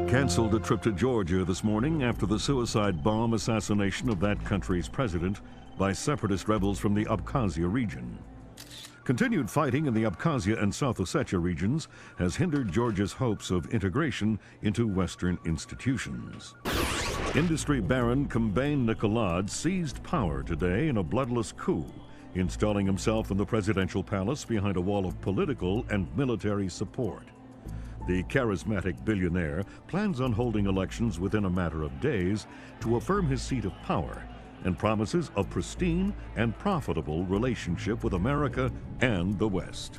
Canceled a trip to Georgia this morning after the suicide bomb assassination of that country's president by separatist rebels from the Abkhazia region. Continued fighting in the Abkhazia and South Ossetia regions has hindered Georgia's hopes of integration into Western institutions. Industry baron Kombain Nikolad seized power today in a bloodless coup, installing himself in the presidential palace behind a wall of political and military support. The charismatic billionaire plans on holding elections within a matter of days to affirm his seat of power and promises a pristine and profitable relationship with America and the West.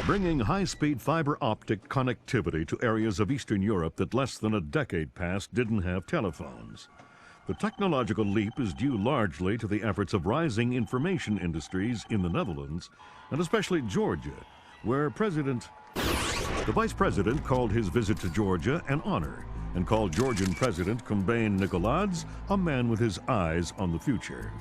Bringing high-speed fiber optic connectivity to areas of Eastern Europe that less than a decade past didn't have telephones. The technological leap is due largely to the efforts of rising information industries in the Netherlands, and especially Georgia, where the Vice President called his visit to Georgia an honor and called Georgian President Kombain Nikolads a man with his eyes on the future.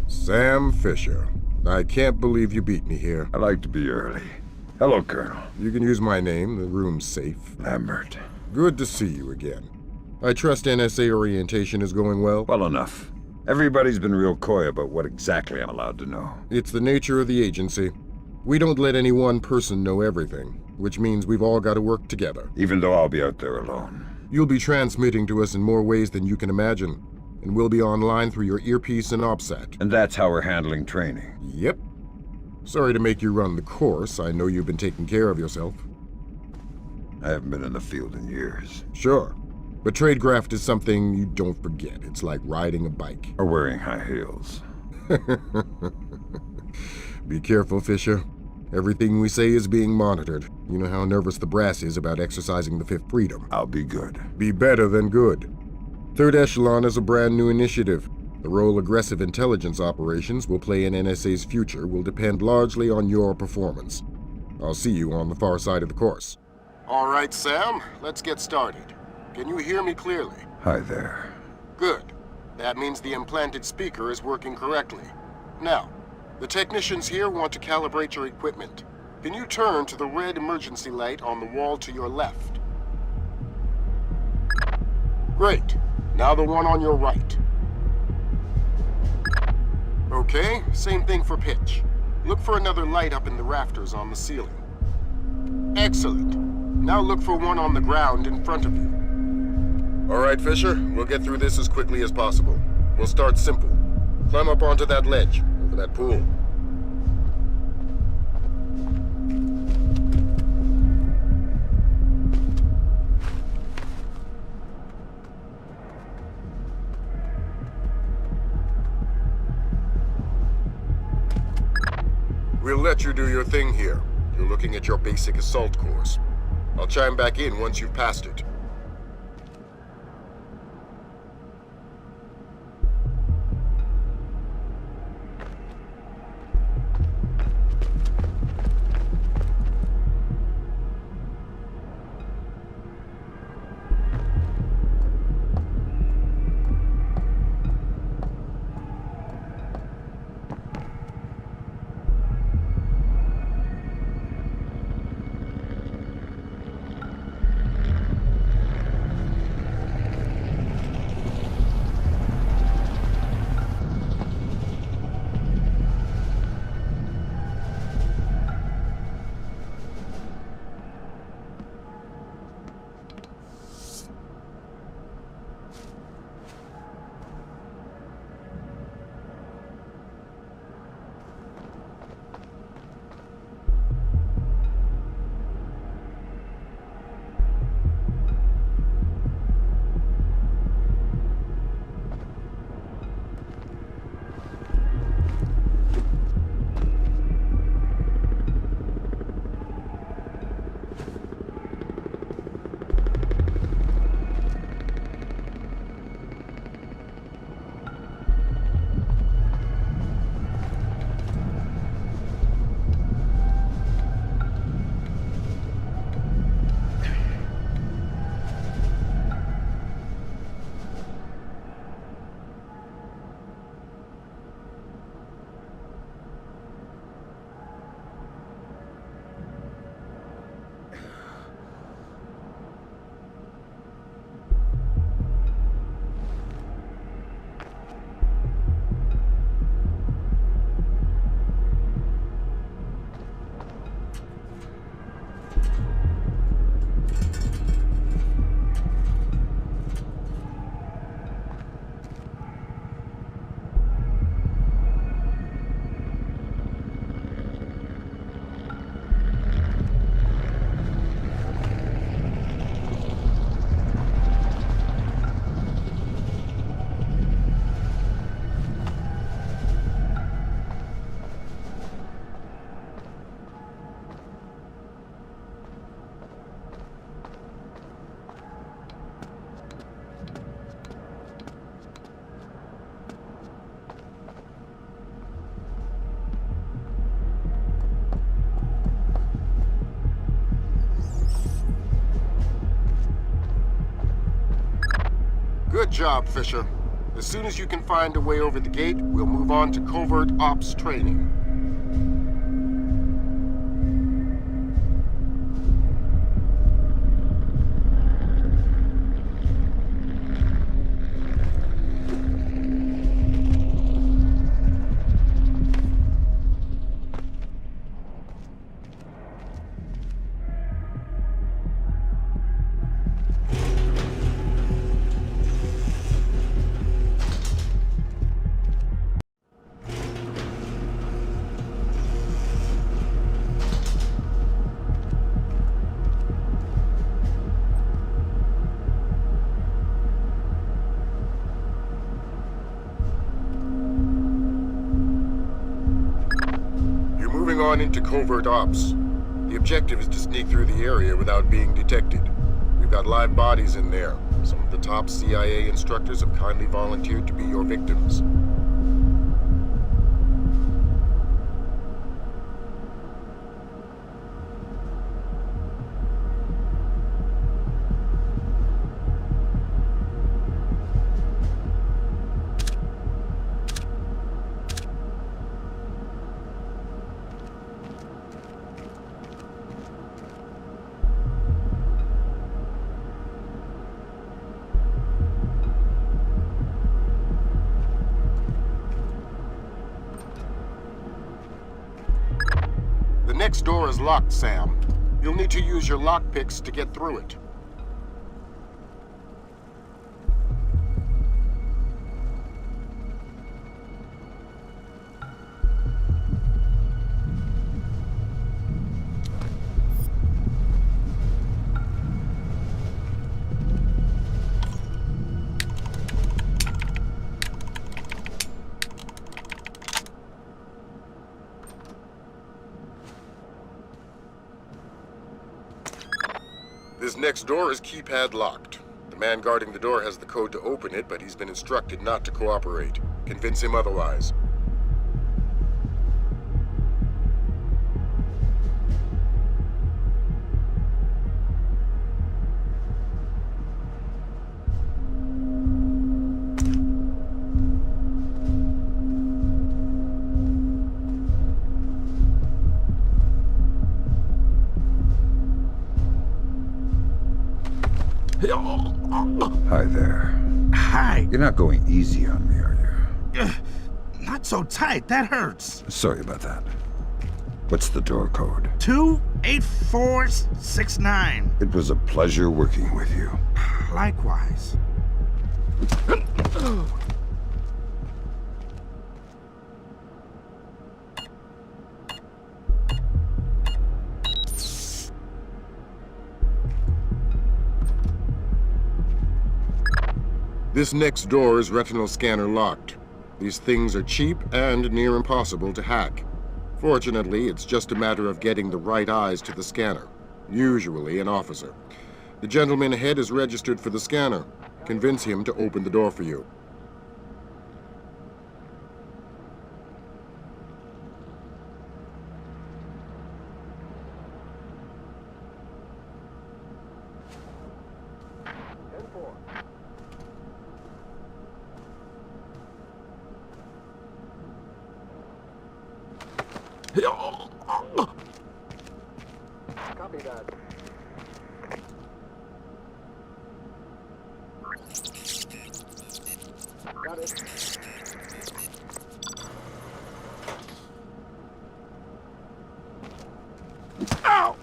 Sam Fisher. I can't believe you beat me here. I like to be early. Hello, Colonel. You can use my name. The room's safe. Lambert. Good to see you again. I trust NSA orientation is going well? Well enough. Everybody's been real coy about what exactly I'm allowed to know. It's the nature of the agency. We don't let any one person know everything, which means we've all got to work together. Even though I'll be out there alone. You'll be transmitting to us in more ways than you can imagine, and we'll be online through your earpiece and OPSAT. And that's how we're handling training. Yep. Sorry to make you run the course. I know you've been taking care of yourself. I haven't been in the field in years. Sure. But tradecraft is something you don't forget. It's like riding a bike. Or wearing high heels. Be careful, Fisher. Everything we say is being monitored. You know how nervous the brass is about exercising the Fifth Freedom. I'll be good. Be better than good. Third Echelon is a brand new initiative. The role aggressive intelligence operations will play in NSA's future will depend largely on your performance. I'll see you on the far side of the course. All right, Sam, let's get started. Can you hear me clearly? Hi there. Good. That means the implanted speaker is working correctly. Now, the technicians here want to calibrate your equipment. Can you turn to the red emergency light on the wall to your left? Great. Now the one on your right. Okay, same thing for pitch. Look for another light up in the rafters on the ceiling. Excellent. Now look for one on the ground in front of you. All right, Fisher, we'll get through this as quickly as possible. We'll start simple. Climb up onto that ledge, over that pool. We'll let you do your thing here. You're looking at your basic assault course. I'll chime back in once you've passed it. job, Fisher. As soon as you can find a way over the gate, we'll move on to covert ops training. On into covert ops. The objective is to sneak through the area without being detected. We've got live bodies in there. Some of the top CIA instructors have kindly volunteered to be your victims. The next door is locked, Sam. You'll need to use your lockpicks to get through it. This next door is keypad locked. The man guarding the door has the code to open it, but he's been instructed not to cooperate. Convince him otherwise. Hi there. Hi. You're not going easy on me, are you? Not so tight. That hurts. Sorry about that. What's the door code? 28469. It was a pleasure working with you. Likewise. This next door is retinal scanner locked. These things are cheap and near impossible to hack. Fortunately, it's just a matter of getting the right eyes to the scanner, usually an officer. The gentleman ahead is registered for the scanner. Convince him to open the door for you. Copy that. Got it. Ow!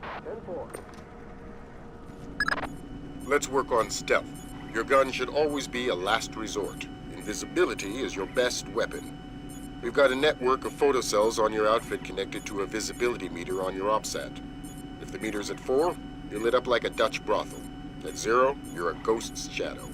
10-4. Let's work on stealth. Your gun should always be a last resort. Invisibility is your best weapon. We've got a network of photocells on your outfit connected to a visibility meter on your OPSAT. If the meter's at 4, you're lit up like a Dutch brothel. At 0, you're a ghost's shadow.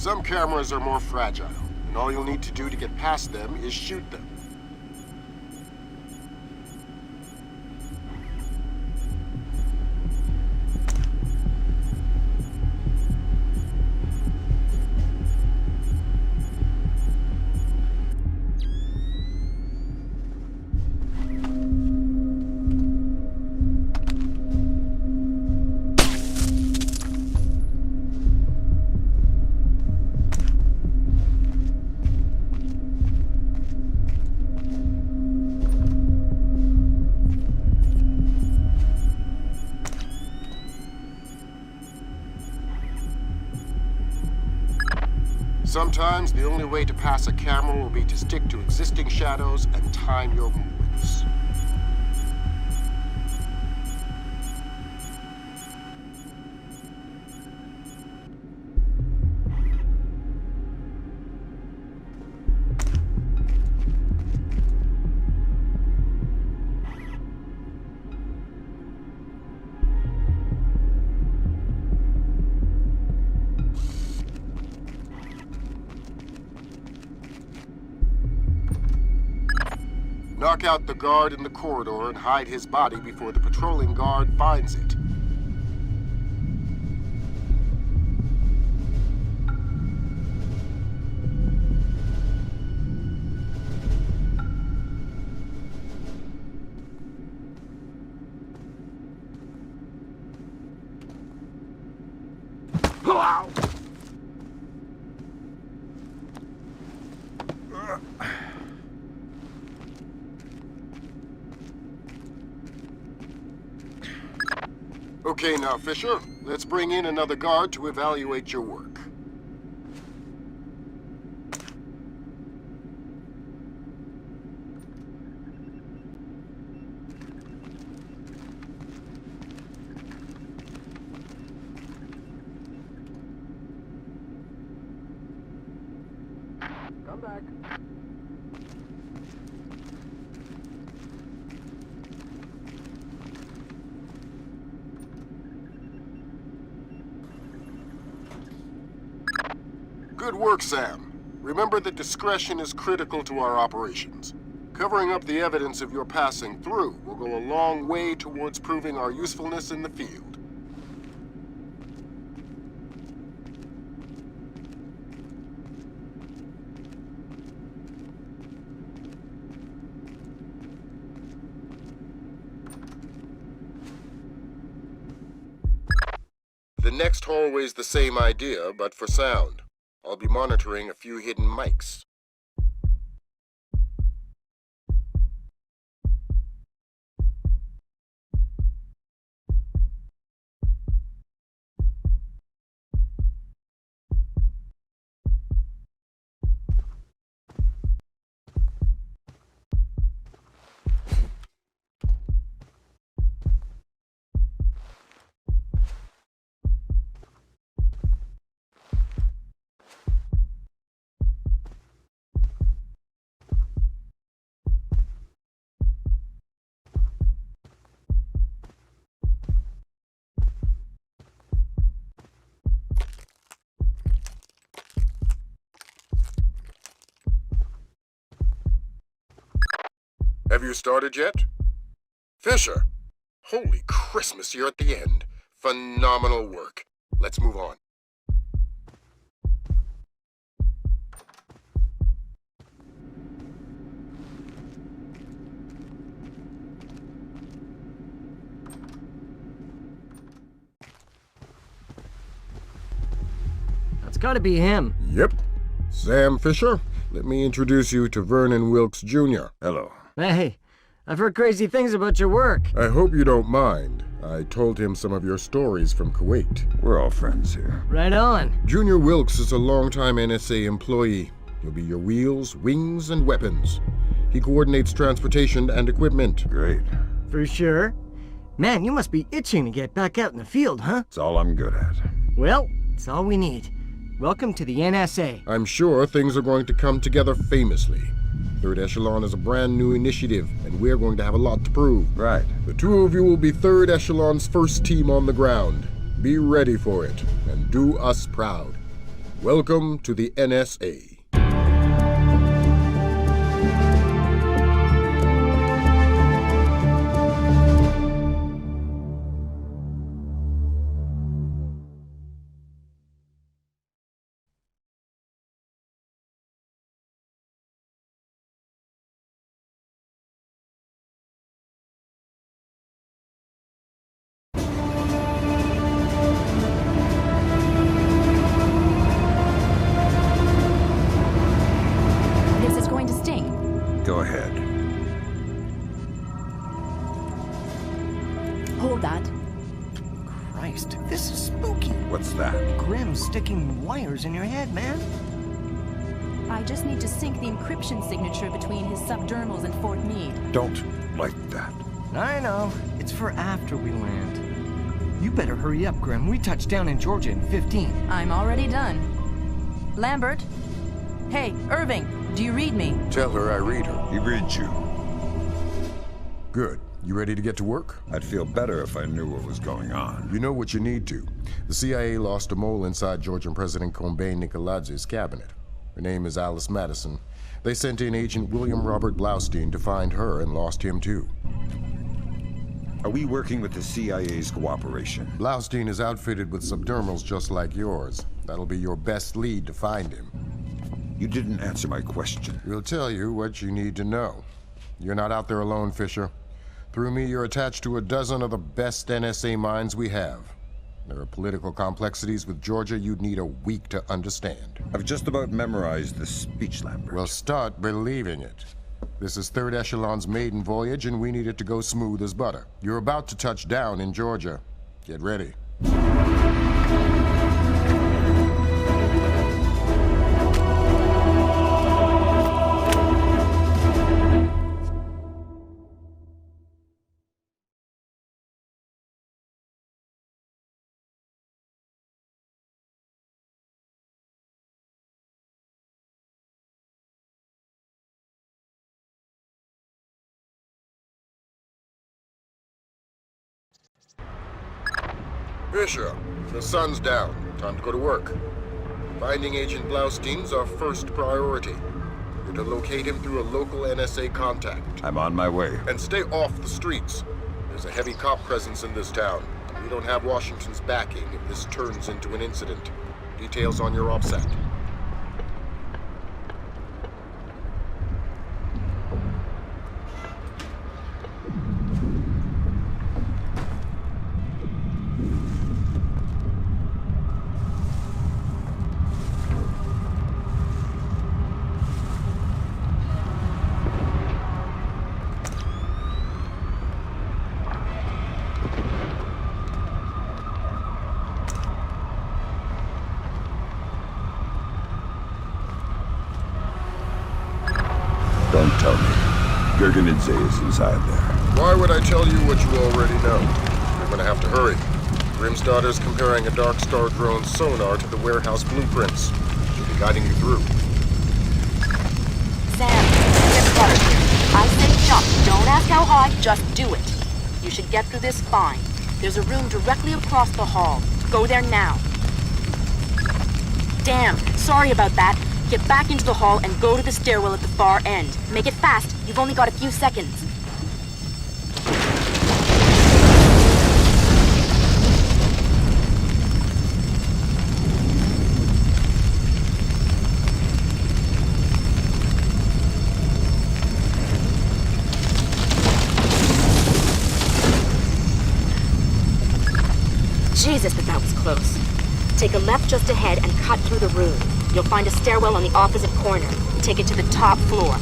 Some cameras are more fragile, and all you'll need to do to get past them is shoot them. Sometimes the only way to pass a camera will be to stick to existing shadows and time your movements. Knock out the guard in the corridor and hide his body before the patrolling guard finds it. Okay now, Fisher. Let's bring in another guard to evaluate your work. Come back. Good work, Sam. Remember that discretion is critical to our operations. Covering up the evidence of your passing through will go a long way towards proving our usefulness in the field. The next hallway's the same idea, but for sound. I'll be monitoring a few hidden mics. Have you started yet? Fisher! Holy Christmas, you're at the end. Phenomenal work. Let's move on. That's gotta be him. Yep. Sam Fisher, let me introduce you to Vernon Wilkes Jr. Hello. Hey, I've heard crazy things about your work. I hope you don't mind. I told him some of your stories from Kuwait. We're all friends here. Right on. Junior Wilkes is a longtime NSA employee. He'll be your wheels, wings, and weapons. He coordinates transportation and equipment. Great. For sure. Man, you must be itching to get back out in the field, huh? It's all I'm good at. Well, it's all we need. Welcome to the NSA. I'm sure things are going to come together famously. Third Echelon is a brand new initiative, and we're going to have a lot to prove. Right. The two of you will be Third Echelon's first team on the ground. Be ready for it, and do us proud. Welcome to the NSA. This is going to sting. Go ahead. Hold that. Christ, this is spooky. What's that? Grim sticking wires in your head, man. I just need to sync the encryption signature between his subdermals and Fort Meade. Don't like that. I know. It's for after we land. You better hurry up, Grim. We touch down in Georgia in 15. I'm already done. Lambert? Hey, Irving, do you read me? Tell her I read her. He reads you. Good. You ready to get to work? I'd feel better if I knew what was going on. You know what you need to. The CIA lost a mole inside Georgian President Combay Nicoladz's cabinet. Her name is Alice Madison. They sent in Agent William Robert Blaustein to find her and lost him too. Are we working with the CIA's cooperation? Blaustein is outfitted with subdermals just like yours. That'll be your best lead to find him. You didn't answer my question. We'll tell you what you need to know. You're not out there alone, Fisher. Through me, you're attached to a dozen of the best NSA minds we have. There are political complexities with Georgia you'd need a week to understand. I've just about memorized the speech, Lambert. Well, start believing it. This is Third Echelon's maiden voyage, and we need it to go smooth as butter. You're about to touch down in Georgia. Get ready. Fisher, the sun's down. Time to go to work. Finding Agent Blaustein's our first priority. You're to locate him through a local NSA contact. I'm on my way. And stay off the streets. There's a heavy cop presence in this town. We don't have Washington's backing if this turns into an incident. Details on your OPSAT. Don't tell me. Gerganidze is inside there. Why would I tell you what you already know? You're gonna have to hurry. Grim's daughter's comparing a Dark Star drone's sonar to the warehouse blueprints. She'll be guiding you through. Sam, Grim's daughter here. I say jump. Don't ask how high, just do it. You should get through this fine. There's a room directly across the hall. Go there now. Damn, sorry about that. Get back into the hall and go to the stairwell at the far end. Make it fast. You've only got a few seconds. Jesus, but that was close. Take a left just ahead and cut through the room. You'll find a stairwell on the opposite corner. Take it to the top floor.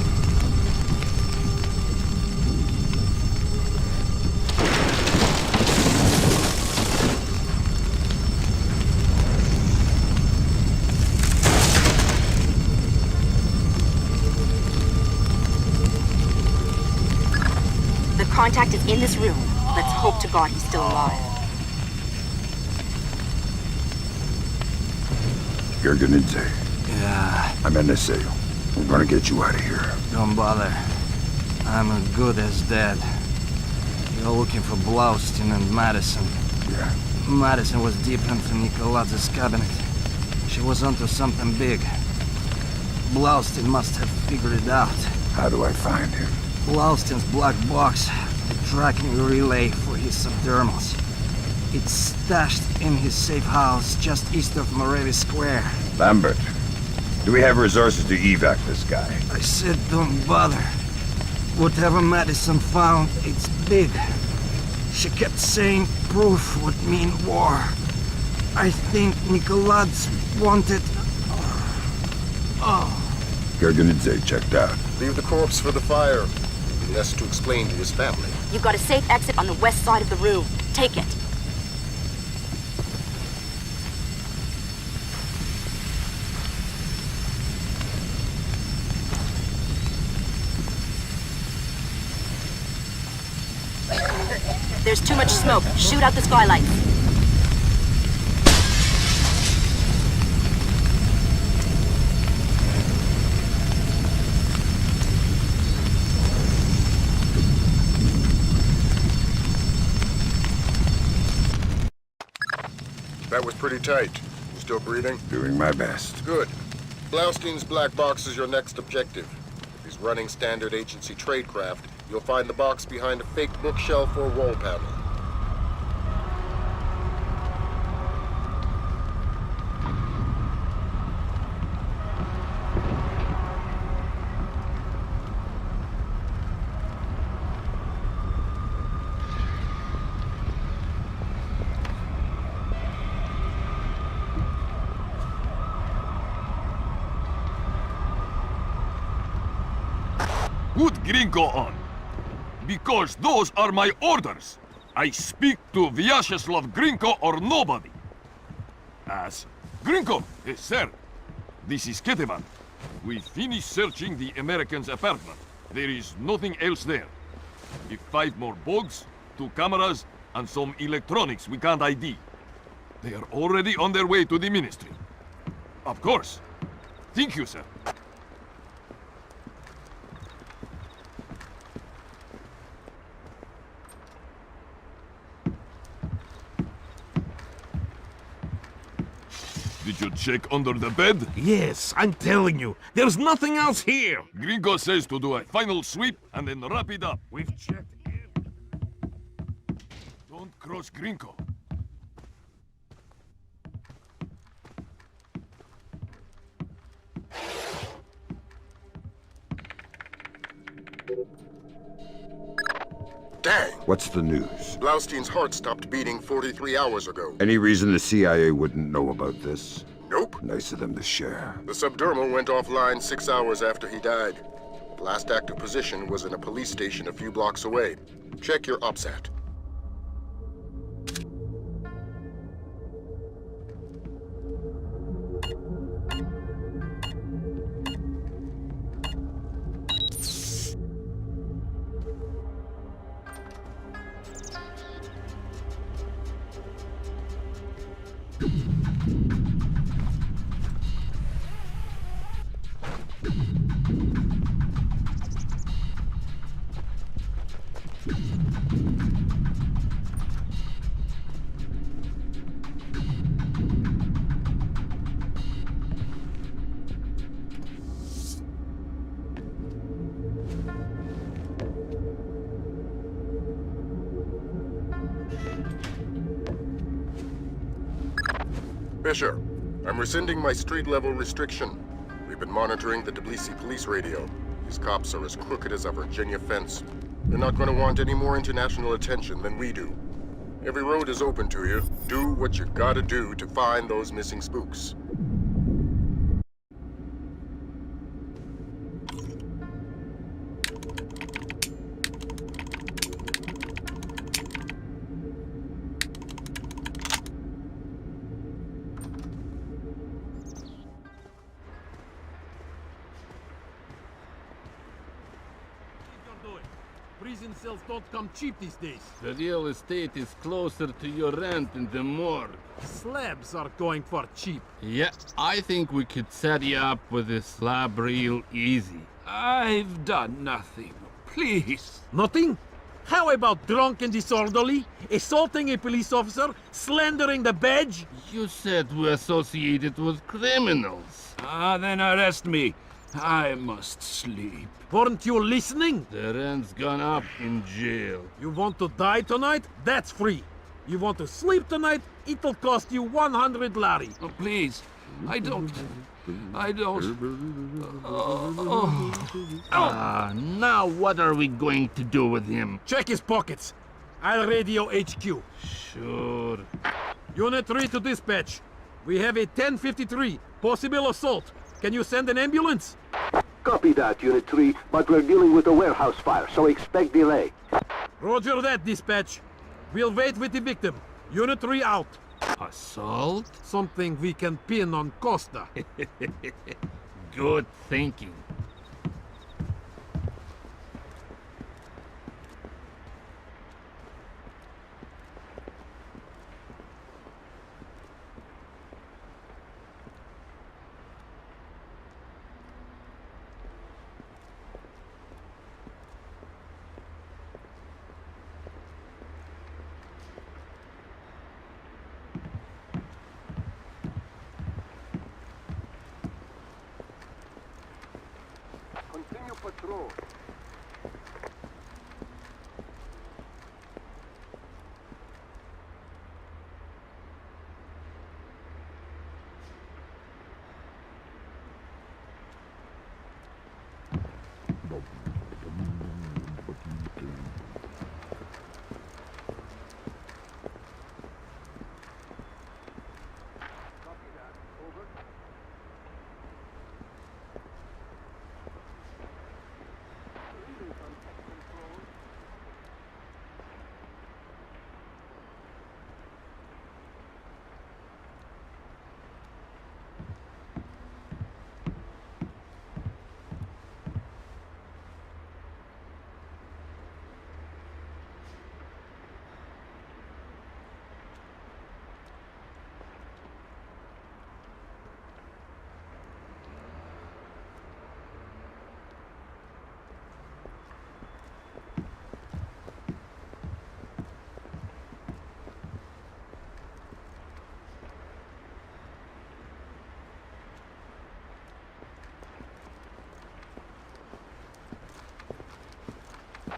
The contact is in this room. Let's hope to God he's still alive. Gerganidze. Yeah, I'm NSA. I'm gonna get you out of here. don't bother. I'm as good as dead. You're looking for Blaustein and Madison. Yeah. Madison was deep into Nicoladz's cabinet. She was onto something big. Blaustein must have figured it out. How do I find him? Blaustein's black box, the tracking relay for his subdermals. It's stashed in his safe house just east of Morevi Square. Lambert, do we have resources to evac this guy? I said don't bother. Whatever Madison found, it's big. She kept saying proof would mean war. I think Nikolads wanted... Gerganidze checked out. Leave the corpse for the fire. Be less to explain to his family. You've got a safe exit on the west side of the room. Take it. There's too much smoke. Shoot out the skylights. That was pretty tight. You still breathing? Doing my best. Good. Blaustein's black box is your next objective. If he's running standard agency tradecraft, you'll find the box behind a fake bookshelf or wall panel. Put Gringo on. Because those are my orders. I speak to Vyacheslav Gringo or nobody. As Gringo, yes, sir. This is Ketevan. We finished searching the American's apartment. There is nothing else there. If 5 more bugs, 2 cameras, and some electronics we can't ID. They are already on their way to the ministry. Of course. Thank you, sir. Did you check under the bed? Yes, I'm telling you, there's nothing else here. Gringo says to do a final sweep and then wrap it up. We've checked here. Don't cross Gringo. Dang! What's the news? Blaustein's heart stopped beating 43 hours ago. Any reason the CIA wouldn't know about this? Nope. Nice of them to share. The subdermal went offline 6 hours after he died. The last active position was in a police station a few blocks away. Check your OPSAT. Fisher, I'm rescinding my street-level restriction. We've been monitoring the Tbilisi police radio. These cops are as crooked as a Virginia fence. They're not going to want any more international attention than we do. Every road is open to you. Do what you gotta do to find those missing spooks. Prison cells don't come cheap these days. The real estate is closer to your rent in the morgue. Slabs are going for cheap. Yeah, I think we could set you up with a slab real easy. I've done nothing. Please. Nothing? How about drunk and disorderly, assaulting a police officer, slandering the badge? You said we associated with criminals. Then arrest me. I must sleep. Weren't you listening? The rent's gone up in jail. You want to die tonight? That's free. You want to sleep tonight? It'll cost you 100 lari. Oh, please. I don't. Now what are we going to do with him? Check his pockets. I'll radio HQ. Sure. Unit 3 to dispatch. We have a 1053, possible assault. Can you send an ambulance? Copy that, Unit 3, but we're dealing with a warehouse fire, so expect delay. Roger that, dispatch. We'll wait with the victim. Unit 3 out. Assault? Something we can pin on Costa. Good thinking. Continue patrol.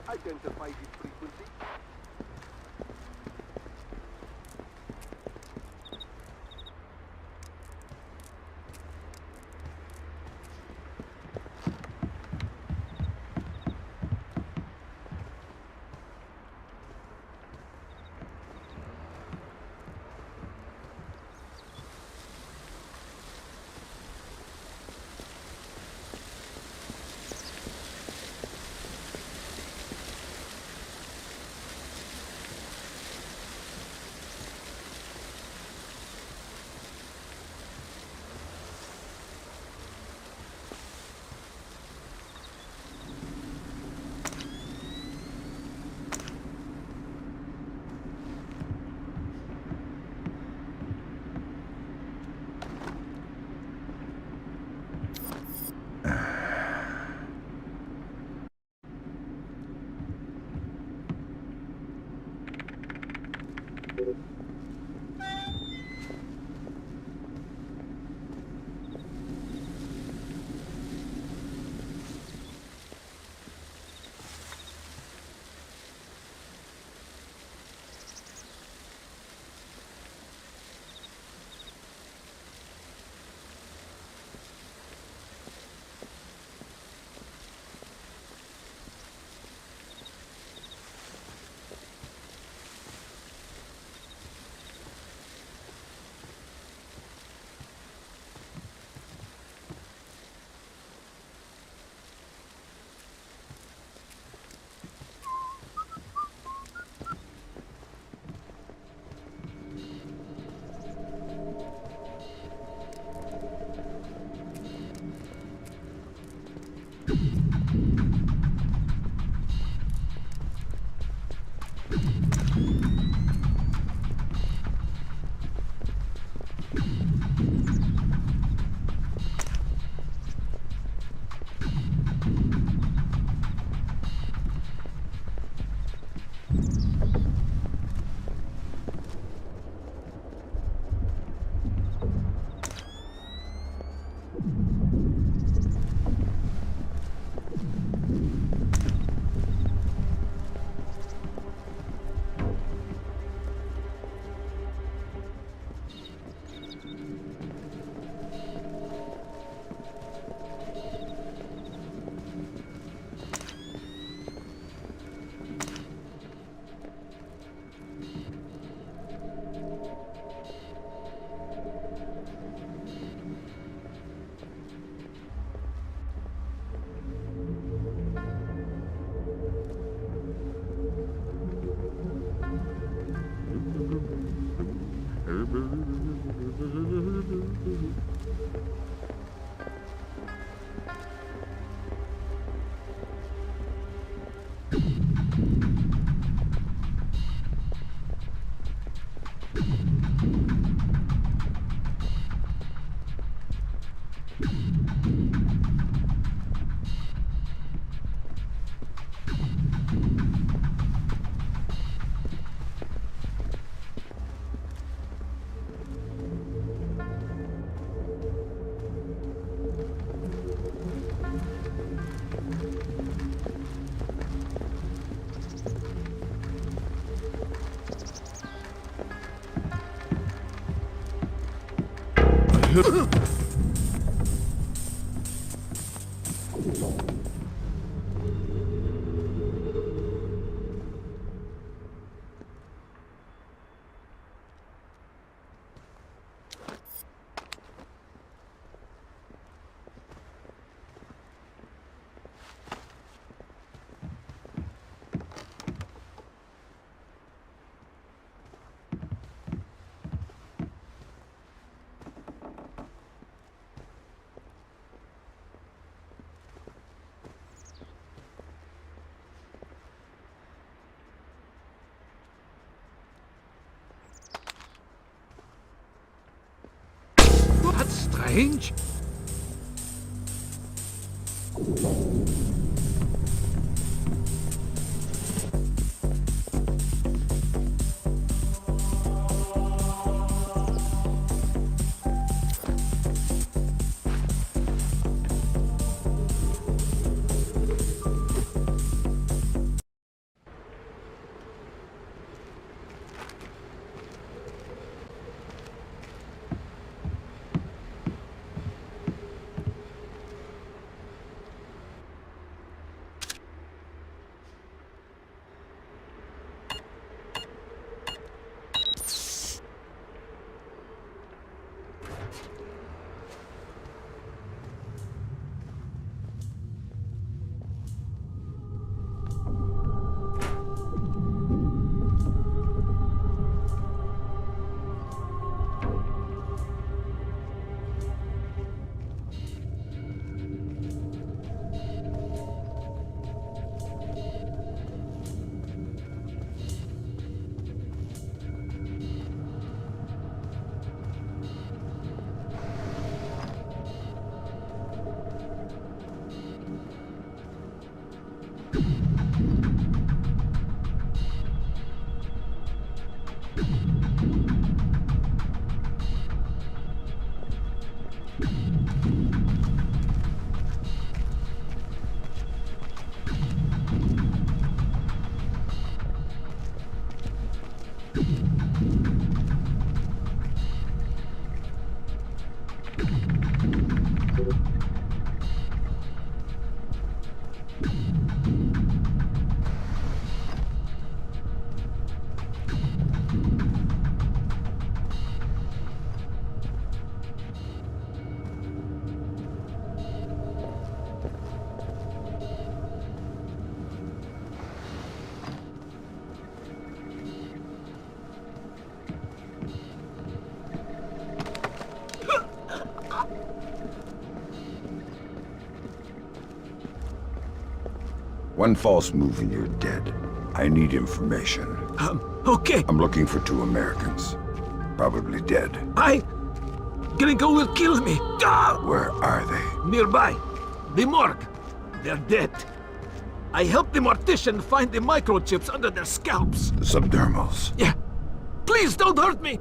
Identify the frequency. That's strange. One false move and you're dead. I need information. Okay. I'm looking for 2 Americans. Probably dead. Gringo will kill me. Ah! Where are they? Nearby. The morgue. They're dead. I helped the mortician find the microchips under their scalps. The subdermals. Yeah. Please don't hurt me.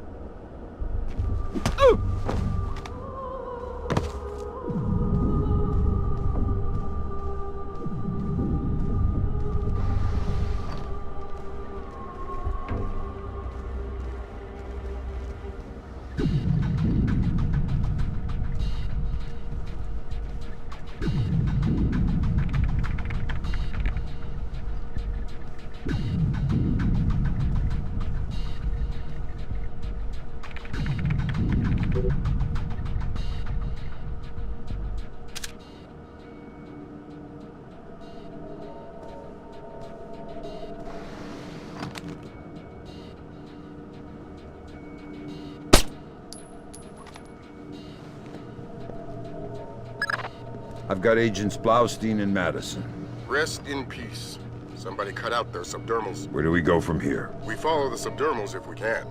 I've got Agents Blaustein and Madison. Rest in peace. Somebody cut out their subdermals. Where do we go from here? We follow the subdermals if we can.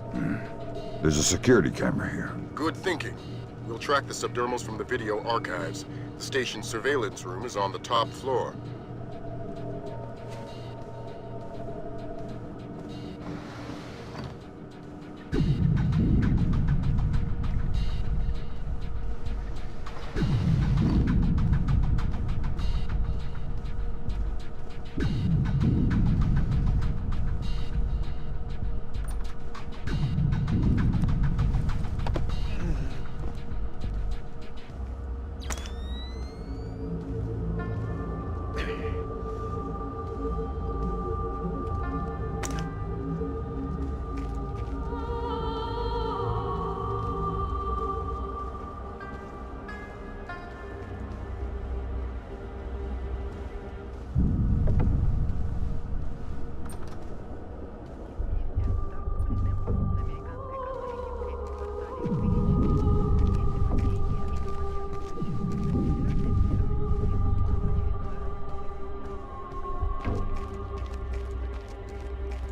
There's a security camera here. Good thinking. We'll track the subdermals from the video archives. The station's surveillance room is on the top floor.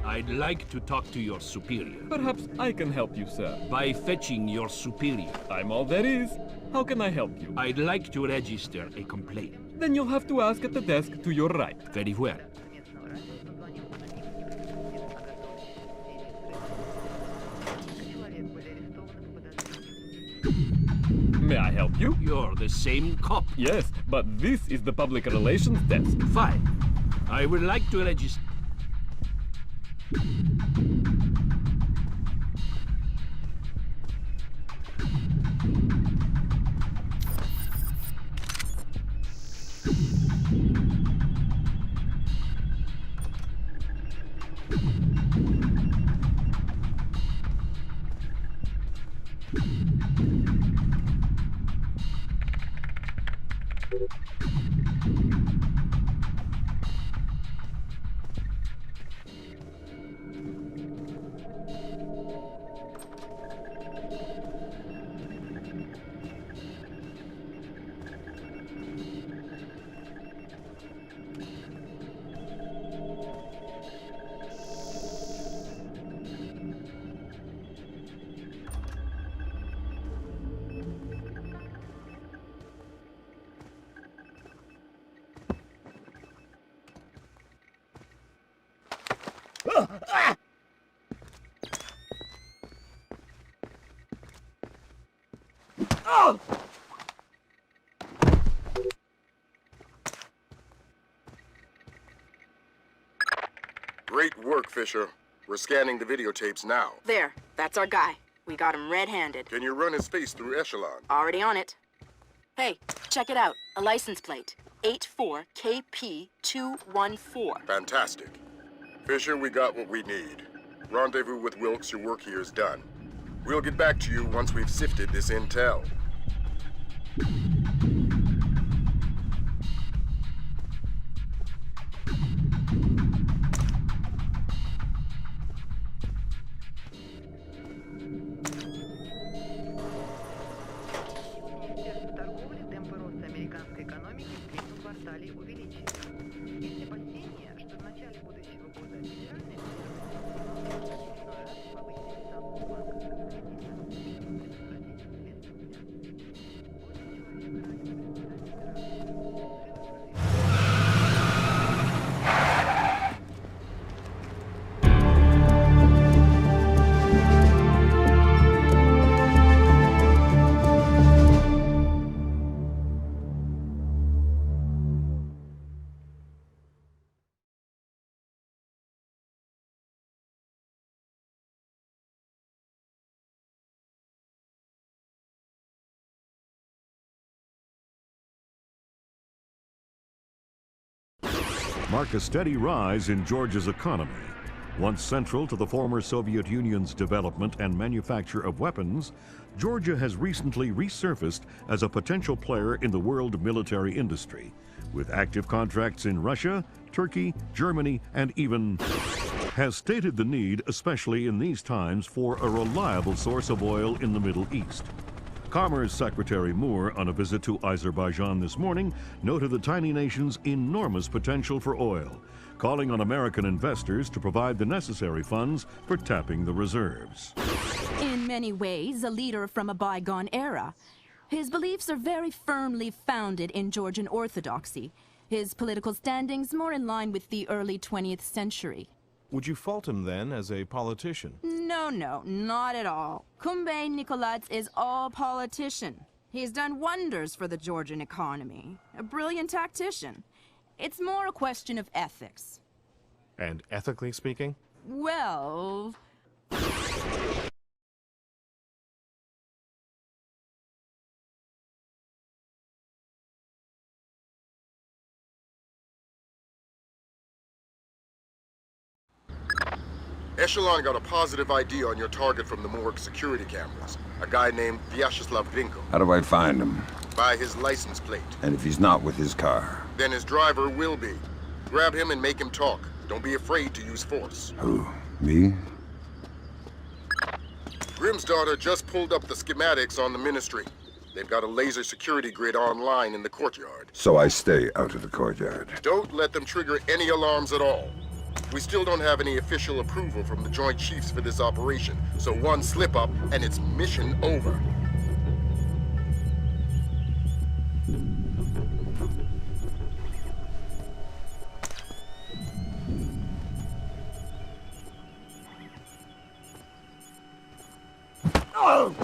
I'd like to talk to your superior. Perhaps I can help you, sir. By fetching your superior. I'm all there is. How can I help you? I'd like to register a complaint. Then you'll have to ask at the desk to your right. Very well. May I help you? You're the same cop. Yes, but this is the public relations desk. Fine. I would like to register... Great work, Fisher. We're scanning the videotapes now. There, that's our guy. We got him red-handed. Can you run his face through Echelon? Already on it. Hey, check it out. A license plate. 84KP214. Fantastic. Fisher, we got what we need. Rendezvous with Wilkes, your work here is done. We'll get back to you once we've sifted this intel. Mark a steady rise in Georgia's economy. Once central to the former Soviet Union's development and manufacture of weapons, Georgia has recently resurfaced as a potential player in the world military industry, with active contracts in Russia, Turkey, Germany, and even has stated the need, especially in these times, for a reliable source of oil in the Middle East. Commerce Secretary Moore, on a visit to Azerbaijan this morning, noted the tiny nation's enormous potential for oil, calling on American investors to provide the necessary funds for tapping the reserves. In many ways, a leader from a bygone era. His beliefs are very firmly founded in Georgian orthodoxy. His political standings more in line with the early 20th century. Would you fault him then as a politician? No, not at all. Kumbay Nikolaitz is all politician. He's done wonders for the Georgian economy. A brilliant tactician. It's more a question of ethics. And ethically speaking? Well... Echelon got a positive ID on your target from the morgue security cameras. A guy named Vyacheslav Grinko. How do I find him? By his license plate. And if he's not with his car? Then his driver will be. Grab him and make him talk. Don't be afraid to use force. Who? Me? Grimm's daughter just pulled up the schematics on the ministry. They've got a laser security grid online in the courtyard. So I stay out of the courtyard. Don't let them trigger any alarms at all. We still don't have any official approval from the Joint Chiefs for this operation, so one slip-up and it's mission over. Oh!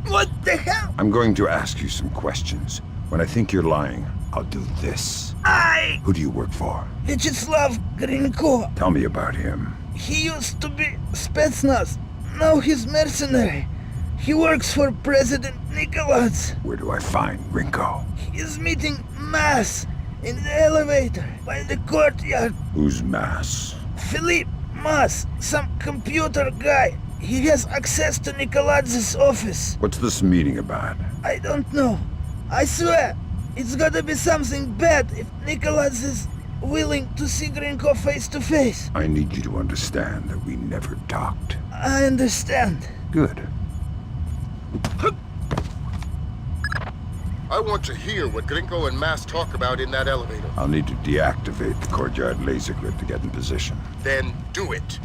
What the hell? I'm going to ask you some questions. When I think you're lying, I'll do this. Who do you work for? Vyacheslav Grinko. Tell me about him. He used to be Spetsnaz. Now he's mercenary. He works for President Nicholas. Where do I find Grinko? He's meeting Mass in the elevator by the courtyard. Who's Mass? Philippe Mass, some computer guy. He has access to Nikoladz's office. What's this meeting about? I don't know. I swear, it's gotta be something bad if Nikolaz is willing to see Grinko face to face. I need you to understand that we never talked. I understand. Good. I want to hear what Grinko and Mass talk about in that elevator. I'll need to deactivate the courtyard laser grid to get in position. Then do it.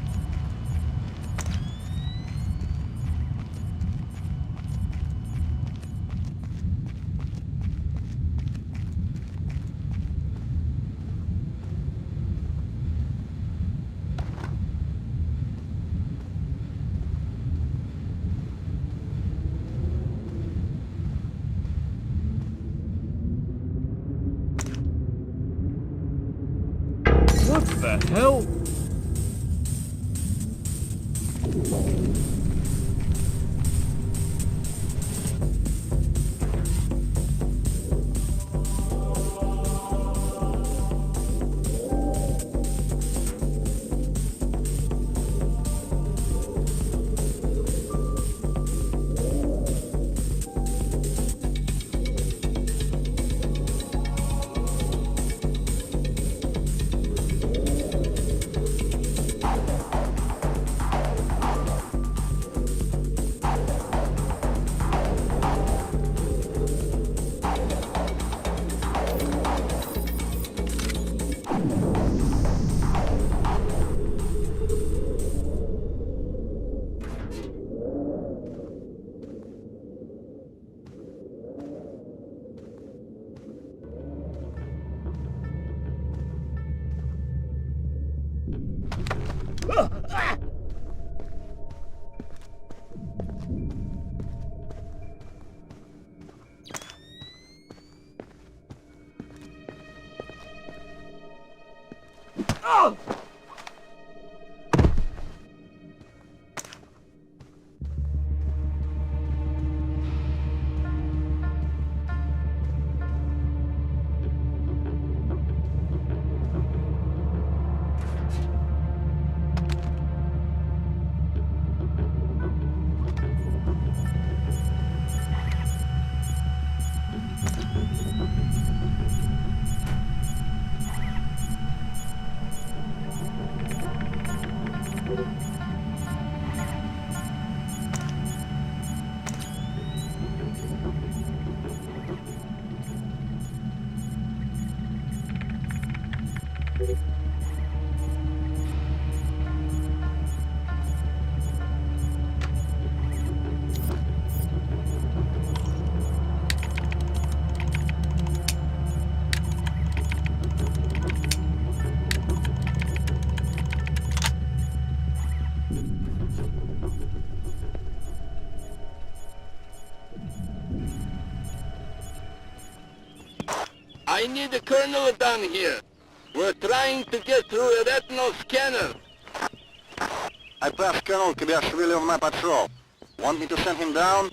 What the hell? I need a colonel down here. We're trying to get through a retinal scanner. I passed Colonel Kibashvili on my patrol. Want me to send him down?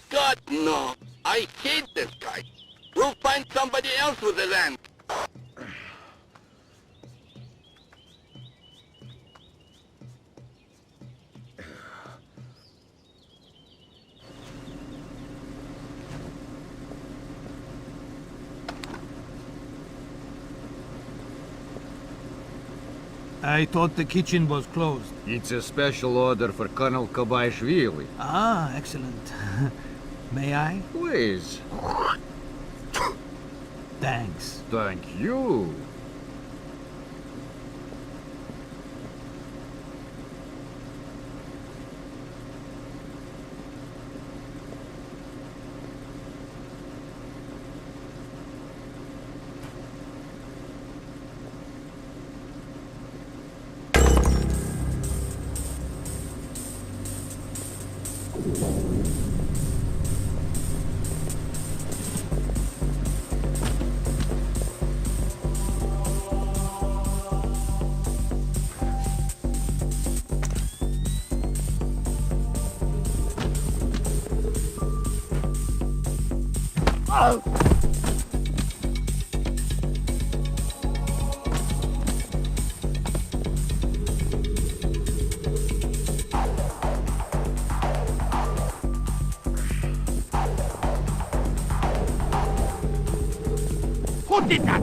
God, no. I hate this guy. We'll find somebody else with the rank. I thought the kitchen was closed. It's a special order for Colonel Kobaishvili. Ah, excellent. May I? Please. Thanks. Thank you. Who did that?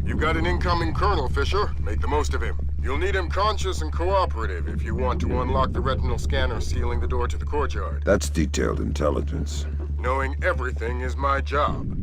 You've got an incoming colonel, Fisher. Make the most of him. You'll need him conscious and cooperative if you want to unlock the retinal scanner sealing the door to the courtyard. That's detailed intelligence. Knowing everything is my job.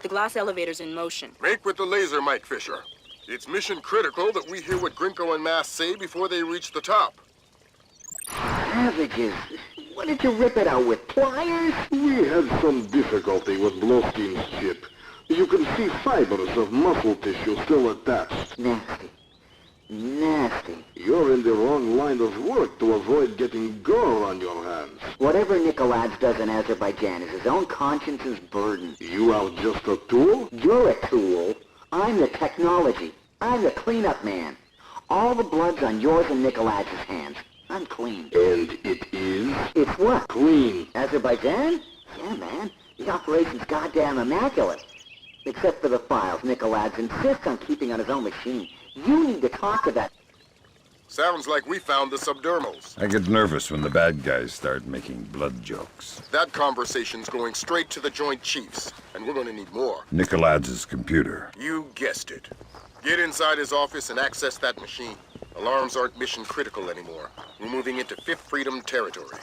The glass elevator's in motion. Make with the laser, Mike Fisher. It's mission critical that we hear what Grinko and Mass say before they reach the top. Savages! What did you rip it out with, pliers? We had some difficulty with Bloskin's ship. You can see fibers of muscle tissue still attached. Nasty. Nasty. You're in the wrong line of work to avoid getting gore on your hands. Whatever Nikolaj does in Azerbaijan is his own conscience's burden. You are just a tool? You're a tool. I'm the technology. I'm the cleanup man. All the blood's on yours and Nikolaj's hands. I'm clean. And it is? It's what? Clean. Azerbaijan? Yeah, man. The operation's goddamn immaculate. Except for the files Nikolaj insists on keeping on his own machine. You need to talk to that. Sounds like we found the subdermals. I get nervous when the bad guys start making blood jokes. That conversation's going straight to the Joint Chiefs, and we're going to need more. Nikolaj's computer. You guessed it. Get inside his office and access that machine. Alarms aren't mission critical anymore. We're moving into Fifth Freedom territory.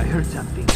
heard something.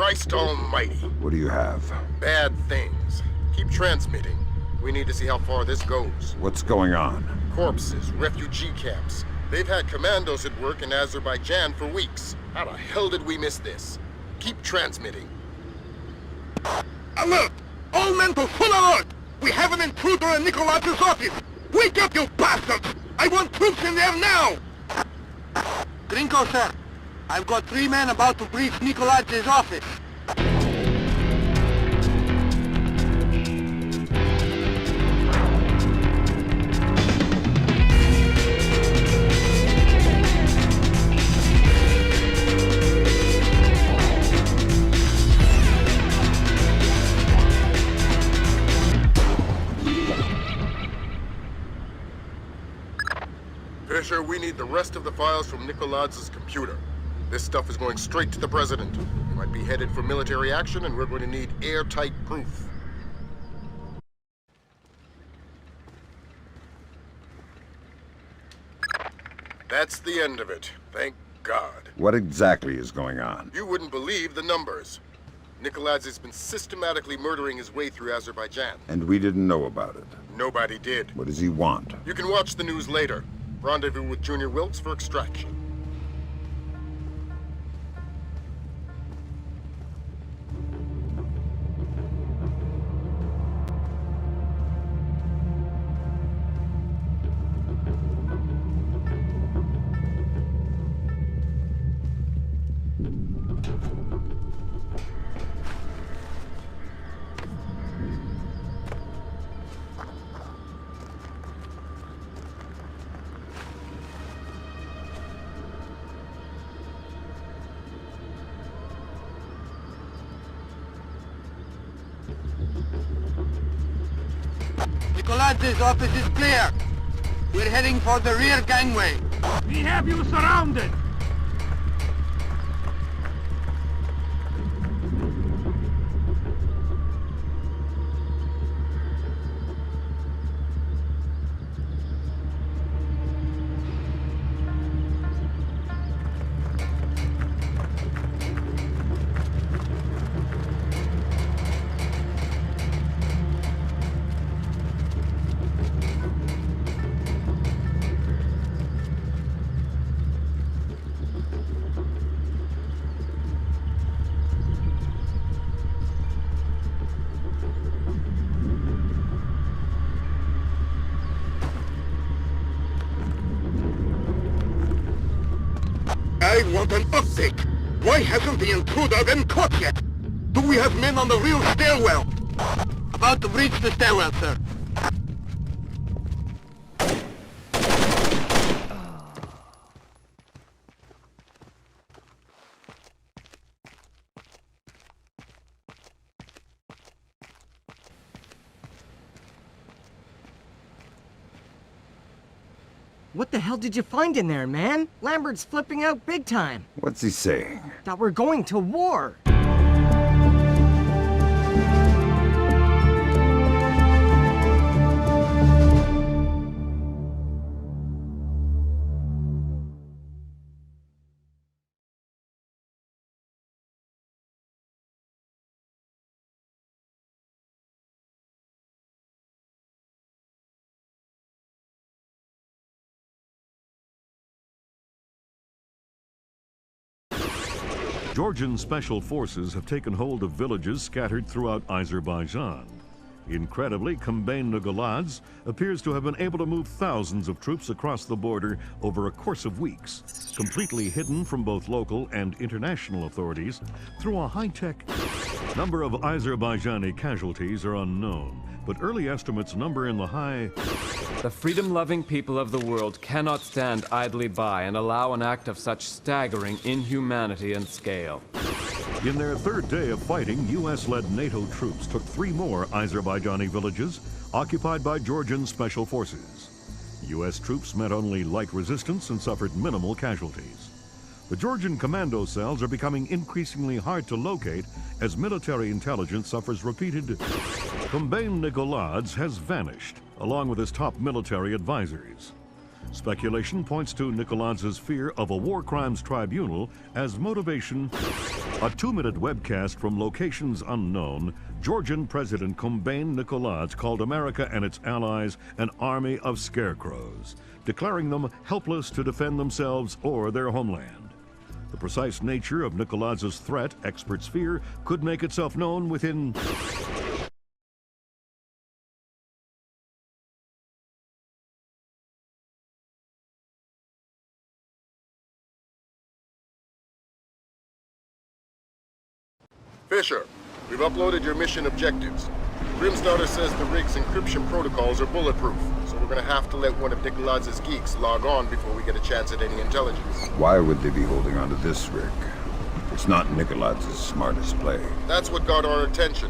Christ almighty. What do you have? Bad things. Keep transmitting. We need to see how far this goes. What's going on? Corpses, refugee camps. They've had commandos at work in Azerbaijan for weeks. How the hell did we miss this? Keep transmitting. Alert! All men to full alert! We have an intruder in Nikolaj's office! Wake up, you bastards! I want troops in there now! Grinko, sir. I've got 3 men about to breach Nikolaj's office. Fisher, we need the rest of the files from Nikolaj's computer. This stuff is going straight to the president. He might be headed for military action, and we're going to need airtight proof. That's the end of it. Thank God. What exactly is going on? You wouldn't believe the numbers. Nikolaj has been systematically murdering his way through Azerbaijan. And we didn't know about it. Nobody did. What does he want? You can watch the news later. Rendezvous with Junior Wilkes for extraction. Nikolaj's office is clear. We're heading for the rear gangway. We have you surrounded! I want an update. Why hasn't the intruder been caught yet? Do we have men on the real stairwell? About to breach the stairwell, sir. What the hell did you find in there, man? Lambert's flipping out big time. What's he saying? That we're going to war. Georgian special forces have taken hold of villages scattered throughout Azerbaijan. Incredibly, Kombain Nikoladze appears to have been able to move thousands of troops across the border over a course of weeks, completely hidden from both local and international authorities through a high-tech. Number of Azerbaijani casualties are unknown, but early estimates number in the high. The freedom-loving people of the world cannot stand idly by and allow an act of such staggering inhumanity and scale. In their third day of fighting, U.S.-led NATO troops took 3 more Azerbaijani villages occupied by Georgian special forces. U.S. troops met only light resistance and suffered minimal casualties. The Georgian commando cells are becoming increasingly hard to locate as military intelligence suffers repeated. Kombain Nikoladze has vanished, along with his top military advisors. Speculation points to Nikoladze's fear of a war crimes tribunal as motivation. A 2-minute webcast from locations unknown, Georgian President Kombain Nikoladze called America and its allies an army of scarecrows, declaring them helpless to defend themselves or their homeland. The precise nature of Nikoladze's threat, experts fear, could make itself known within. Fisher, we've uploaded your mission objectives. Grimstarter says the rig's encryption protocols are bulletproof, so we're gonna have to let one of Nikoladze's geeks log on before we get a chance at any intelligence. Why would they be holding onto this rig? It's not Nikoladze's smartest play. That's what got our attention.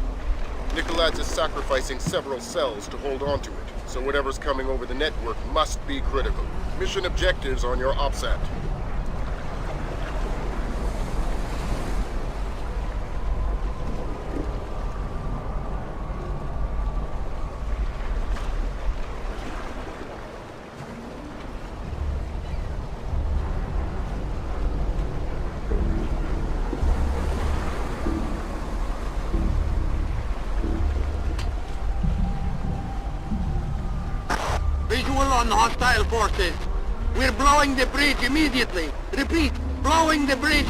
Nikoladze is sacrificing several cells to hold onto it, so whatever's coming over the network must be critical. Mission objectives on your OPSAT. Visual on hostile forces. We're blowing the bridge immediately. Repeat, blowing the bridge.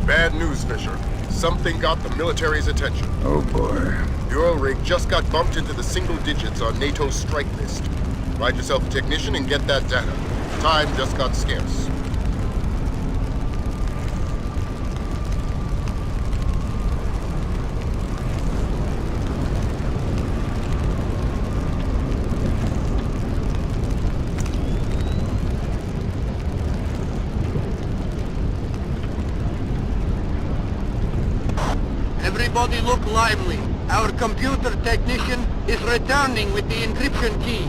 Bad news, Fisher. Something got the military's attention. Oh boy. The oil rig just got bumped into the single digits on NATO's strike list. Find yourself a technician and get that data. Time just got scarce. Everybody look lively. Our computer technician is returning with the encryption key.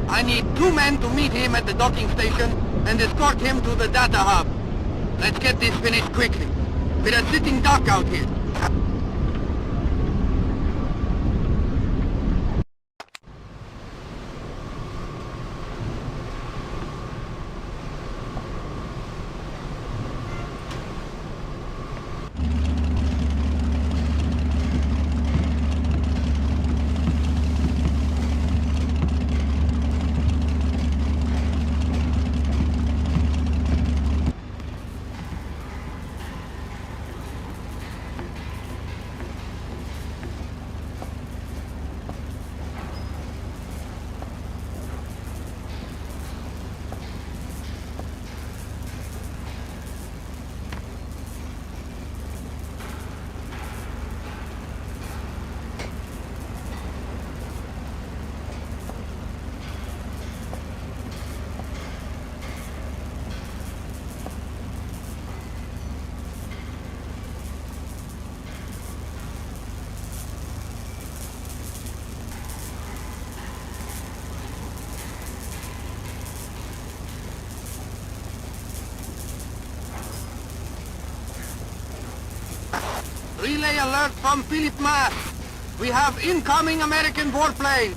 I need 2 men to meet him at the docking station and escort him to the data hub. Let's get this finished quickly. We're a sitting duck out here. high alert from Philip Mass. We have incoming American warplanes.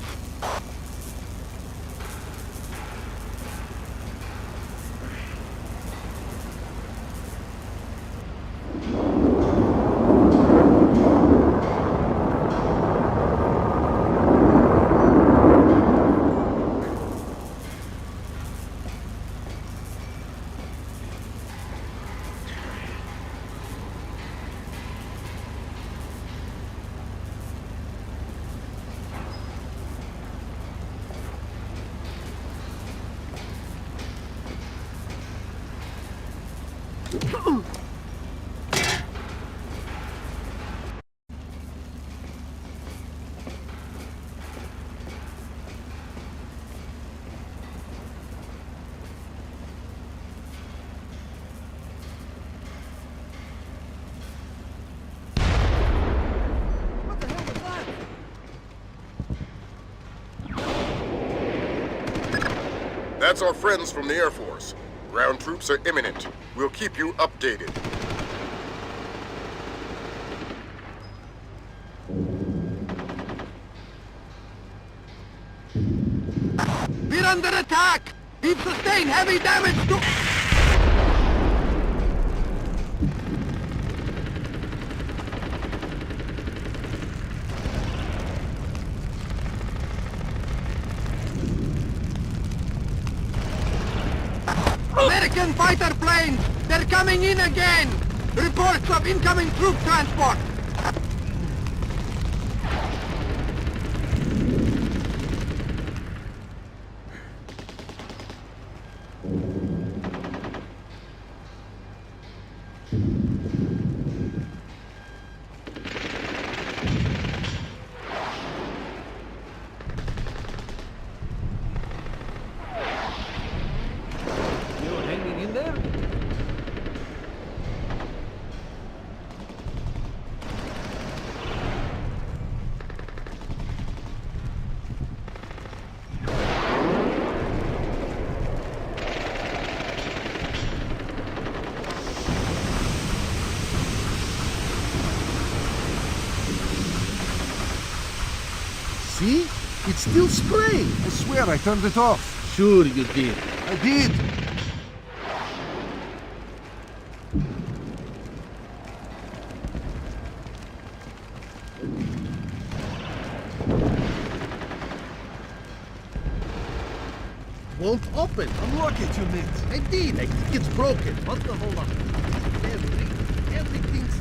That's our friends from the Air Force. Ground troops are imminent. We'll keep you updated. We're under attack! We've sustained heavy damage to... American fighter planes! They're coming in again! Reports of incoming troop transport! See? It's still spraying. I swear I turned it off. Sure you did. I did. Won't open. Unlock it, you nit. I did. I think it's broken. What the hold on? Everything's...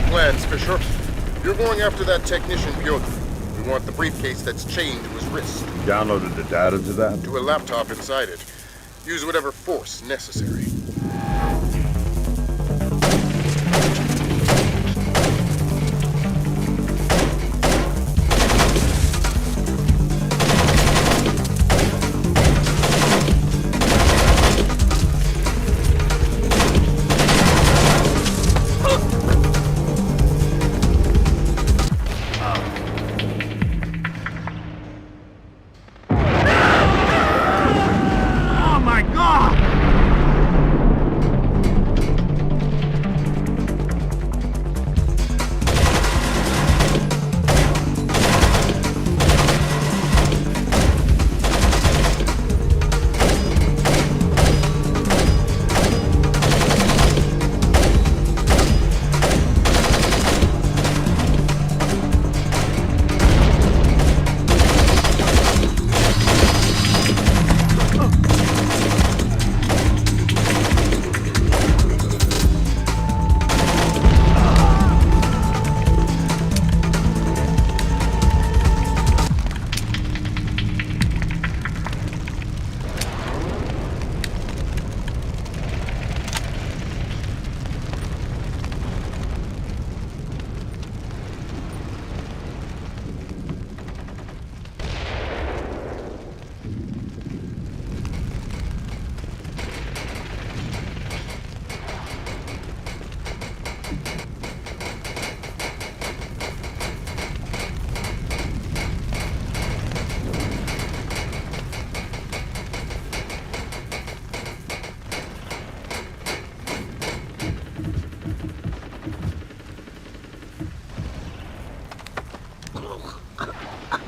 Plans, Fisher. You're going after that technician Piotr. We want the briefcase that's chained to his wrist. Downloaded the data to that? To a laptop inside it. Use whatever force necessary.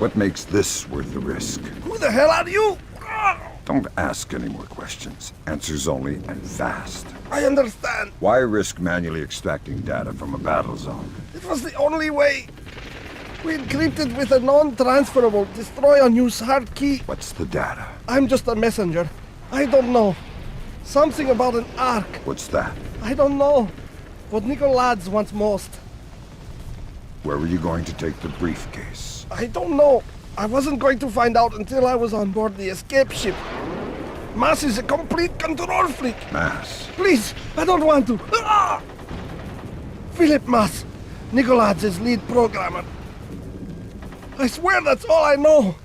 What makes this worth the risk? Who the hell are you? Don't ask any more questions. Answers only, and fast. I understand. Why risk manually extracting data from a battle zone? It was the only way. We encrypted with a non-transferable destroy on use hard key. What's the data? I'm just a messenger. I don't know. Something about an ark. What's that? I don't know. What Nicolad's wants most. Where were you going to take the briefcase? I don't know. I wasn't going to find out until I was on board the escape ship. Mass is a complete control freak. Mass? Please, I don't want to. Ah! Philip Mass, Nicolad's lead programmer. I swear that's all I know.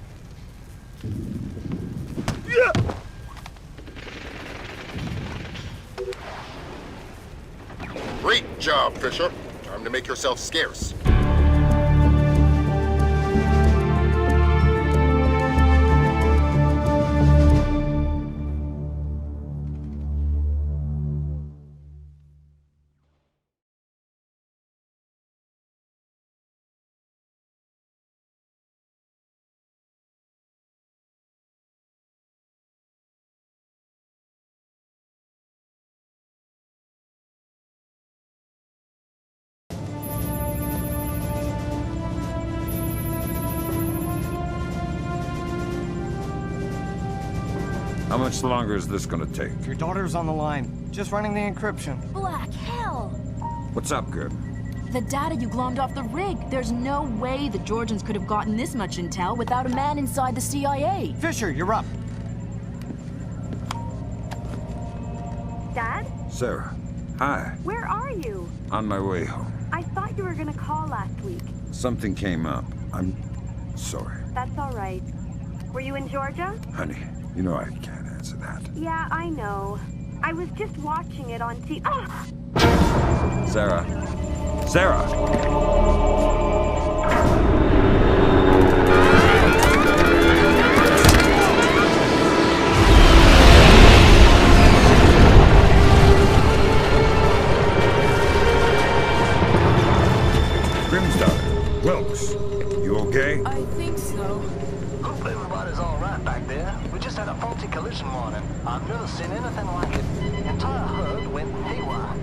Yeah. Great job, Fisher. Time to make yourself scarce. How much longer is this gonna take? Your daughter's on the line. Just running the encryption. Black hell! What's up, Gib? The data you glommed off the rig. There's no way the Georgians could have gotten this much intel without a man inside the CIA. Fisher, you're up. Dad? Sarah. Hi. Where are you? On my way home. I thought you were gonna call last week. Something came up. I'm sorry. That's all right. Were you in Georgia? Honey, you know I can't answer that. Yeah, I know. I was just watching it on TV. Ah! Sarah. Sarah! Grimsdale, Wilkes, you okay? I think so. Hope everybody's all right back there. We just had a faulty collision warning. I've never seen anything like it. The entire herd went haywire.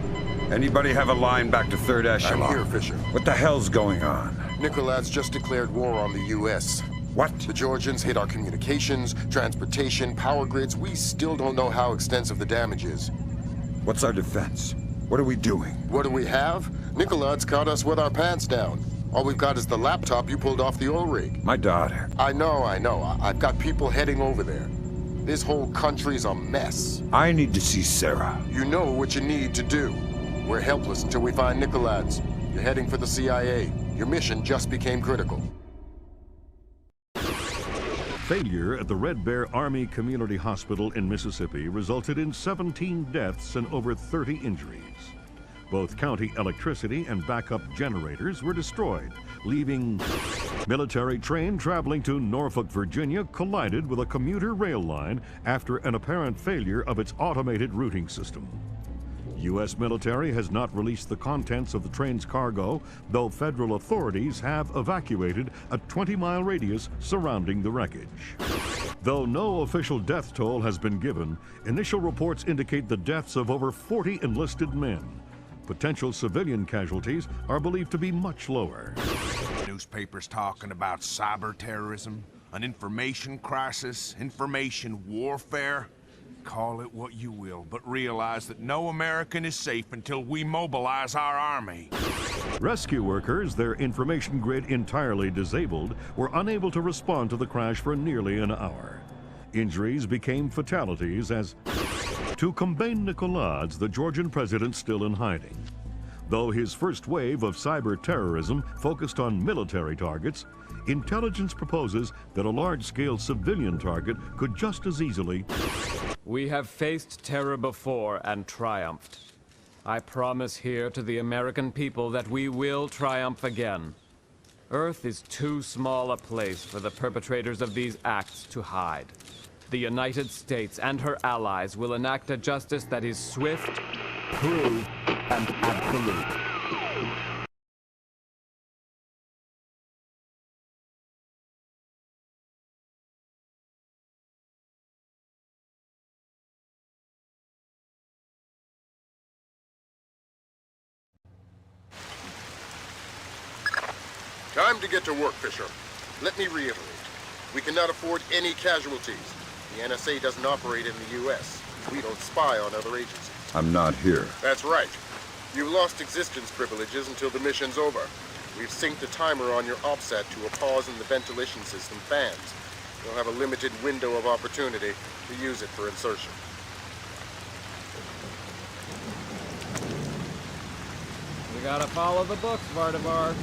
Anybody have a line back to third echelon? I'm here, Fisher. What the hell's going on? Nicolad's just declared war on the U.S. What? The Georgians hit our communications, transportation, power grids. We still don't know how extensive the damage is. What's our defense? What are we doing? What do we have? Nicolad's caught us with our pants down. All we've got is the laptop you pulled off the oil rig. My daughter. I know. I've got people heading over there. This whole country's a mess. I need to see Sarah. You know what you need to do. We're helpless until we find Nicolad's. You're heading for the CIA. Your mission just became critical. Failure at the Red Bear Army Community Hospital in Mississippi resulted in 17 deaths and over 30 injuries. Both county electricity and backup generators were destroyed, leaving military train traveling to Norfolk, Virginia collided with a commuter rail line after an apparent failure of its automated routing system. U.S. military has not released the contents of the train's cargo, though federal authorities have evacuated a 20-mile radius surrounding the wreckage. Though no official death toll has been given, initial reports indicate the deaths of over 40 enlisted men. Potential civilian casualties are believed to be much lower. Newspapers talking about cyber terrorism, an information crisis, information warfare. Call it what you will, but realize that no American is safe until we mobilize our army. Rescue workers, their information grid entirely disabled, were unable to respond to the crash for nearly an hour. Injuries became fatalities as, to combat Nicolad's, the Georgian president still in hiding. Though his first wave of cyber terrorism focused on military targets, intelligence proposes that a large-scale civilian target could just as easily... We have faced terror before and triumphed. I promise here to the American people that we will triumph again. Earth is too small a place for the perpetrators of these acts to hide. The United States and her allies will enact a justice that is swift, true, and absolute. Time to get to work, Fisher. Let me reiterate. We cannot afford any casualties. The NSA doesn't operate in the U.S. We don't spy on other agencies. I'm not here. That's right. You've lost existence privileges until the mission's over. We've synced the timer on your OPSAT to a pause in the ventilation system fans. You'll have a limited window of opportunity to use it for insertion. We gotta follow the books, Vardavar.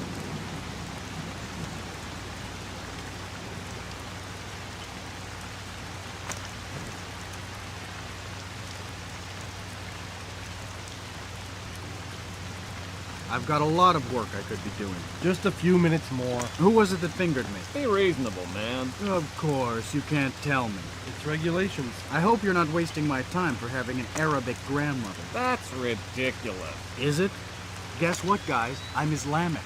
I've got a lot of work I could be doing. Just a few minutes more. Who was it that fingered me? Be reasonable, man. Of course, you can't tell me. It's regulations. I hope you're not wasting my time for having an Arabic grandmother. That's ridiculous. Is it? Guess what, guys? I'm Islamic.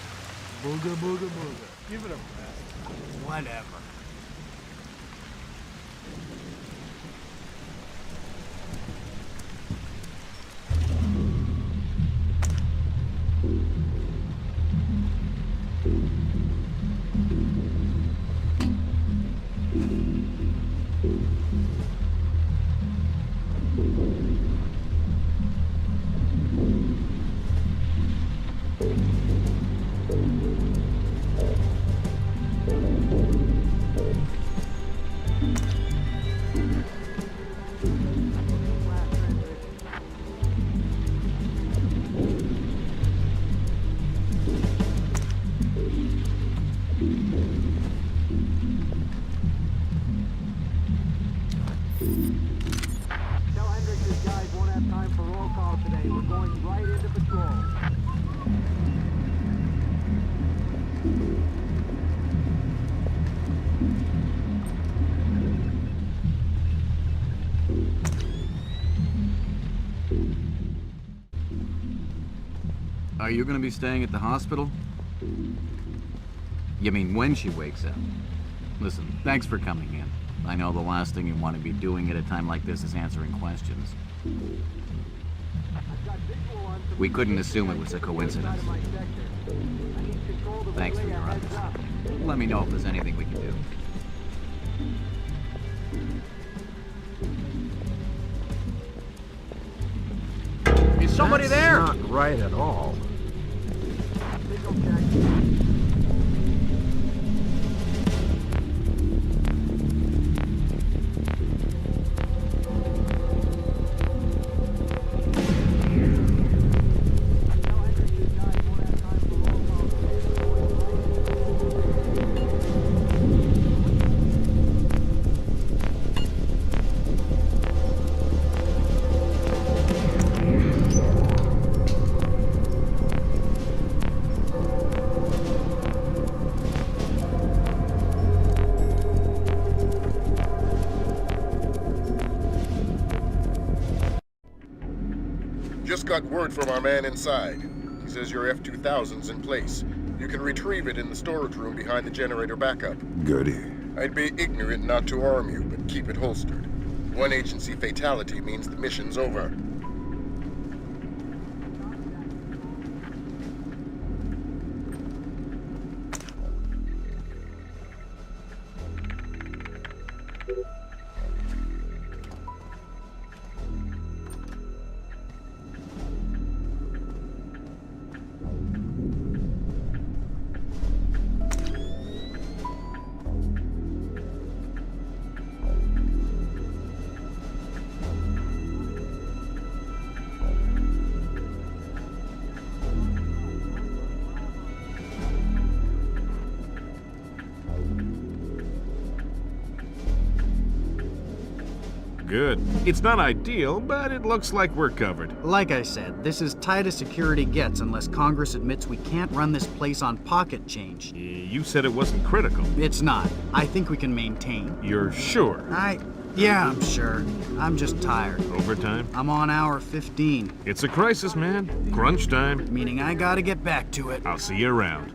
Booga booga booga. Give it a rest. Whatever. Are you gonna be staying at the hospital? You mean when she wakes up? Listen, thanks for coming in. I know the last thing you want to be doing at a time like this is answering questions. We couldn't assume it was a coincidence. Thanks for your understanding. Let me know if there's anything we can do. Is somebody there? That's not right at all. Just got word from our man inside. He says your F-2000's in place. You can retrieve it in the storage room behind the generator backup. Goody. I'd be ignorant not to arm you, but keep it holstered. One agency fatality means the mission's over. Good. It's not ideal, but it looks like we're covered. Like I said, this is tight as security gets unless Congress admits we can't run this place on pocket change. You said it wasn't critical. It's not. I think we can maintain. You're sure? Yeah, I'm sure. I'm just tired. Overtime? I'm on hour 15. It's a crisis, man. Crunch time. Meaning I gotta get back to it. I'll see you around.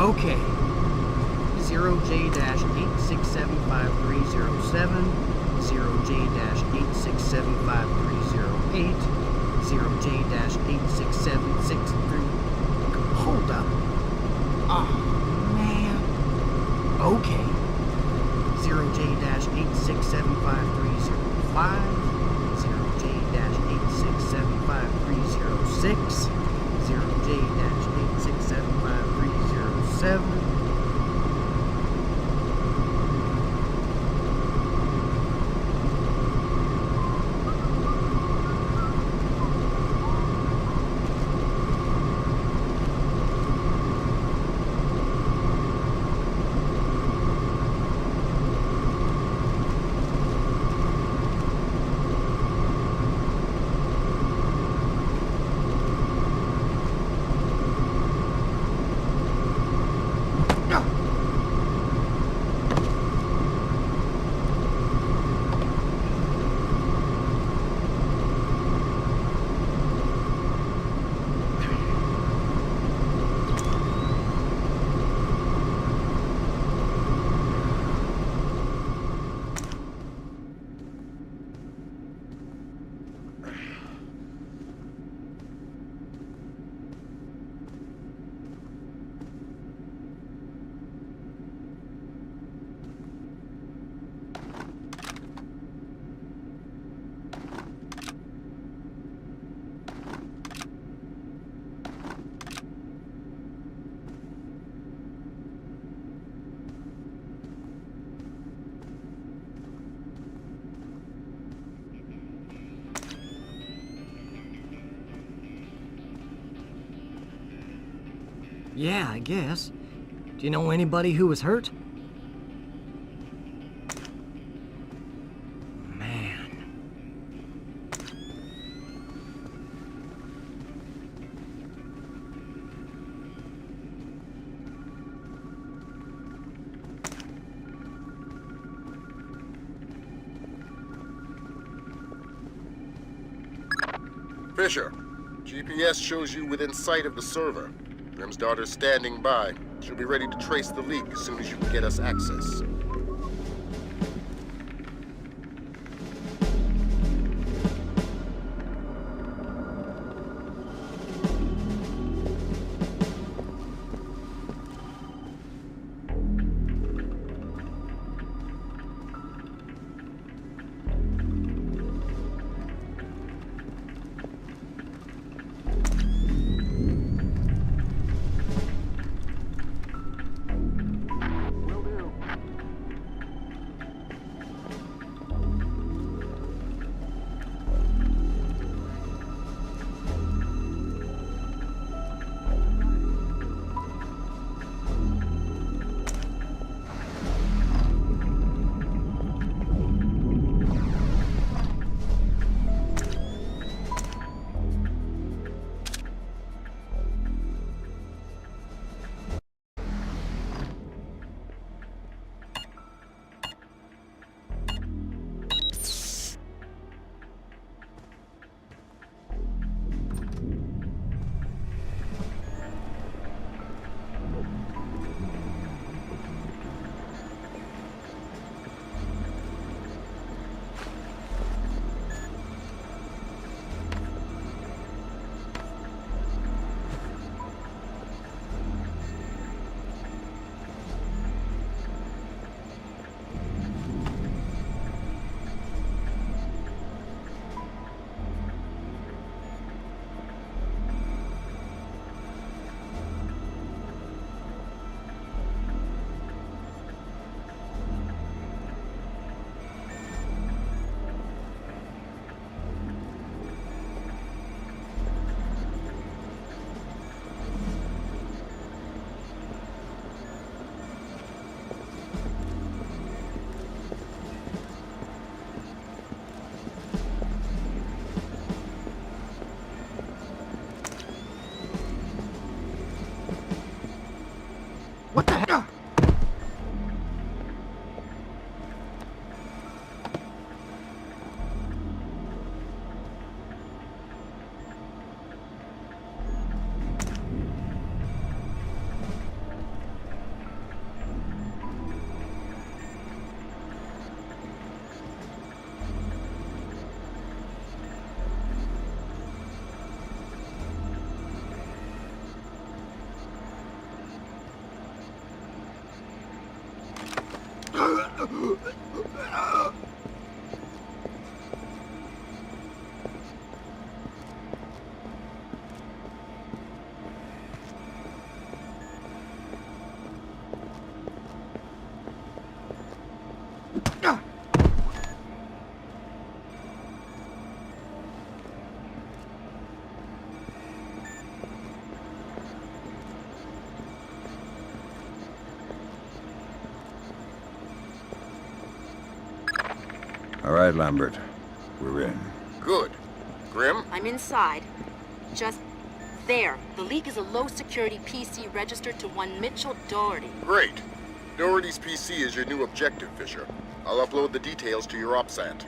Okay. 0J-8675307, 0J-8675308, 0J-86763... Hold up. Oh, man. Okay. 0J-8675305, 0J-8675306, 0J-8675307... Yeah, I guess. Do you know anybody who was hurt? Man. Fisher, GPS shows you within sight of the server. Grim's daughter's standing by. She'll be ready to trace the leak as soon as you can get us access. All right, Lambert. We're in. Good. Grim? I'm inside. Just there. The leak is a low-security PC registered to one Mitchell Doherty. Great. Doherty's PC is your new objective, Fisher. I'll upload the details to your OpSat.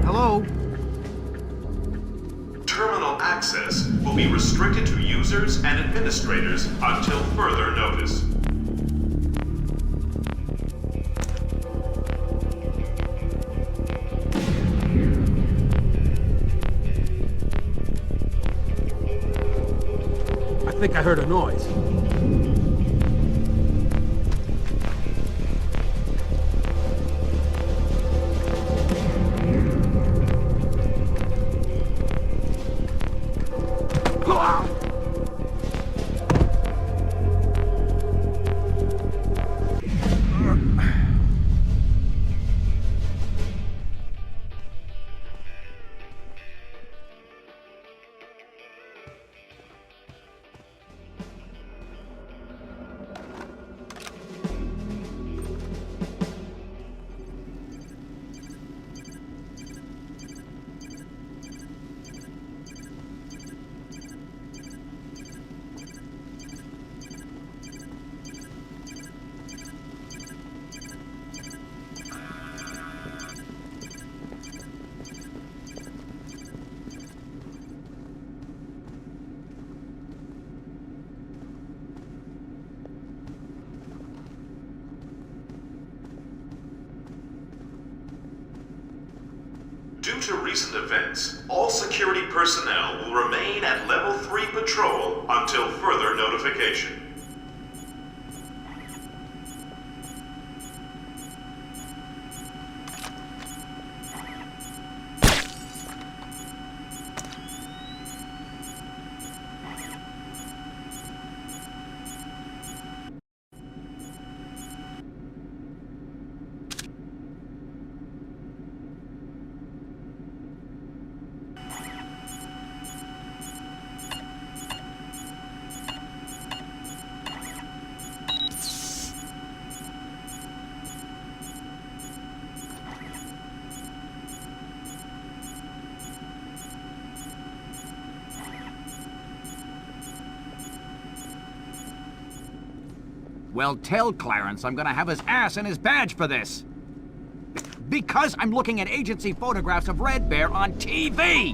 Hello? Terminal access will be restricted to users and administrators until further notice. I think I heard a noise. Due to recent events, all security personnel will remain at Level 3 patrol until further notification. Well, tell Clarence I'm gonna have his ass and his badge for this. Because I'm looking at agency photographs of Red Bear on TV!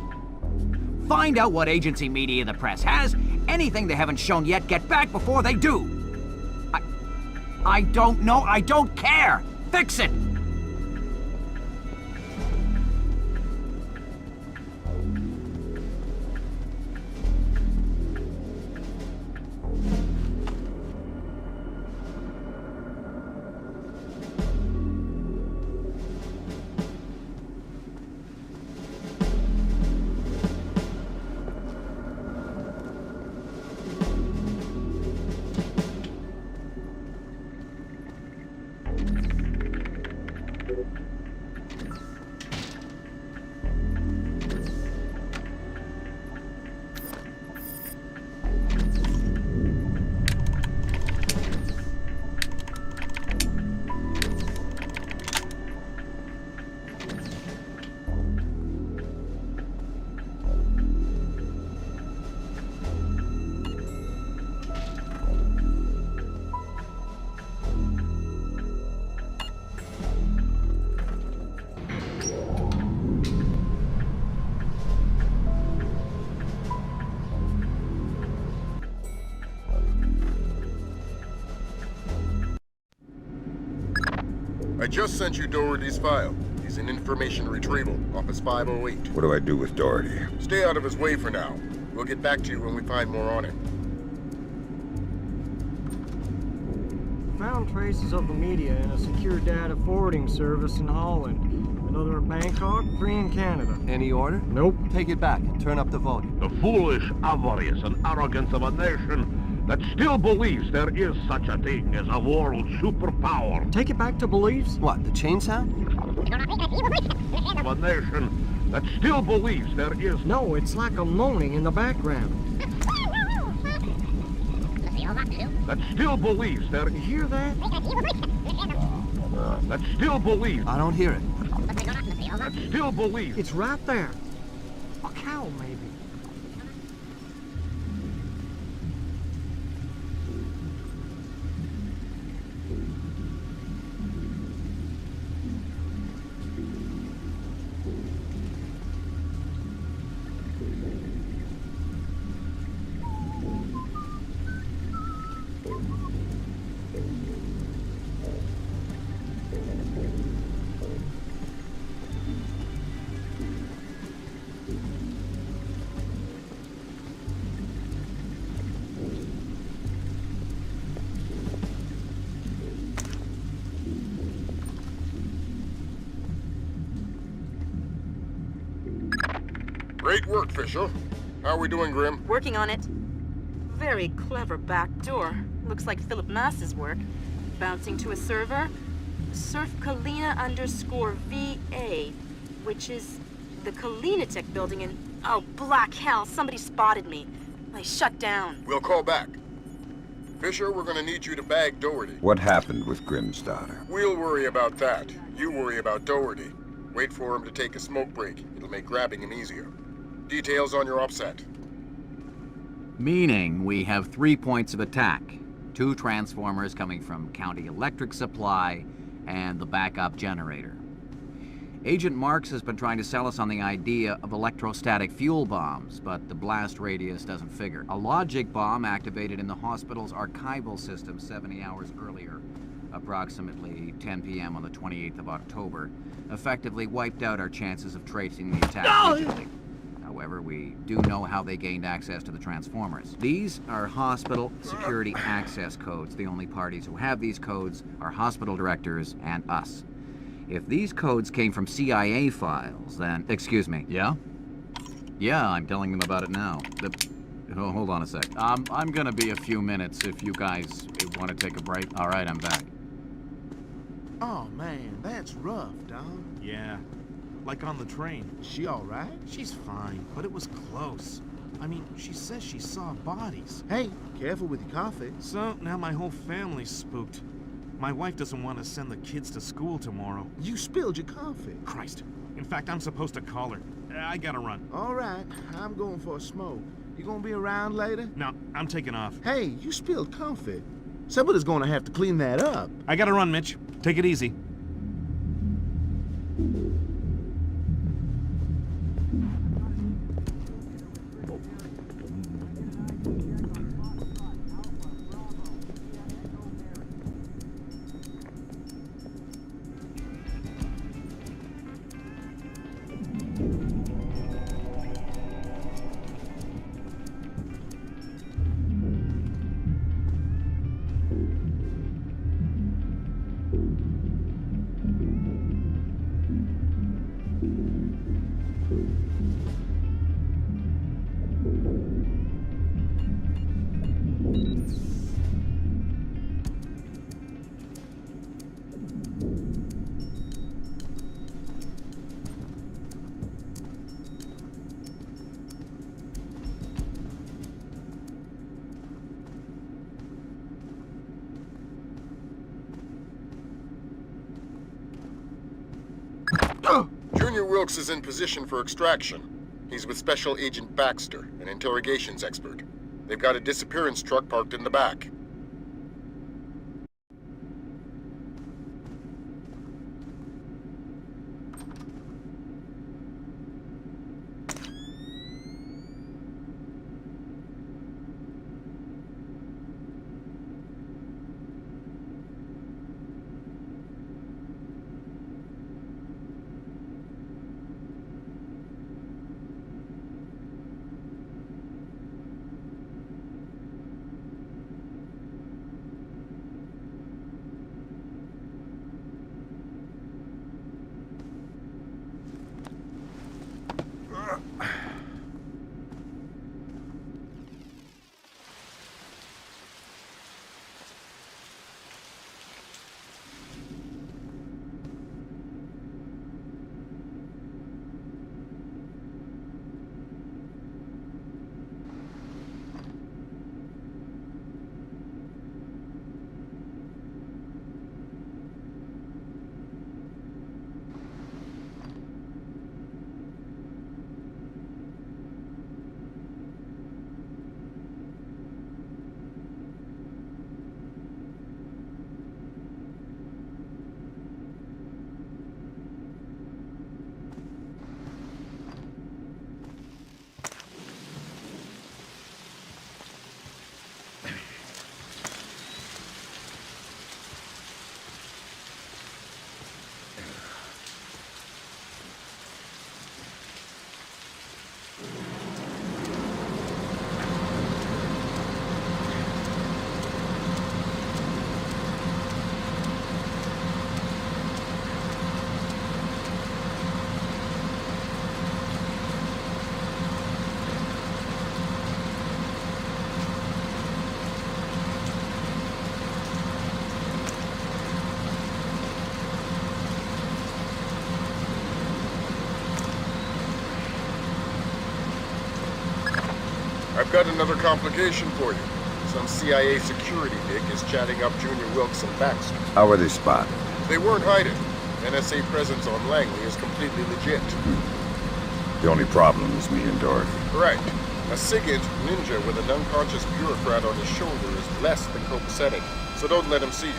Find out what agency media the press has. Anything they haven't shown yet, get back before they do. I don't know. I don't care. Fix it! I just sent you Doherty's file. He's in information retrieval, Office 508. What do I do with Doherty? Stay out of his way for now. We'll get back to you when we find more on him. Found traces of the media in a secure data forwarding service in Holland. Another in Bangkok, 3 in Canada. Any order? Nope. Take it back and turn up the volume. The foolish avarice and arrogance of a nation that still believes there is such a thing as a world superpower. Take it back to beliefs? What, the chain sound? Of a nation that still believes there is... No, it's like a moaning in the background. That still believes there... You hear that? That still believes... I don't hear it. That still believes... It's right there. A cow, maybe. Great work, Fisher. How are we doing, Grim? Working on it. Very clever back door. Looks like Philip Mass's work. Bouncing to a server. Surf Kalina _VA, which is the Kalinatech building in... Oh, black hell, somebody spotted me. I shut down. We'll call back. Fisher, we're gonna need you to bag Doherty. What happened with Grimm's daughter? We'll worry about that. You worry about Doherty. Wait for him to take a smoke break. It'll make grabbing him easier. Details on your offset. Meaning we have 3 points of attack. 2 transformers coming from County Electric Supply and the backup generator. Agent Marks has been trying to sell us on the idea of electrostatic fuel bombs, but the blast radius doesn't figure. A logic bomb activated in the hospital's archival system 70 hours earlier, approximately 10 p.m. on the 28th of October, effectively wiped out our chances of tracing the attack digitally. However, we do know how they gained access to the transformers. These are hospital security access codes. The only parties who have these codes are hospital directors and us. If these codes came from CIA files, then... Excuse me. Yeah? Yeah, I'm telling them about it now. Oh, hold on a sec. I'm gonna be a few minutes if you guys want to take a break. All right, I'm back. Oh, man, that's rough, dog. Yeah. Like on the train. She all right? She's fine, but it was close. I mean, she says she saw bodies. Hey, careful with your coffee. So, now my whole family's spooked. My wife doesn't want to send the kids to school tomorrow. You spilled your coffee. Christ. In fact, I'm supposed to call her. I gotta run. All right, I'm going for a smoke. You gonna be around later? No, I'm taking off. Hey, you spilled coffee. Somebody's gonna have to clean that up. I gotta run, Mitch. Take it easy. Junior Wilkes is in position for extraction. He's with Special Agent Baxter, an interrogations expert. They've got a disappearance truck parked in the back. I've got another complication for you. Some CIA security dick is chatting up Junior Wilkes and Baxter. How were they spotted? They weren't hiding. NSA presence on Langley is completely legit. The only problem is me and Dorothy. Right. A SIGINT ninja with an unconscious bureaucrat on his shoulder is less than copacetic, so don't let him see you.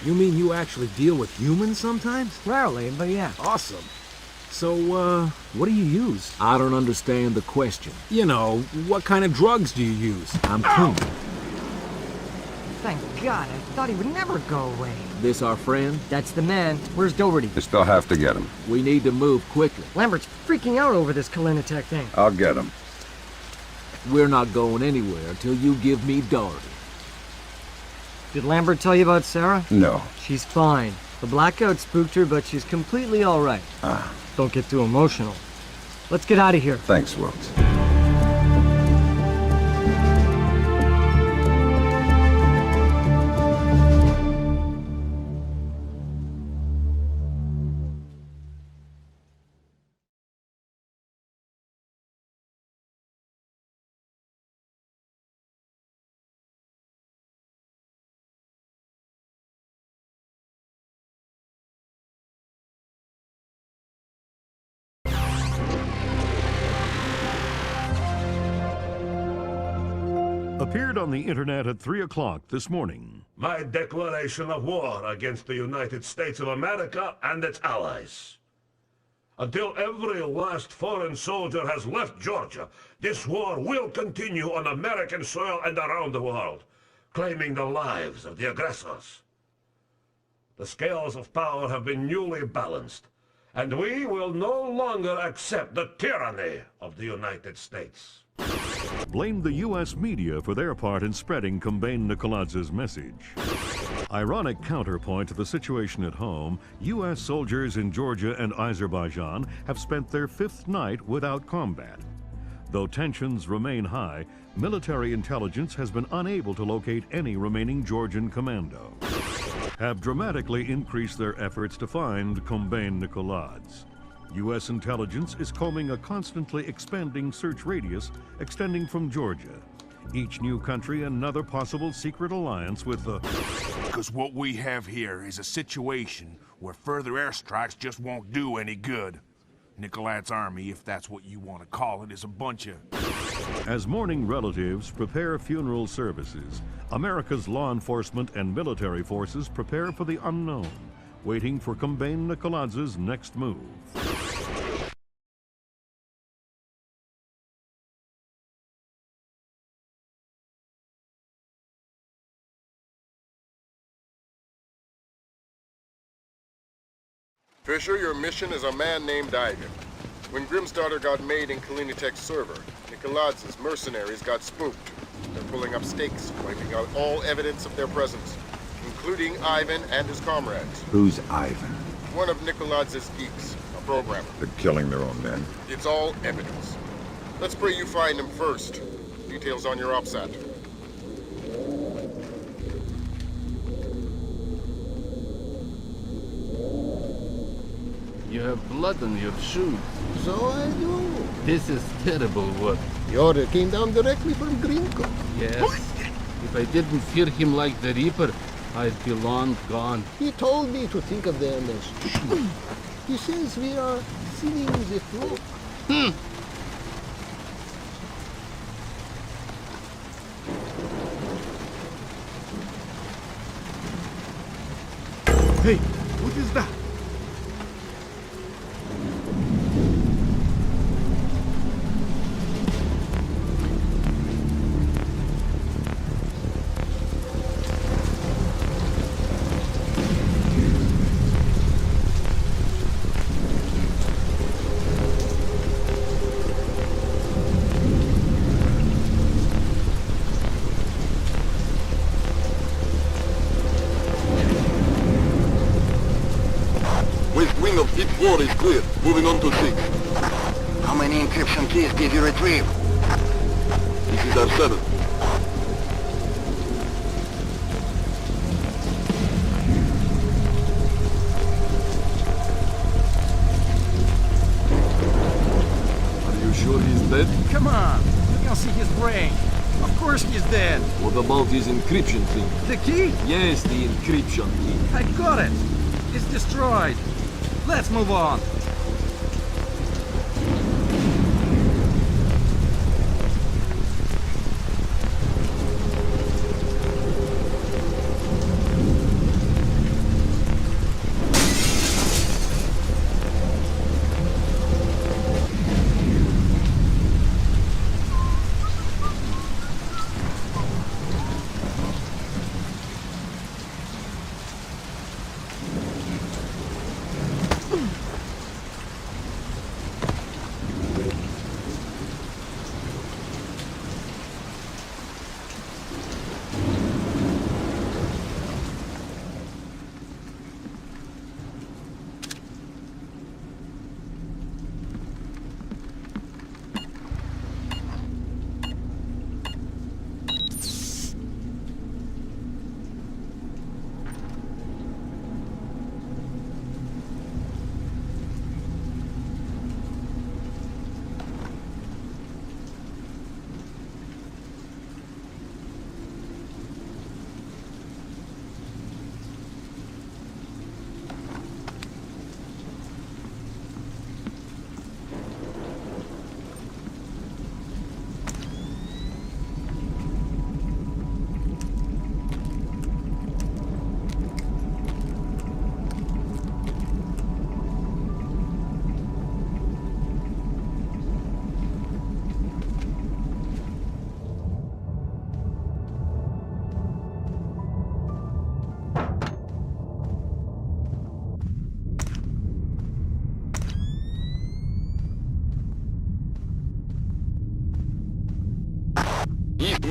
You mean you actually deal with humans sometimes? Rarely, but yeah. Awesome. So, what do you use? I don't understand the question. You know, what kind of drugs do you use? I'm clean. Thank God, I thought he would never go away. This our friend? That's the man. Where's Doherty? You still have to get him. We need to move quickly. Lambert's freaking out over this Kalinatech thing. I'll get him. We're not going anywhere until you give me Doherty. Did Lambert tell you about Sarah? No. She's fine. The blackout spooked her, but she's completely all right. Don't get too emotional. Let's get out of here. Thanks, Wilkes. Appeared on the internet at 3 o'clock this morning. My declaration of war against the United States of America and its allies. Until every last foreign soldier has left Georgia, this war will continue on American soil and around the world, claiming the lives of the aggressors. The scales of power have been newly balanced, and we will no longer accept the tyranny of the United States. Blamed the U.S. media for their part in spreading Kombain Nikoladz's message. Ironic counterpoint to the situation at home, U.S. soldiers in Georgia and Azerbaijan have spent their 5th night without combat. Though tensions remain high, military intelligence has been unable to locate any remaining Georgian commando. Have dramatically increased their efforts to find Kombain Nikoladze. U.S. intelligence is combing a constantly expanding search radius extending from Georgia. Each new country another possible secret alliance with the... Because what we have here is a situation where further airstrikes just won't do any good. Nikoladze's army, if that's what you want to call it, is a bunch of... As mourning relatives prepare funeral services, America's law enforcement and military forces prepare for the unknown, waiting for Kombain Nikoladze's next move. Fisher, your mission is a man named Ivan. When Grimm's daughter got made in Kalinitek's server, Nikoladze's mercenaries got spooked. They're pulling up stakes, wiping out all evidence of their presence, including Ivan and his comrades. Who's Ivan? One of Nikoladze's geeks, a programmer. They're killing their own men. It's all evidence. Let's pray you find him first. Details on your OPSAT. You have blood on your shoes. So I do. This is terrible work. The order came down directly from Grinko. Yes. If I didn't fear him like the Reaper, I'd be long gone. He told me to think of them as sheep. He says we are sealing the throat. Hey, what is that? Wing of Pit 4 is clear. Moving on to 6. How many encryption keys did you retrieve? This is our 7th. Are you sure he's dead? Come on! You can see his brain. Of course he's dead. What about his encryption key? The key? Yes, the encryption key. I got it. It's destroyed. Let's move on.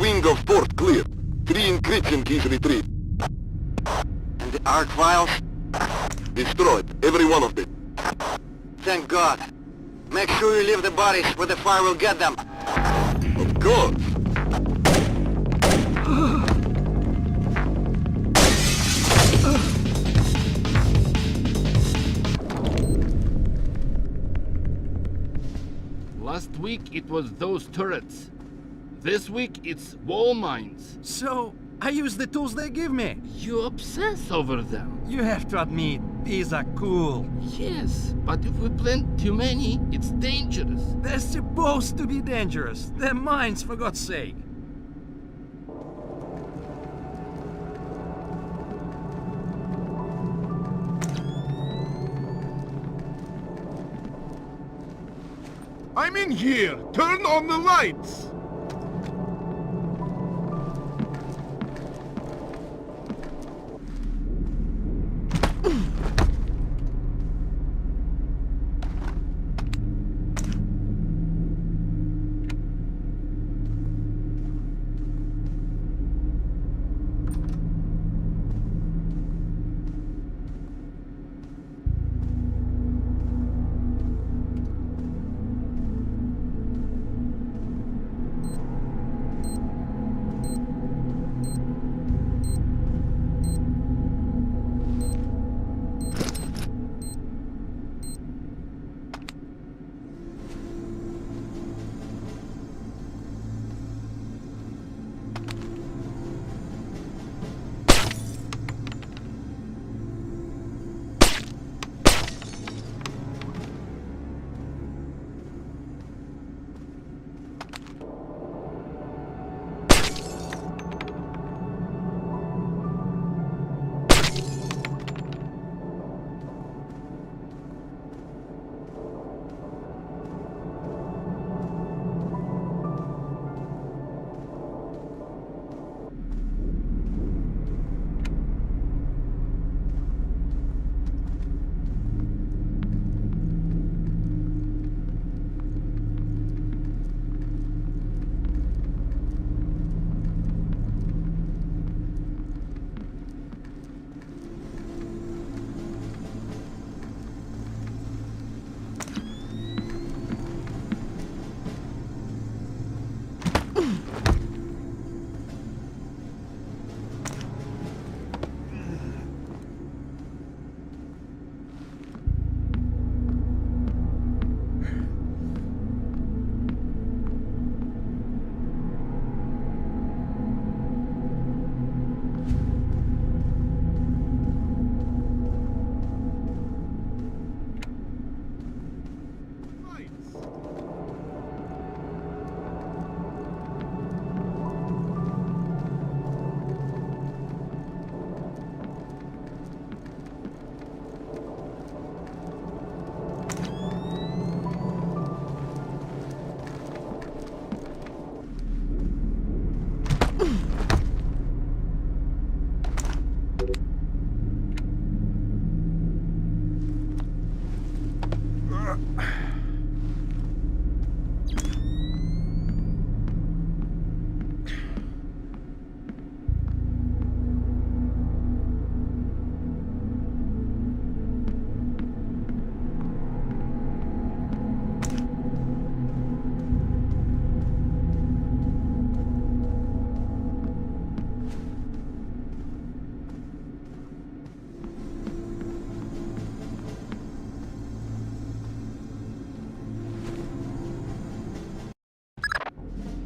wing of fort clear. 3 encryption keys retrieved. And the ARC files? Destroyed, every one of them. Thank God. Make sure you leave the bodies where the fire will get them. Of course. Last week it was those turrets. This week it's wall mines. So, I use the tools they give me. You obsess over them. You have to admit, these are cool. Yes, but if we plant too many, it's dangerous. They're supposed to be dangerous. They're mines, for God's sake. I'm in here! Turn on the lights!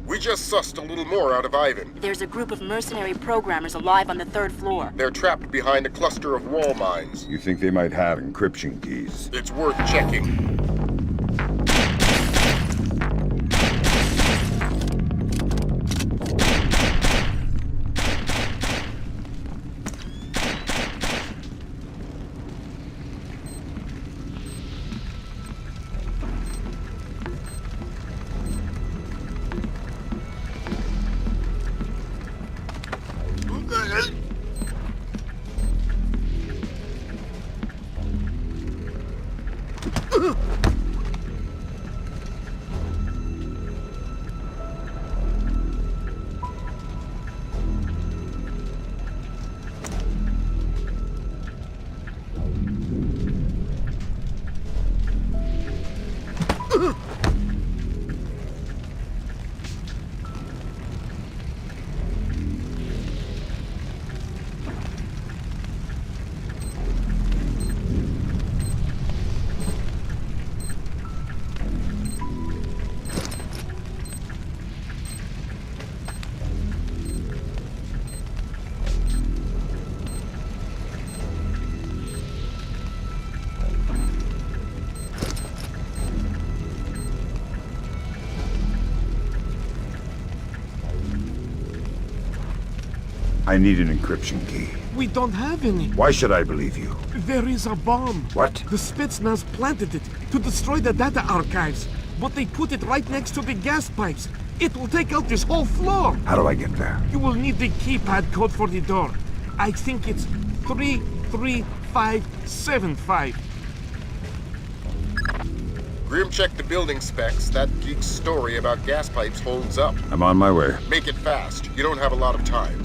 We just sussed a little more out of Ivan. There's a group of mercenary programmers alive on the 3rd floor. They're trapped behind a cluster of wall mines. You think they might have encryption keys? It's worth checking. I need an encryption key. We don't have any. Why should I believe you? There is a bomb. What? The Spetsnaz planted it to destroy the data archives, but they put it right next to the gas pipes. It will take out this whole floor. How do I get there? You will need the keypad code for the door. I think it's 33575. Grim checked the building specs. That geek's story about gas pipes holds up. I'm on my way. Make it fast. You don't have a lot of time.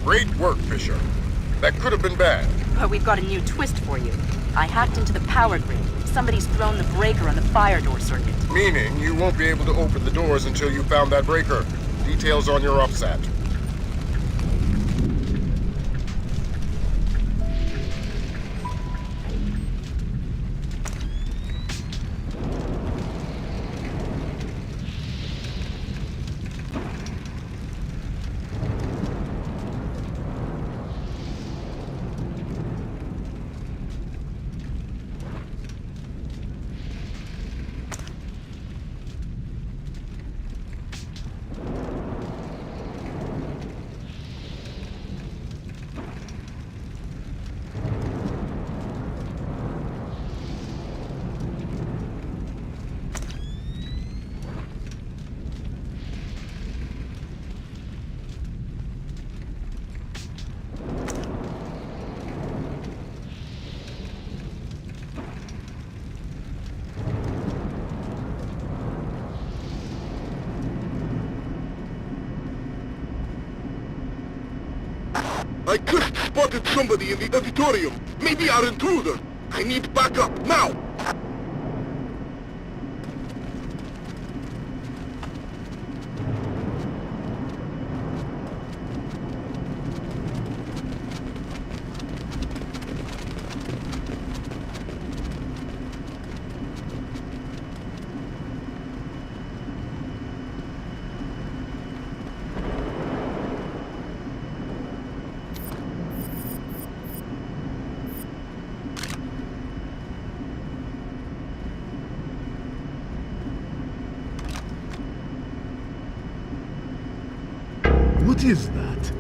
Great work, Fisher. That could have been bad. But we've got a new twist for you. I hacked into the power grid. Somebody's thrown the breaker on the fire door circuit. Meaning you won't be able to open the doors until you found that breaker. Details on your offset. I just spotted somebody in the auditorium. Maybe our intruder. I need backup now. What is that?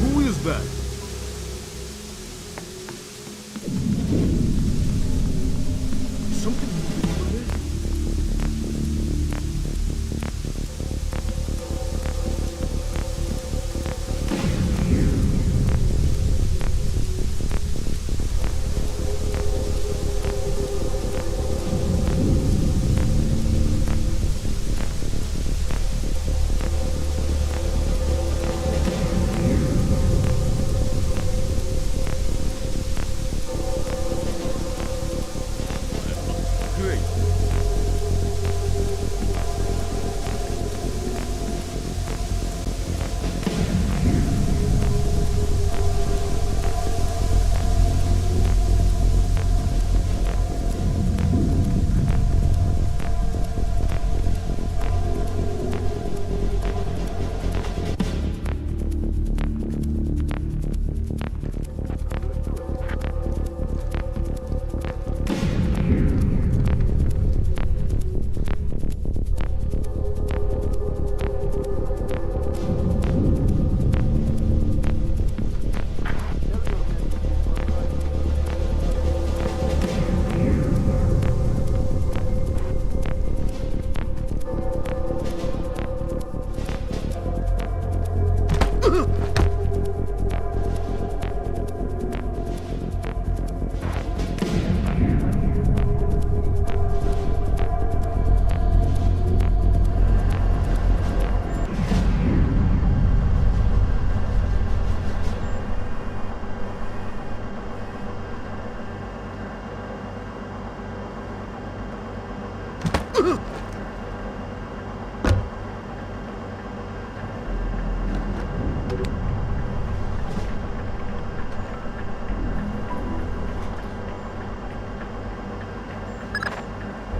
Who is that? Something moving over there? Great.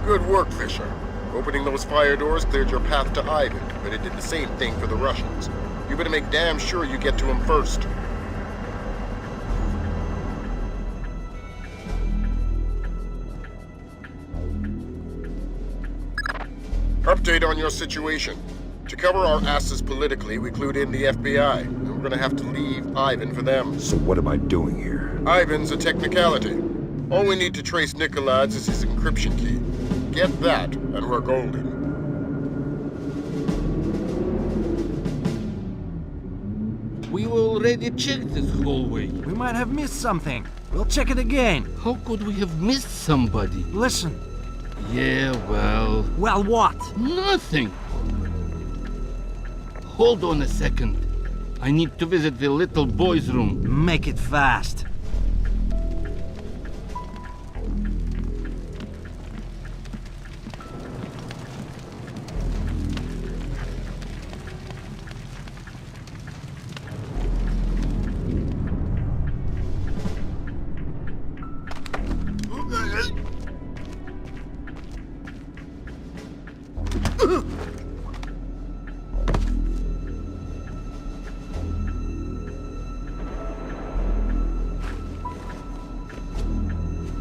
Good work, Fisher. Opening those fire doors cleared your path to Ivan, but it did the same thing for the Russians. You better make damn sure you get to him first. Update on your situation. To cover our asses politically, we clued in the FBI, and we're gonna have to leave Ivan for them. So what am I doing here? Ivan's a technicality. All we need to trace Nikolai's is his encryption key. Get that, and we're golden. We already checked this hallway. We might have missed something. We'll check it again. How could we have missed somebody? Listen. Yeah, well... Well, what? Nothing. Hold on a second. I need to visit the little boy's room. Make it fast.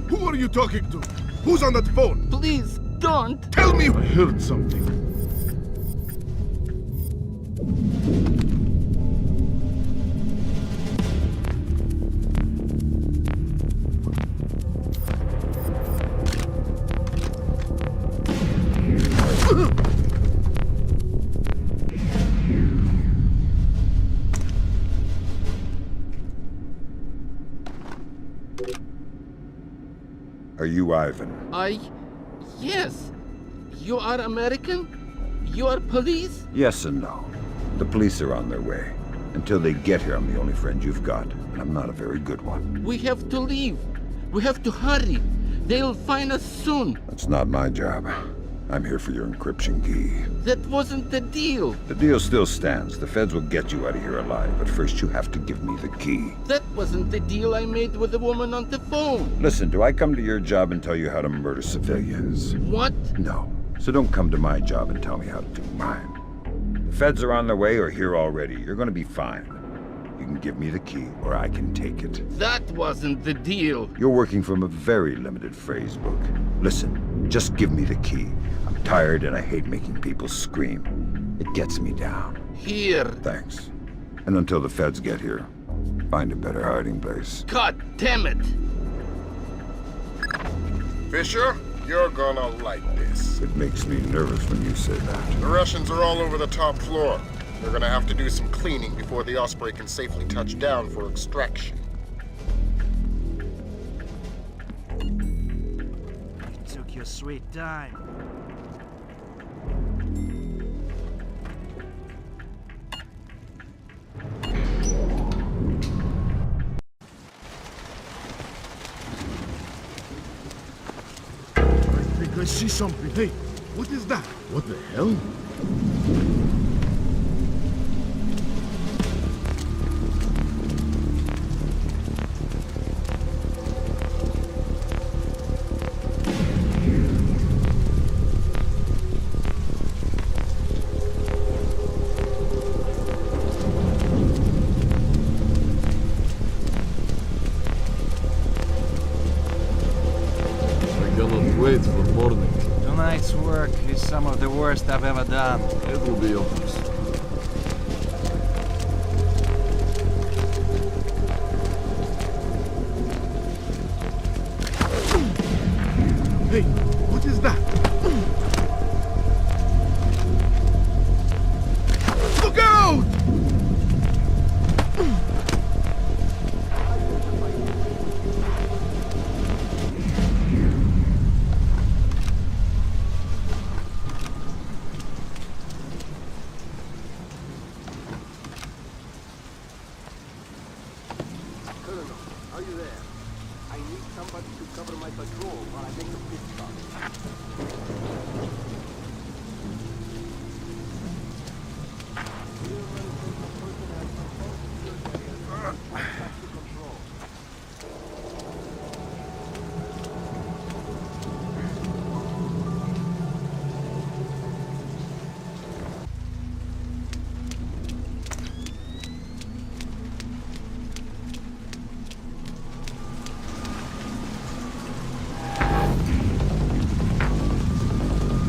Who are you talking to? Who's on that phone? Please, don't. Tell me. I heard something. Are you Ivan? Yes. You are American? You are police? Yes and no. The police are on their way. Until they get here, I'm the only friend you've got, and I'm not a very good one. We have to leave. We have to hurry. They'll find us soon. That's not my job. I'm here for your encryption key. That wasn't the deal. The deal still stands. The feds will get you out of here alive, but first you have to give me the key. That wasn't the deal I made with the woman on the phone. Listen, do I come to your job and tell you how to murder civilians? What? No. So don't come to my job and tell me how to do mine. The feds are on their way or here already. You're gonna be fine. You can give me the key, or I can take it. That wasn't the deal. You're working from a very limited phrase book. Listen, just give me the key. I'm tired and I hate making people scream. It gets me down. Here. Thanks. And until the feds get here, find a better hiding place. God damn it! Fisher, you're gonna like this. It makes me nervous when you say that. The Russians are all over the top floor. They're gonna have to do some cleaning before the Osprey can safely touch down for extraction. You took your sweet time. I think I see something. Hey, what is that? What the hell? Wait for morning. Tonight's work is some of the worst I've ever done. It will be honest. Hey, what is that? Look out! Are you there? I need somebody to cover my patrol while I make a pit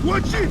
Watch it!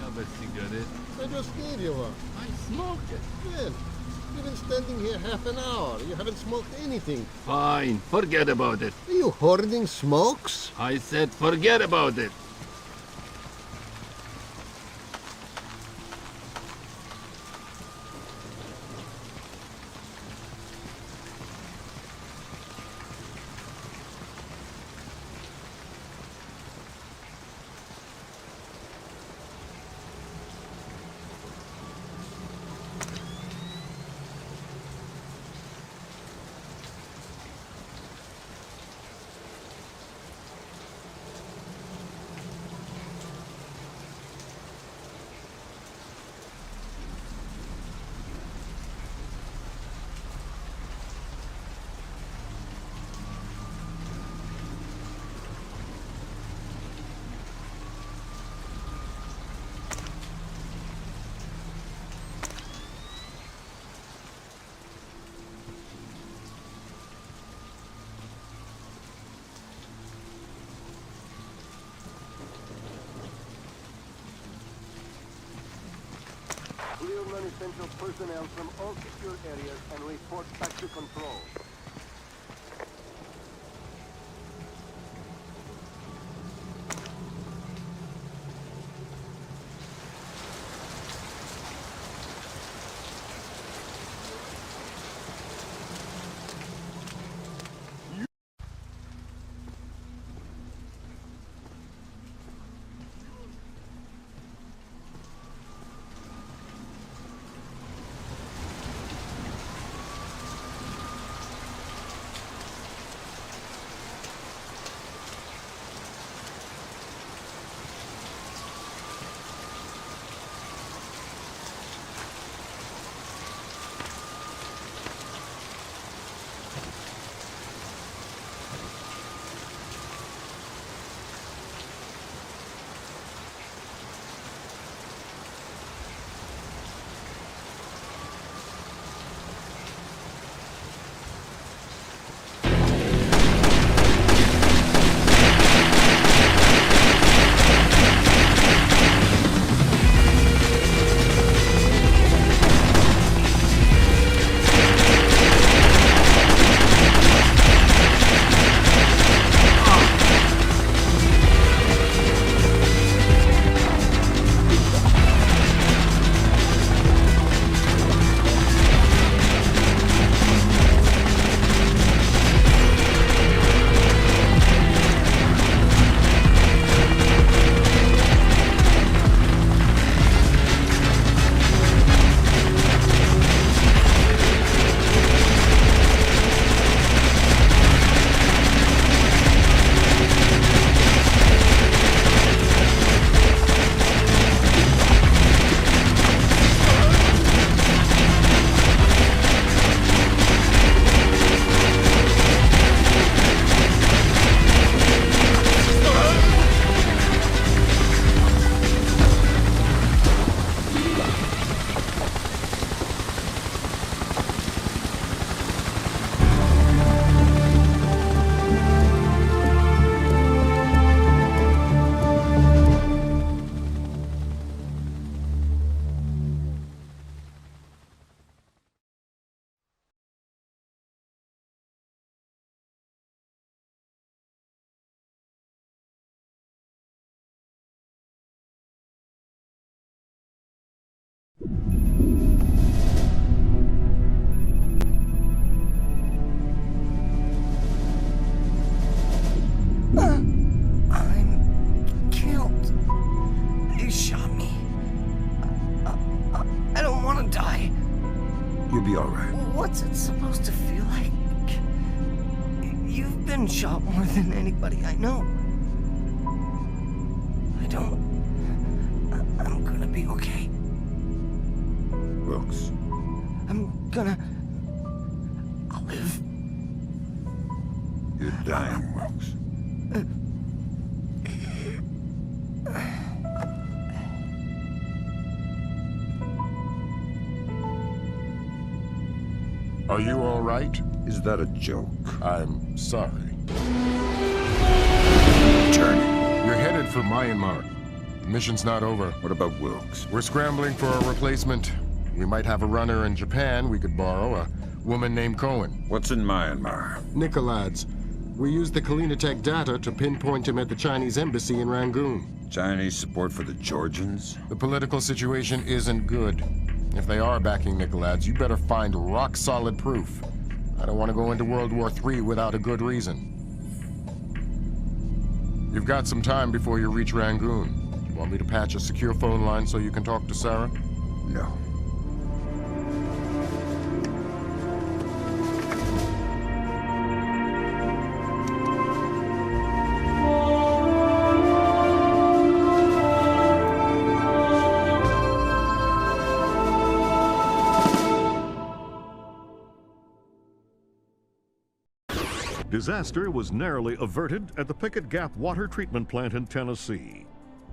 have a cigarette? I just gave you one. I smoke it. Well, you've been standing here half an hour. You haven't smoked anything. Fine, forget about it. Are you hoarding smokes? I said forget about it. Clear non-essential personnel from all secure areas and report back to control. I'm killed. You shot me. I don't want to die. You'll be all right. What's it supposed to feel like? You've been shot more than anybody I know. I'm gonna be okay. Brooks. I'll live. You're dying, Brooks. Are you all right? Is that a joke? I'm sorry. Turn. You're headed for Myanmar. The mission's not over. What about Wilkes? We're scrambling for a replacement. We might have a runner in Japan we could borrow, a woman named Cohen. What's in Myanmar? Nikolads. We used the Kalinatech data to pinpoint him at the Chinese embassy in Rangoon. Chinese support for the Georgians? The political situation isn't good. If they are backing Nikolads, you better find rock-solid proof. I don't want to go into World War III without a good reason. You've got some time before you reach Rangoon. Want me to patch a secure phone line so you can talk to Sarah? No. Disaster was narrowly averted at the Pickett Gap Water Treatment Plant in Tennessee.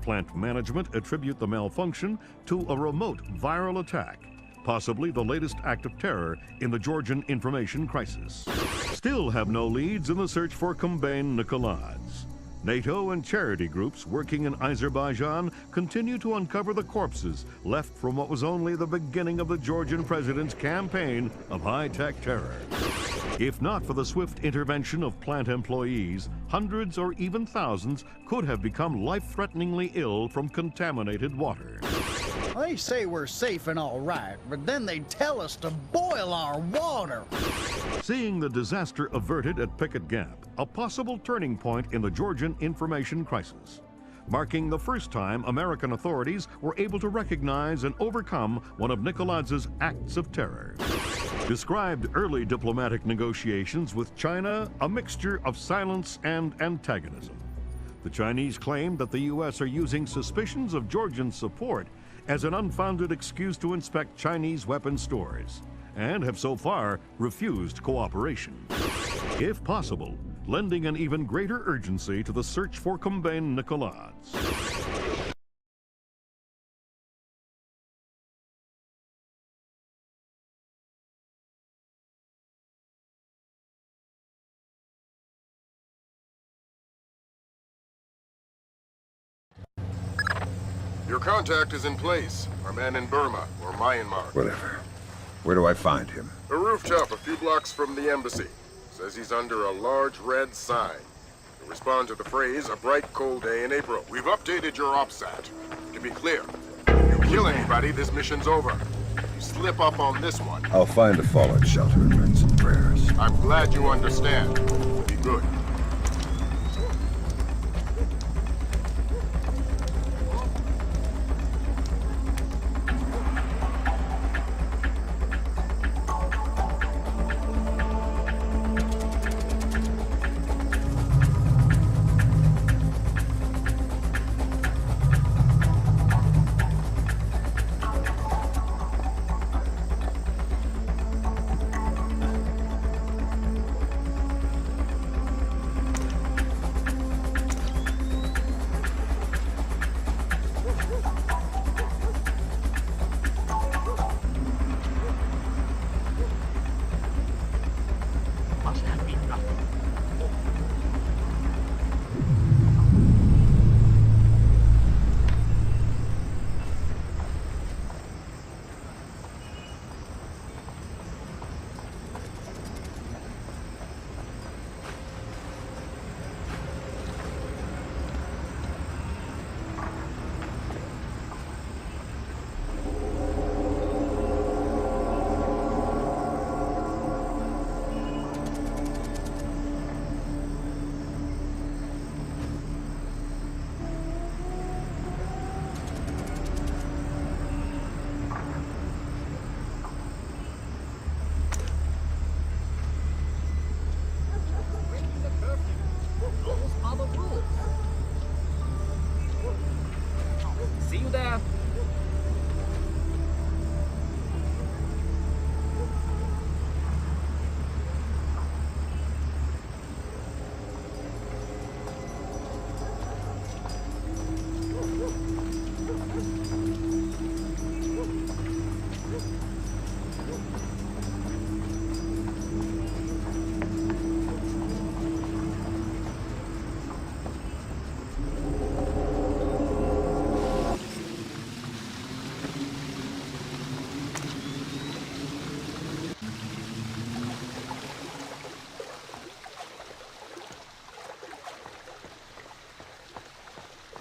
Plant management attribute the malfunction to a remote viral attack, possibly the latest act of terror in the Georgian information crisis. Still have no leads in the search for Combane Nikolads. NATO and charity groups working in Azerbaijan continue to uncover the corpses left from what was only the beginning of the Georgian president's campaign of high-tech terror. If not for the swift intervention of plant employees, hundreds or even thousands could have become life-threateningly ill from contaminated water. They say we're safe and all right, but then they tell us to boil our water. Seeing the disaster averted at Picket Gap, a possible turning point in the Georgian information crisis, marking the first time American authorities were able to recognize and overcome one of Nikoladz's acts of terror. Described early diplomatic negotiations with China a mixture of silence and antagonism. The Chinese claimed that the U.S. are using suspicions of Georgian support as an unfounded excuse to inspect Chinese weapons stores, and have so far refused cooperation. If possible, lending an even greater urgency to the search for Kumbain Nikolads. Your contact is in place. Our man in Burma, or Myanmar. Whatever. Where do I find him? A rooftop a few blocks from the embassy. Says he's under a large red sign. To respond to the phrase, a bright cold day in April. We've updated your OPSAT. To be clear, if you kill anybody, this mission's over. If you slip up on this one... I'll find a fallout shelter and bring some prayers. I'm glad you understand. Be good.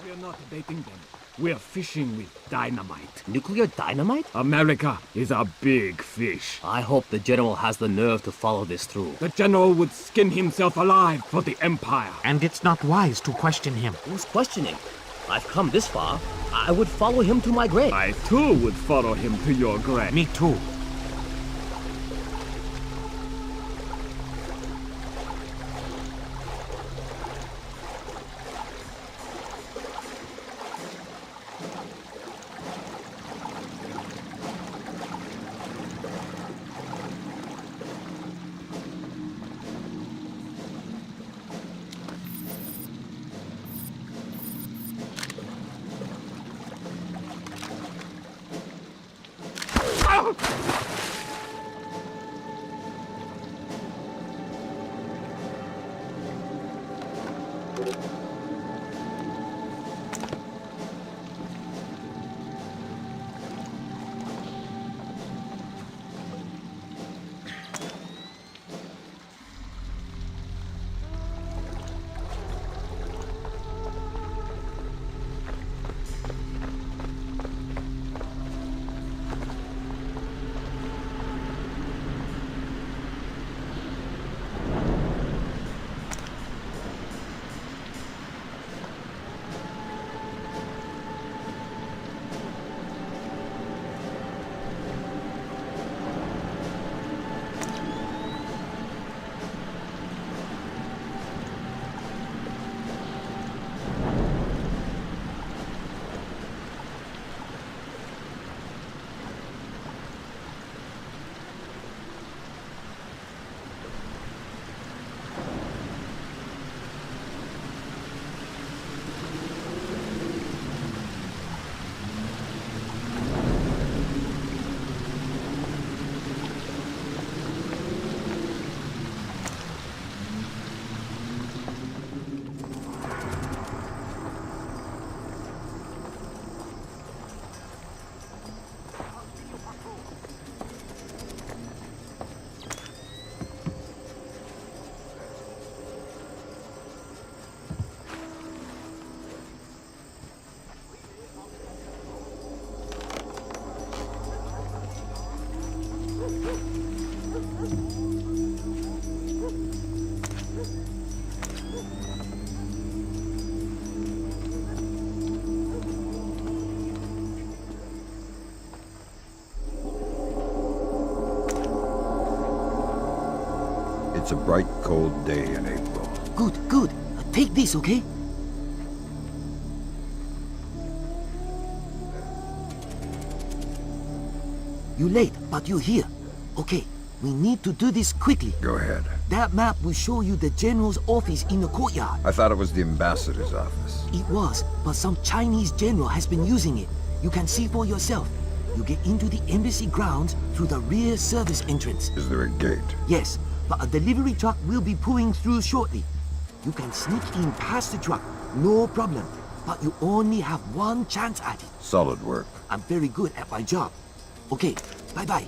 We're not baiting them. We're fishing with dynamite. Nuclear dynamite? America is a big fish. I hope the General has the nerve to follow this through. The General would skin himself alive for the Empire. And it's not wise to question him. Who's questioning? I've come this far. I would follow him to my grave. I too would follow him to your grave. Me too. It's a bright, cold day in April. Good, good. Take this, okay? You're late, but you're here. Okay, we need to do this quickly. Go ahead. That map will show you the general's office in the courtyard. I thought it was the ambassador's office. It was, but some Chinese general has been using it. You can see for yourself. You get into the embassy grounds through the rear service entrance. Is there a gate? Yes, but a delivery truck will be pulling through shortly. You can sneak in past the truck, no problem. But you only have one chance at it. Solid work. I'm very good at my job. Okay, bye-bye.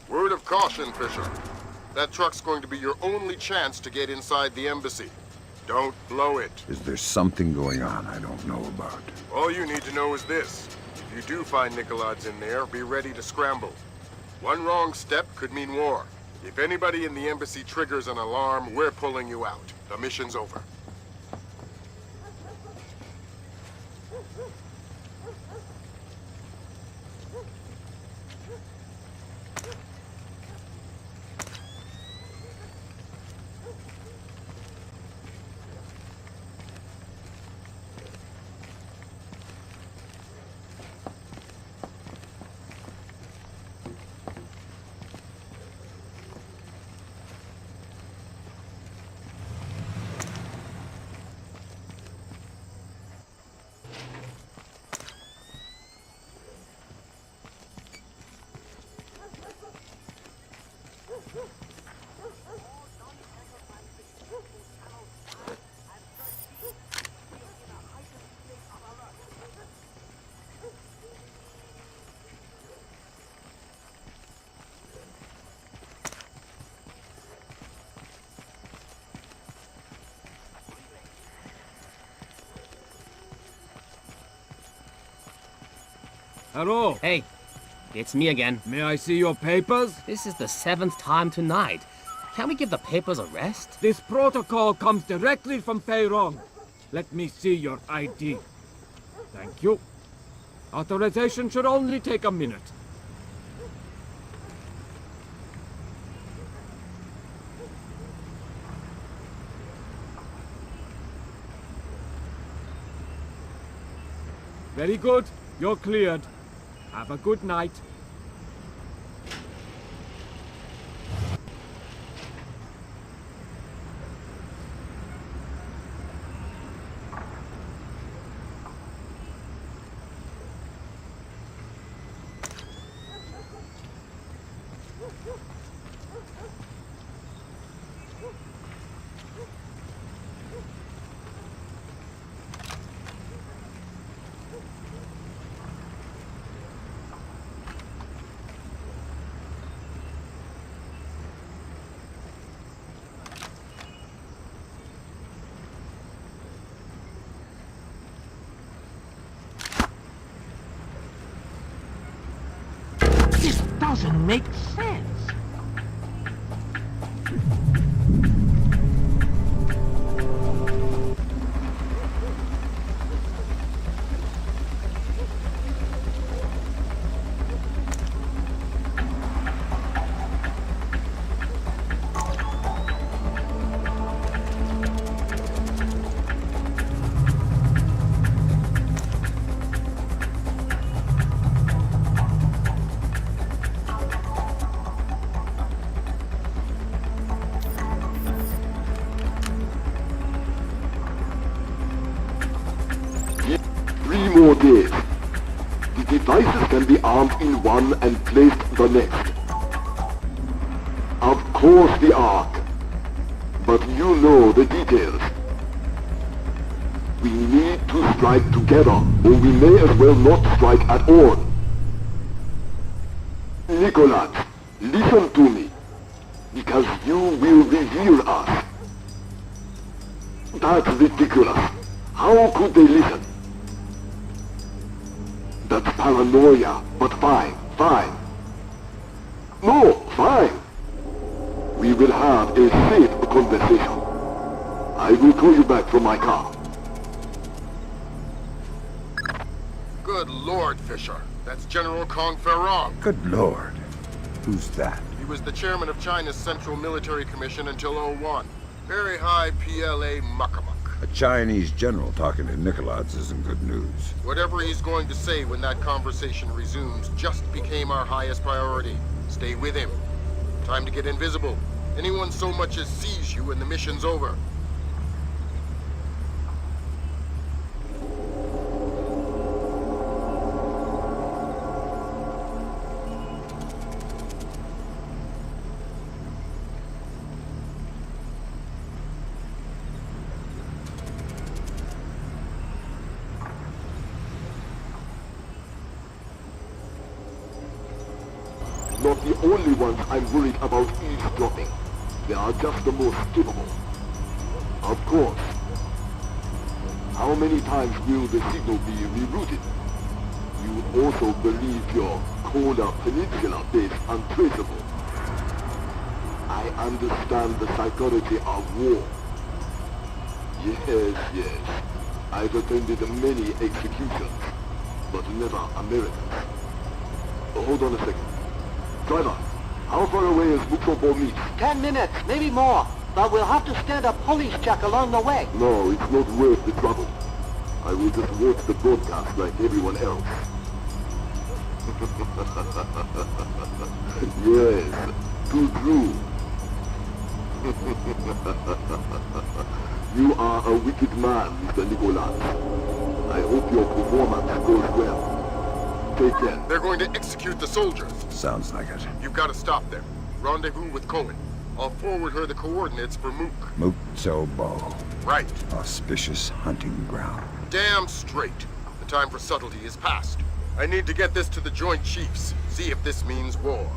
Word of caution, Fisher. That truck's going to be your only chance to get inside the embassy. Don't blow it. Is there something going on I don't know about? All you need to know is this. If you do find Nikolads in there, be ready to scramble. One wrong step could mean war. If anybody in the embassy triggers an alarm, we're pulling you out. The mission's over. Hello. Hey, it's me again. May I see your papers? This is the 7th time tonight. Can't we give the papers a rest? This protocol comes directly from Feirong. Let me see your ID. Thank you. Authorization should only take a minute. Very good. You're cleared. Have a good night. doesn't make sense. More days. The devices can be armed in one and placed the next. Of course the Ark. But you know the details. We need to strike together, or we may as well not strike at all. Nicholas, listen to me. Because you will reveal us. That's ridiculous. How could they listen? That's paranoia, but fine. No, fine. We will have a safe conversation. I will call you back from my car. Good Lord, Fisher. That's General Kong Ferrong. Good Lord. Who's that? He was the chairman of China's Central Military Commission until '01. Very high PLA muckamuck. A Chinese general talking to Nicholas isn't good news. Whatever he's going to say when that conversation resumes just became our highest priority. Stay with him. Time to get invisible. Anyone so much as sees you and the mission's over. Not the only ones I'm worried about eavesdropping. They are just the most capable. Of course. How many times will the signal be rerouted? You also believe your Kola Peninsula base untraceable. I understand the psychology of war. Yes. I've attended many executions, but never Americans. Hold on a second. Driver, how far away is Muksobo meet? 10 minutes, maybe more. But we'll have to stand a police check along the way. No, it's not worth the trouble. I will just watch the broadcast like everyone else. Yes, too true. You are a wicked man, Mr. Nicholas. I hope your performance goes well. Take care. They're going to execute the soldiers. Sounds like it. You've got to stop them. Rendezvous with Cohen. I'll forward her the coordinates for Mook. Muksobo. Right. Auspicious hunting ground. Damn straight. The time for subtlety is past. I need to get this to the Joint Chiefs. See if this means war.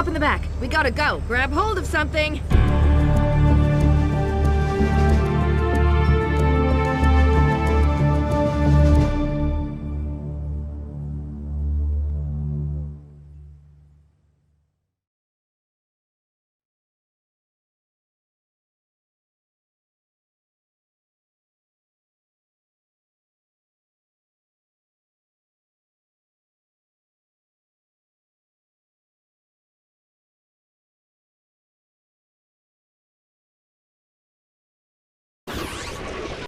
hop in the back. We gotta go. Grab hold of something.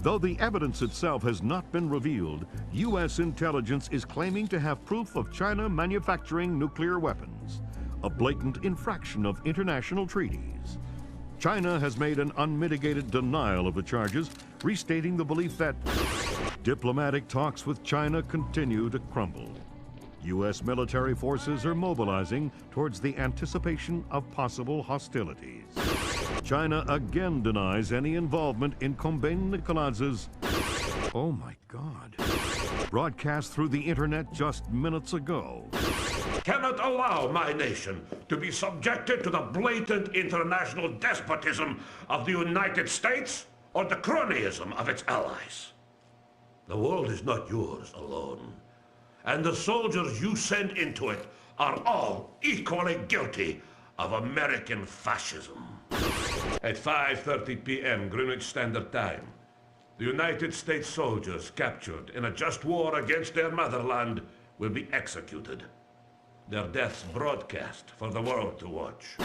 Though the evidence itself has not been revealed, U.S. intelligence is claiming to have proof of China manufacturing nuclear weapons, a blatant infraction of international treaties. China has made an unmitigated denial of the charges, restating the belief that diplomatic talks with China continue to crumble. U.S. military forces are mobilizing towards the anticipation of possible hostilities. China again denies any involvement in Komben Nikoladze's, oh my God, broadcast through the internet just minutes ago. Cannot allow my nation to be subjected to the blatant international despotism of the United States or the cronyism of its allies. The world is not yours alone, and the soldiers you send into it are all equally guilty of American fascism. At 5:30 p.m. Greenwich Standard Time, the United States soldiers captured in a just war against their motherland will be executed. Their deaths broadcast for the world to watch.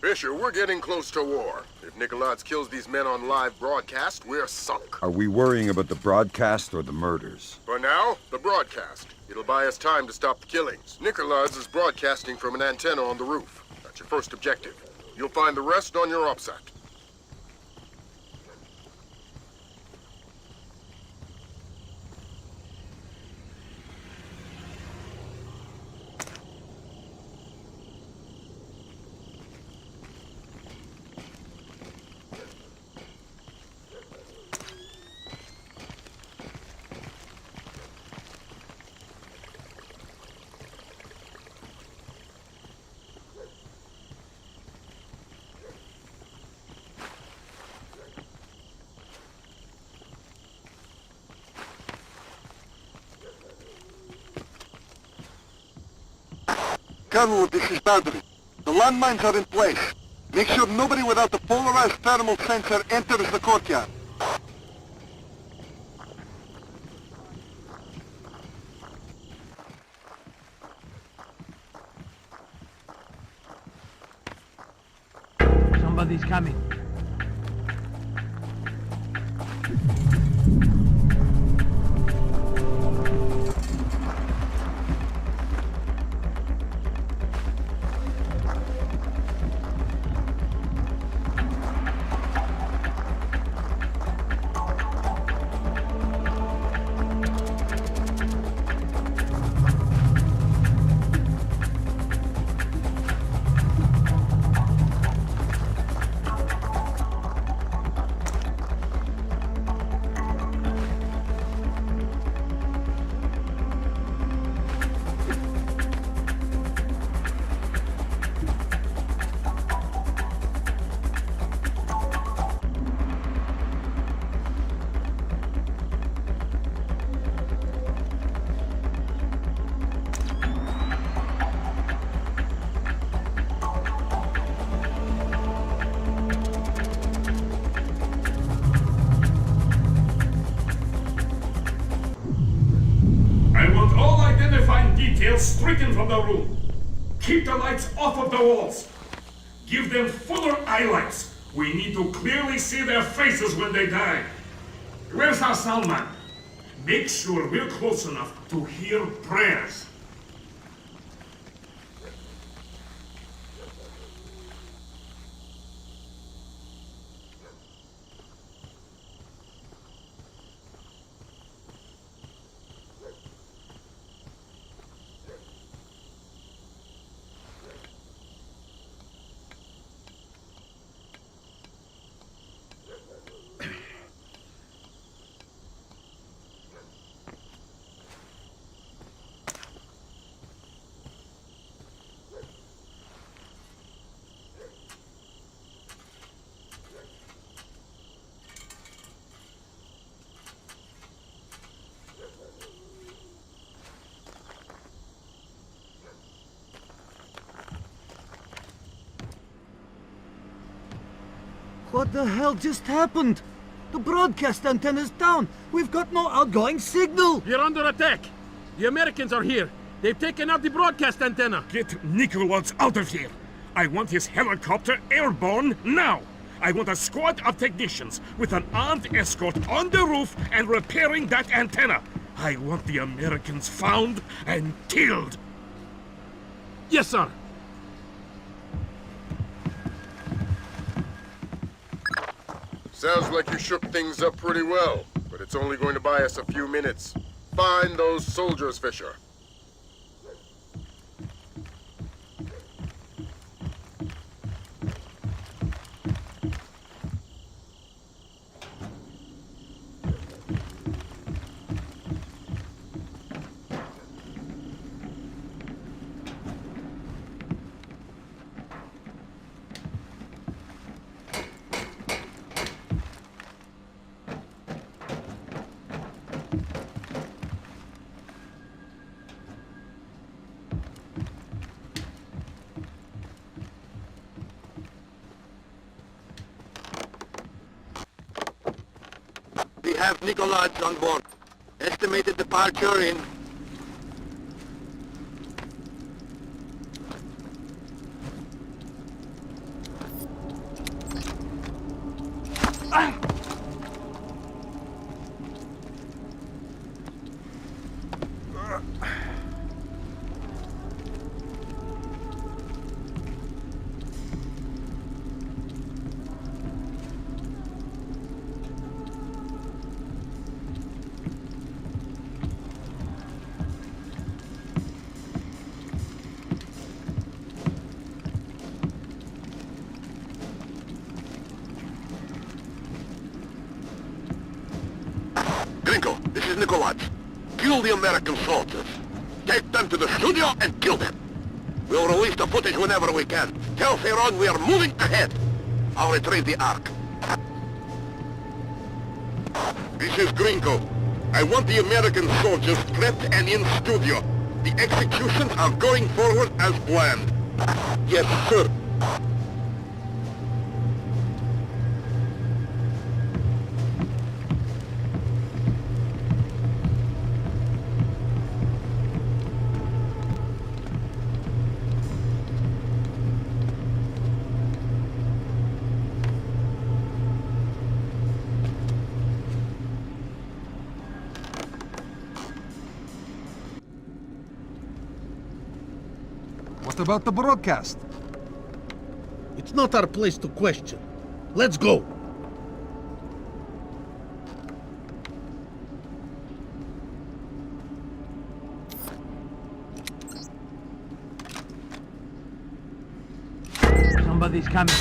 Fisher, we're getting close to war. If Nikoladze kills these men on live broadcast, we're sunk. Are we worrying about the broadcast or the murders? For now, the broadcast. It'll buy us time to stop the killings. Nikoladze is broadcasting from an antenna on the roof. That's your first objective. You'll find the rest on your OPSAT. Colonel, this is Badri. The landmines are in place. Make sure nobody without the polarized thermal sensor enters the courtyard. Somebody's coming. Details stricken from the room. Keep the lights off of the walls. Give them fuller highlights. We need to clearly see their faces when they die. Where's our Salman? Make sure we're close enough to hear prayers. What the hell just happened? The broadcast antenna's down. We've got no outgoing signal. You're under attack. The Americans are here. They've taken out the broadcast antenna. Get Nikolodz out of here. I want his helicopter airborne now. I want a squad of technicians with an armed escort on the roof and repairing that antenna. I want the Americans found and killed. Yes, sir. Sounds like you shook things up pretty well, but it's only going to buy us a few minutes. Find those soldiers, Fisher. We have Nikolodz on board. Estimated departure in... This is Nikolodz. Kill the American soldiers. Take them to the studio and kill them. We'll release the footage whenever we can. Tell Theron we are moving ahead. I'll retrieve the Ark. This is Gringo. I want the American soldiers prepped and in studio. The executions are going forward as planned. Yes, sir. What about the broadcast? It's not our place to question. Let's go. Somebody's coming.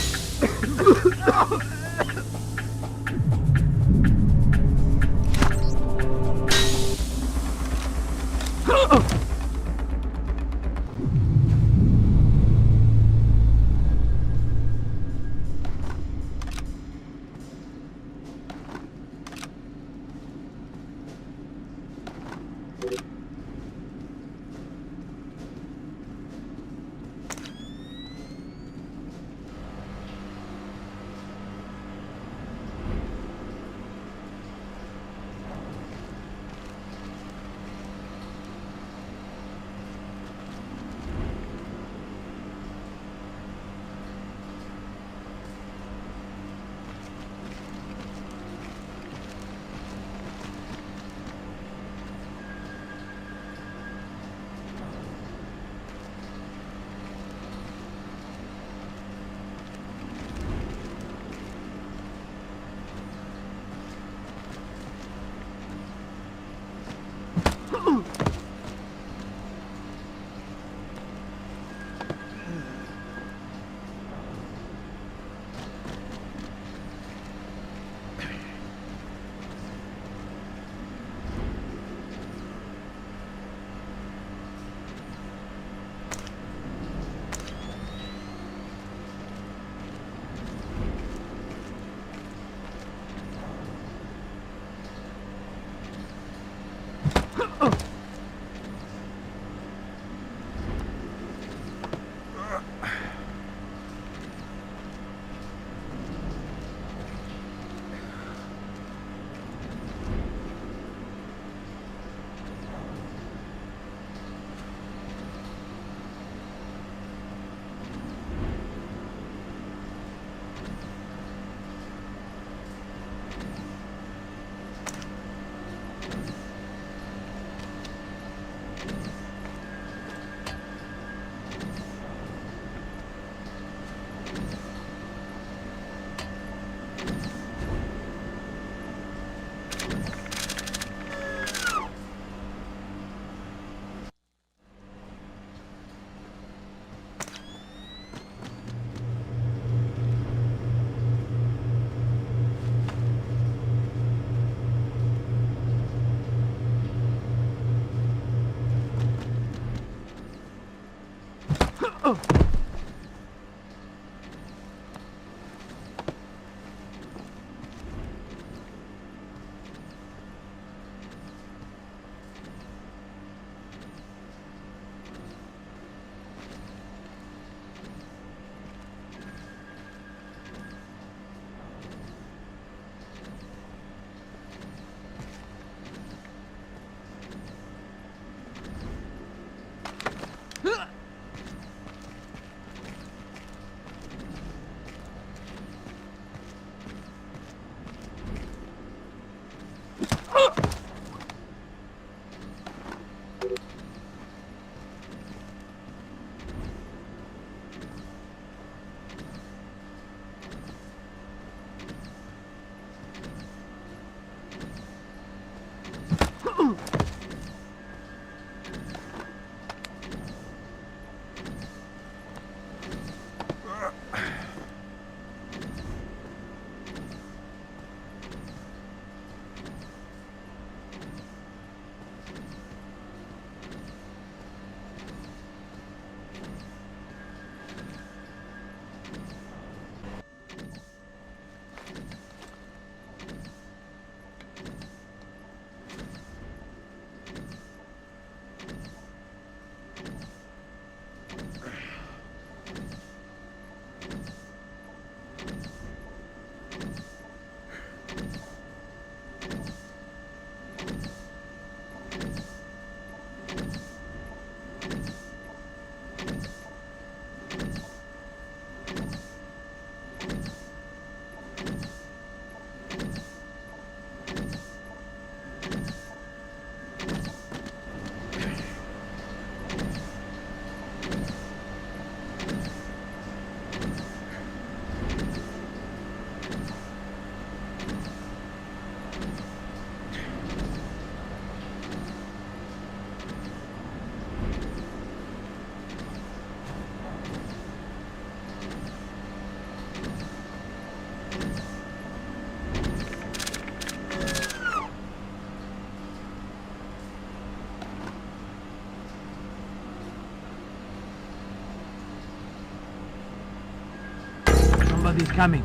Somebody's coming.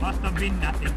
Must have been nothing.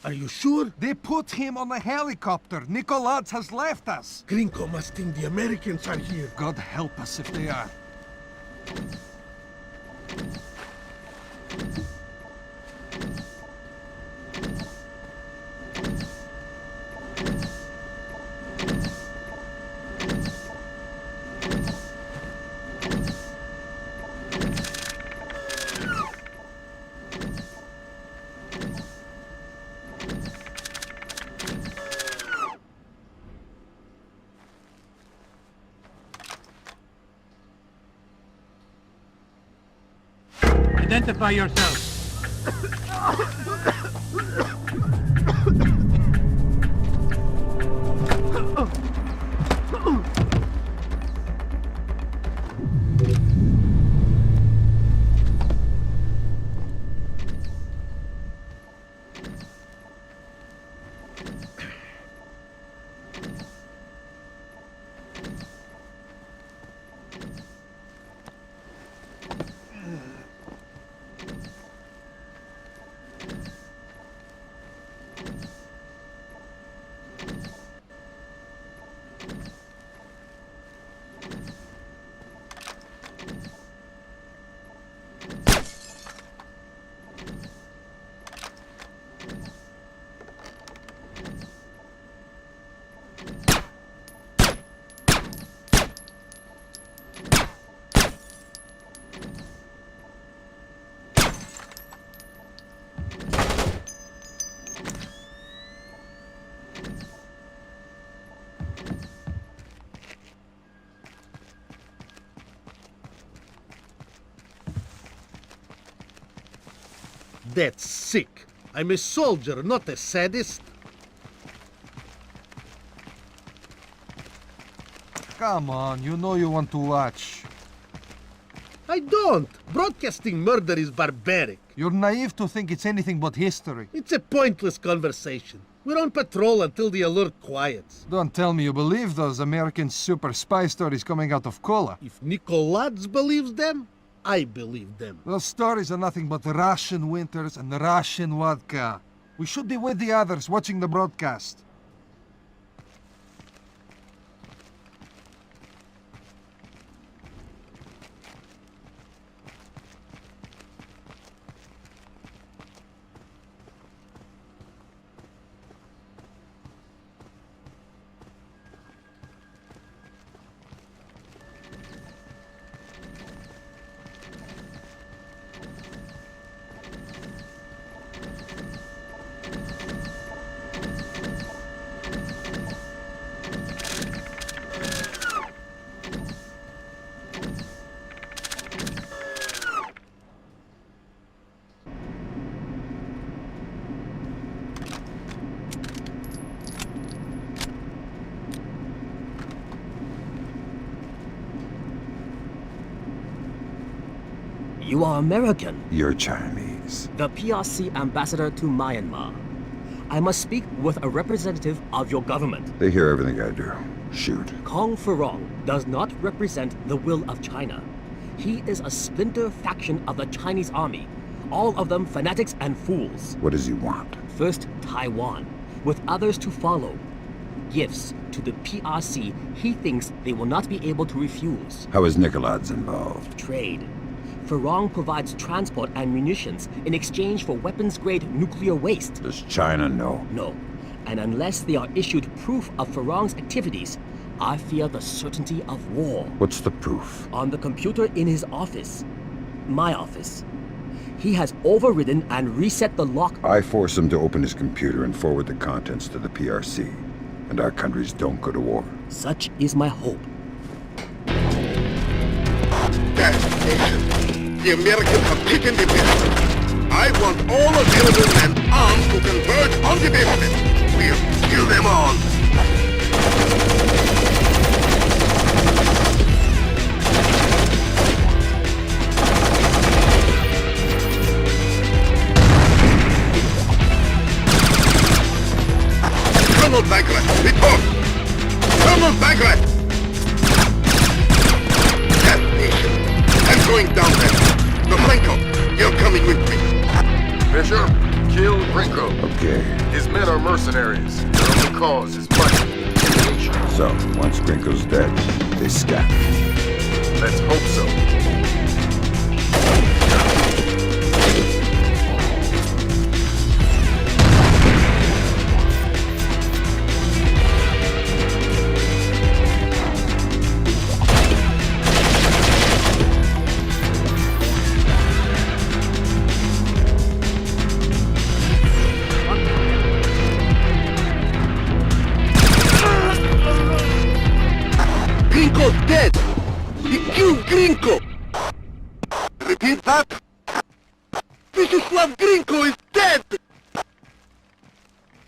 Are you sure? They put him on a helicopter. Nicolaz has left us. Gringo must think the Americans are here. God help us if they are. Identify yourself. That's sick. I'm a soldier, not a sadist. Come on, you know you want to watch. I don't. Broadcasting murder is barbaric. You're naive to think it's anything but history. It's a pointless conversation. We're on patrol until the alert quiets. Don't tell me you believe those American super spy stories coming out of Kola. If Nicolaz believes them, I believe them. Those stories are nothing but Russian winters and Russian vodka. We should be with the others watching the broadcast. You are American. You're Chinese. The PRC ambassador to Myanmar. I must speak with a representative of your government. They hear everything I do. Shoot. Kong Furong does not represent the will of China. He is a splinter faction of the Chinese army. All of them fanatics and fools. What does he want? First, Taiwan, with others to follow. Gifts to the PRC he thinks they will not be able to refuse. How is Nicolad's involved? Trade. Farong provides transport and munitions in exchange for weapons-grade nuclear waste. Does China know? No. And unless they are issued proof of Farong's activities, I fear the certainty of war. What's the proof? On the computer in his office. My office. He has overridden and reset the lock. I force him to open his computer and forward the contents to the PRC. And our countries don't go to war. Such is my hope. The Americans have taken the base. I want all available men armed to converge on the basement. We'll kill them all. Colonel Bagrat, report! Colonel Bagrat! I'm going down there. Noflenko, you're coming with me. Fisher, kill Grinko. Okay. His men are mercenaries. Their only cause is money. So, once Grinko's dead, they scatter. Let's hope so. Dead! He killed Grinko! Repeat that? Mrs. Grinko is dead!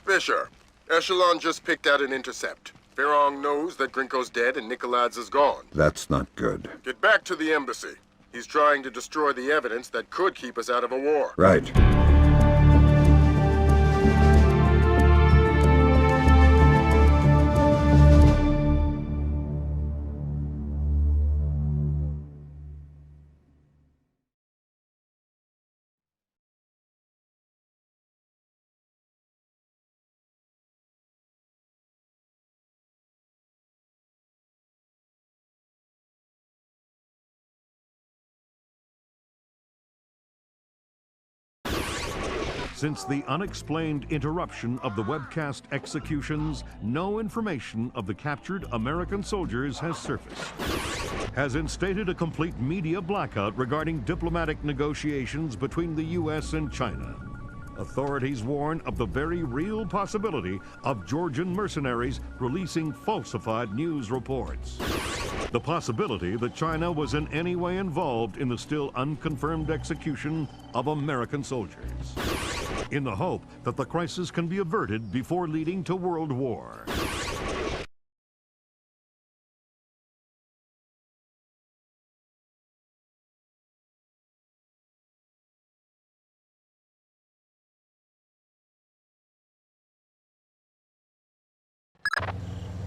Fisher, Echelon just picked out an intercept. Farong knows that Grinko's dead and Nicolad's is gone. That's not good. Get back to the embassy. He's trying to destroy the evidence that could keep us out of a war. Right. Since the unexplained interruption of the webcast executions, no information of the captured American soldiers has surfaced. Has instated a complete media blackout regarding diplomatic negotiations between the U.S. and China. Authorities warn of the very real possibility of Georgian mercenaries releasing falsified news reports. The possibility that China was in any way involved in the still unconfirmed execution of American soldiers, in the hope that the crisis can be averted before leading to world war.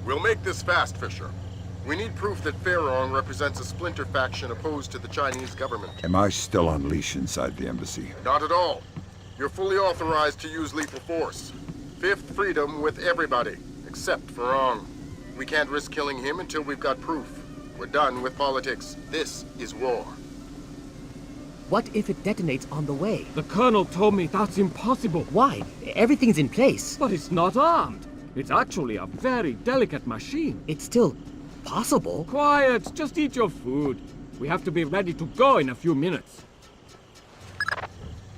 We'll make this fast, Fisher. We need proof that Fairong represents a Splinter faction opposed to the Chinese government. Am I still on leash inside the embassy? Not at all. You're fully authorized to use lethal force. Fifth freedom with everybody, except Fairong. We can't risk killing him until we've got proof. We're done with politics. This is war. What if it detonates on the way? The Colonel told me that's impossible. Why? Everything's in place. But it's not armed. It's actually a very delicate machine. It's still possible. Quiet, just eat your food. We have to be ready to go in a few minutes.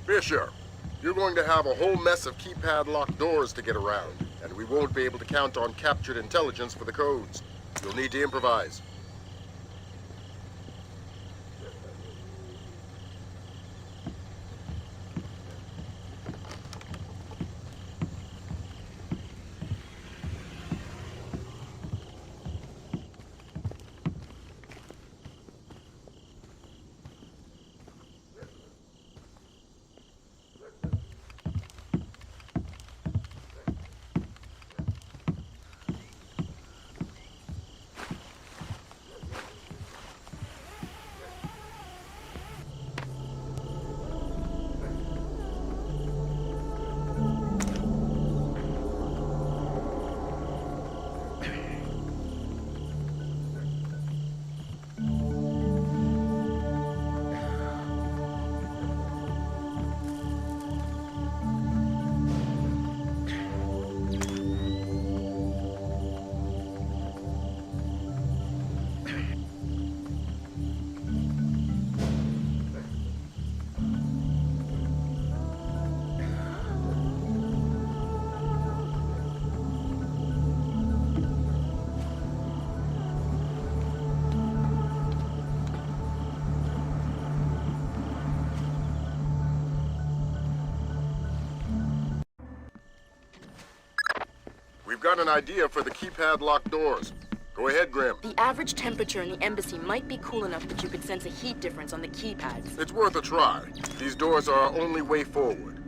Fisher, you're going to have a whole mess of keypad locked doors to get around, and we won't be able to count on captured intelligence for the codes. You'll need to improvise. We've got an idea for the keypad locked doors. Go ahead, Grim. The average temperature in the embassy might be cool enough that you could sense a heat difference on the keypads. It's worth a try. These doors are our only way forward.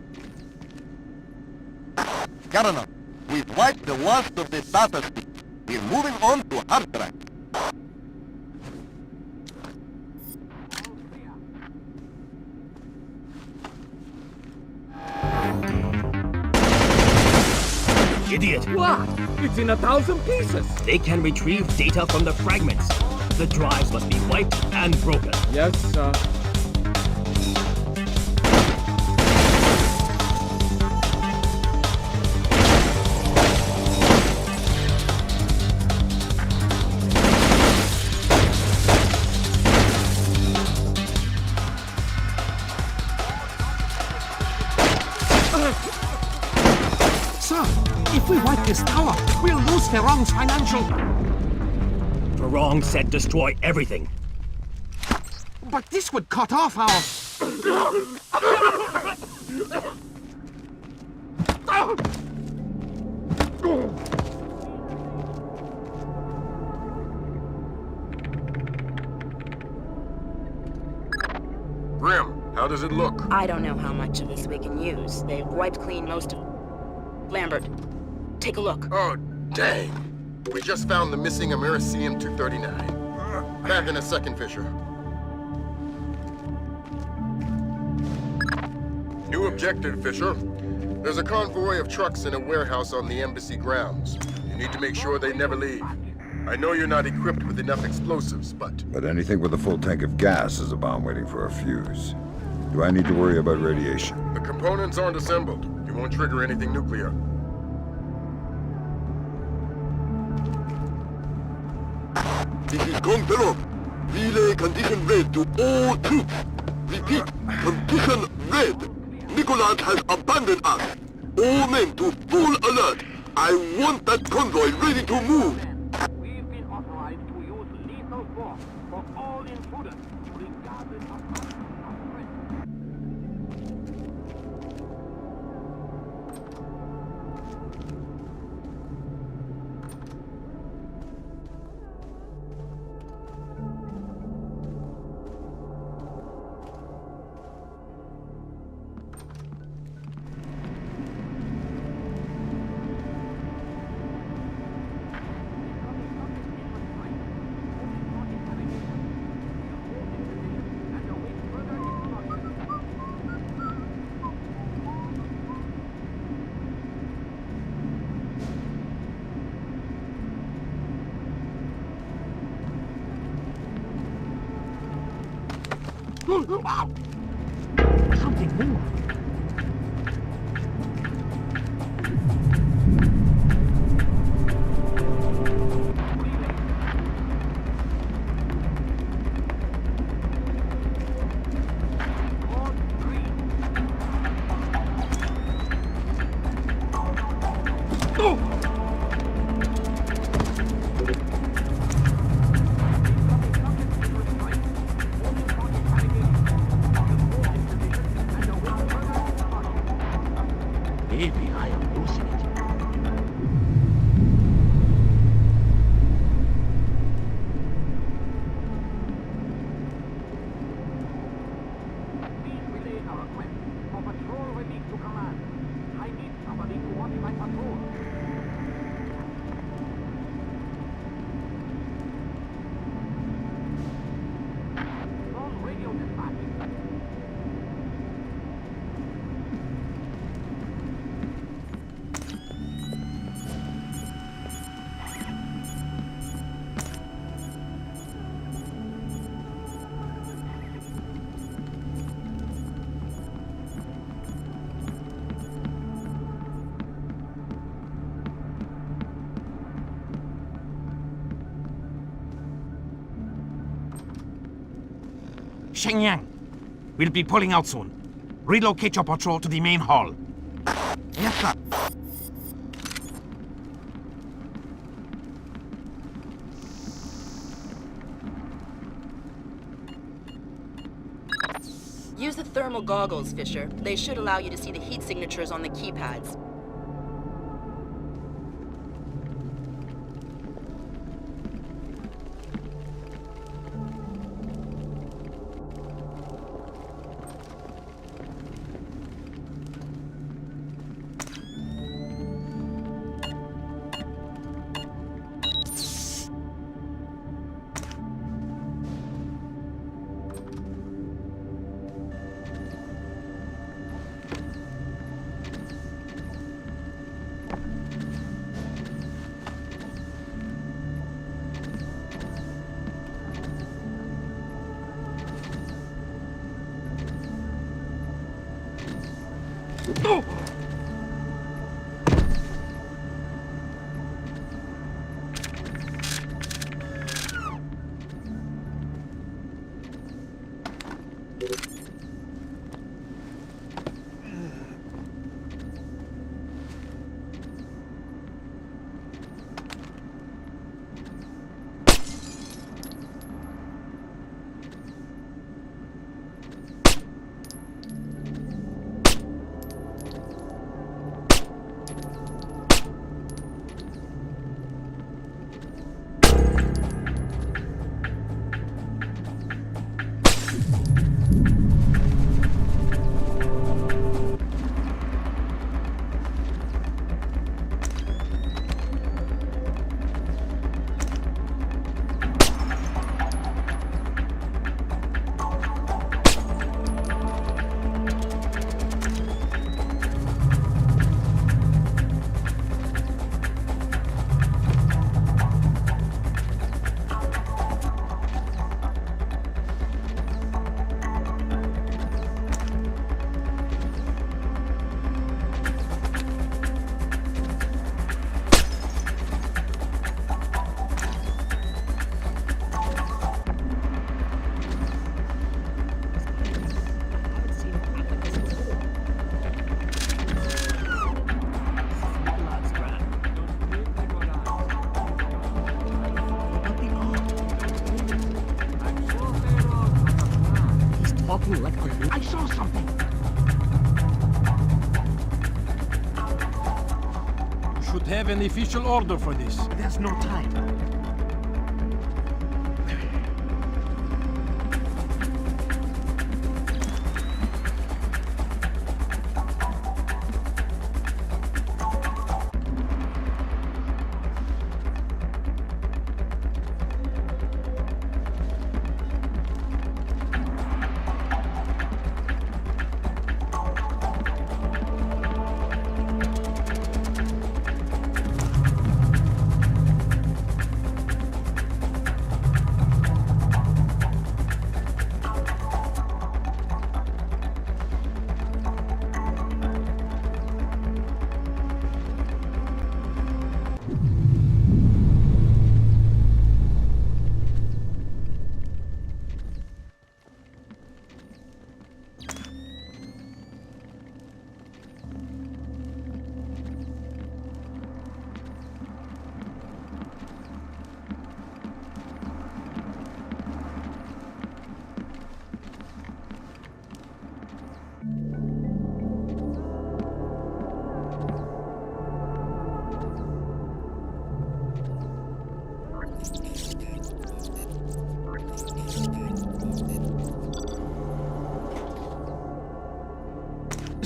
Governor, we've wiped the worst of the data speed. We're moving on to hard drive. Idiot! What? It's in 1,000 pieces! They can retrieve data from the fragments. The drives must be wiped and broken. Yes, sir. If we wipe this tower, we'll lose Fairong's financial... Farong said destroy everything. But this would cut off our... Grim, how does it look? I don't know how much of this we can use. They've wiped clean most of... Lambert, take a look. Oh, dang. We just found the missing Americium 239. Back in a second, Fisher. New objective, Fisher. There's a convoy of trucks in a warehouse on the embassy grounds. You need to make sure they never leave. I know you're not equipped with enough explosives, but... But anything with a full tank of gas is a bomb waiting for a fuse. Do I need to worry about radiation? The components aren't assembled. You won't trigger anything nuclear. This is Control. Relay condition red to all troops. Repeat, condition red. Nicholas has abandoned us. All men to full alert. I want that convoy ready to move. We've been authorized to use lethal force for all intruders, regardless of threat. Something more. Maybe I am losing it. Please relay our request. For patrol relief to command. I need somebody to watch my patrol. On radio dispatch. Shenyang, we'll be pulling out soon. Relocate your patrol to the main hall. Yes, sir. Use the thermal goggles, Fisher. They should allow you to see the heat signatures on the keypads. No! I saw something. You should have an official order for this. There's no time.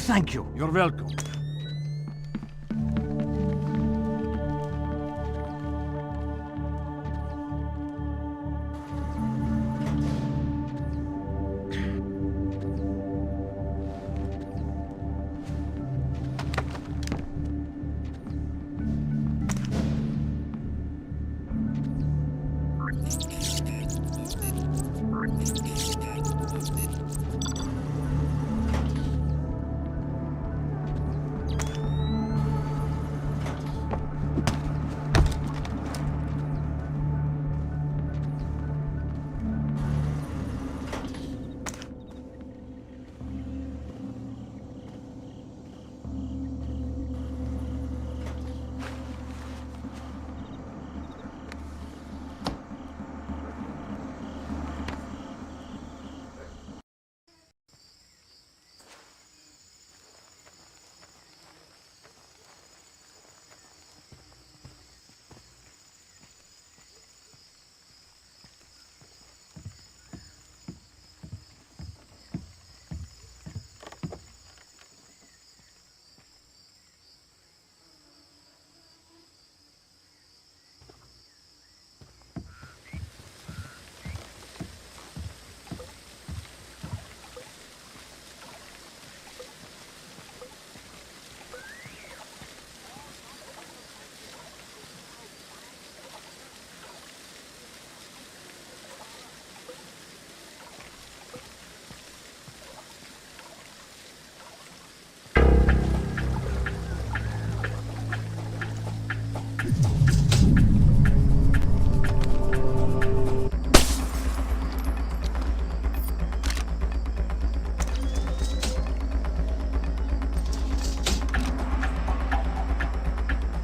Thank you. You're welcome.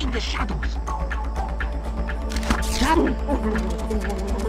In the shadows. Shadow.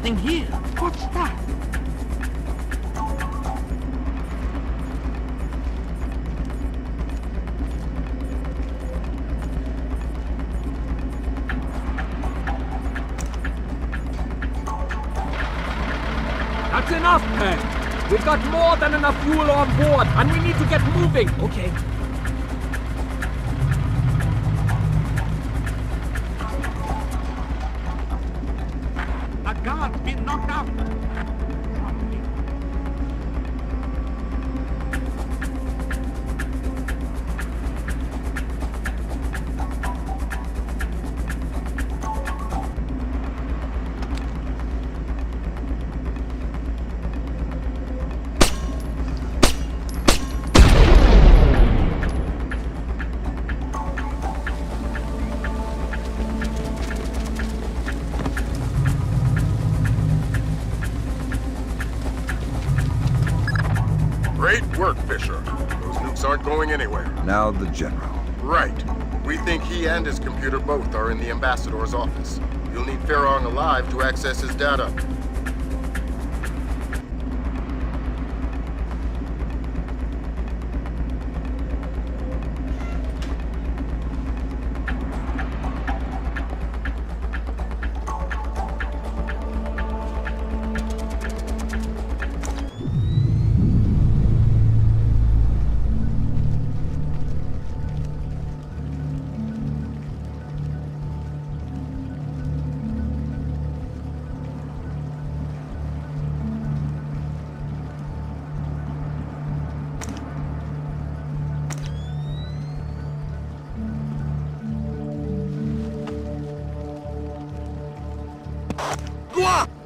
something here. What's that? That's enough, Pen. We've got more than enough fuel on board, and we need to get moving. Okay. A guard's been knocked out. Great work, Fisher. Those nukes aren't going anywhere. Now the General. Right. We think he and his computer both are in the Ambassador's office. You'll need Farron alive to access his data.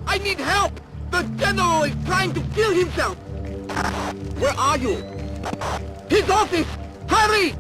I need help! The General is trying to kill himself! Where are you? His office! Hurry!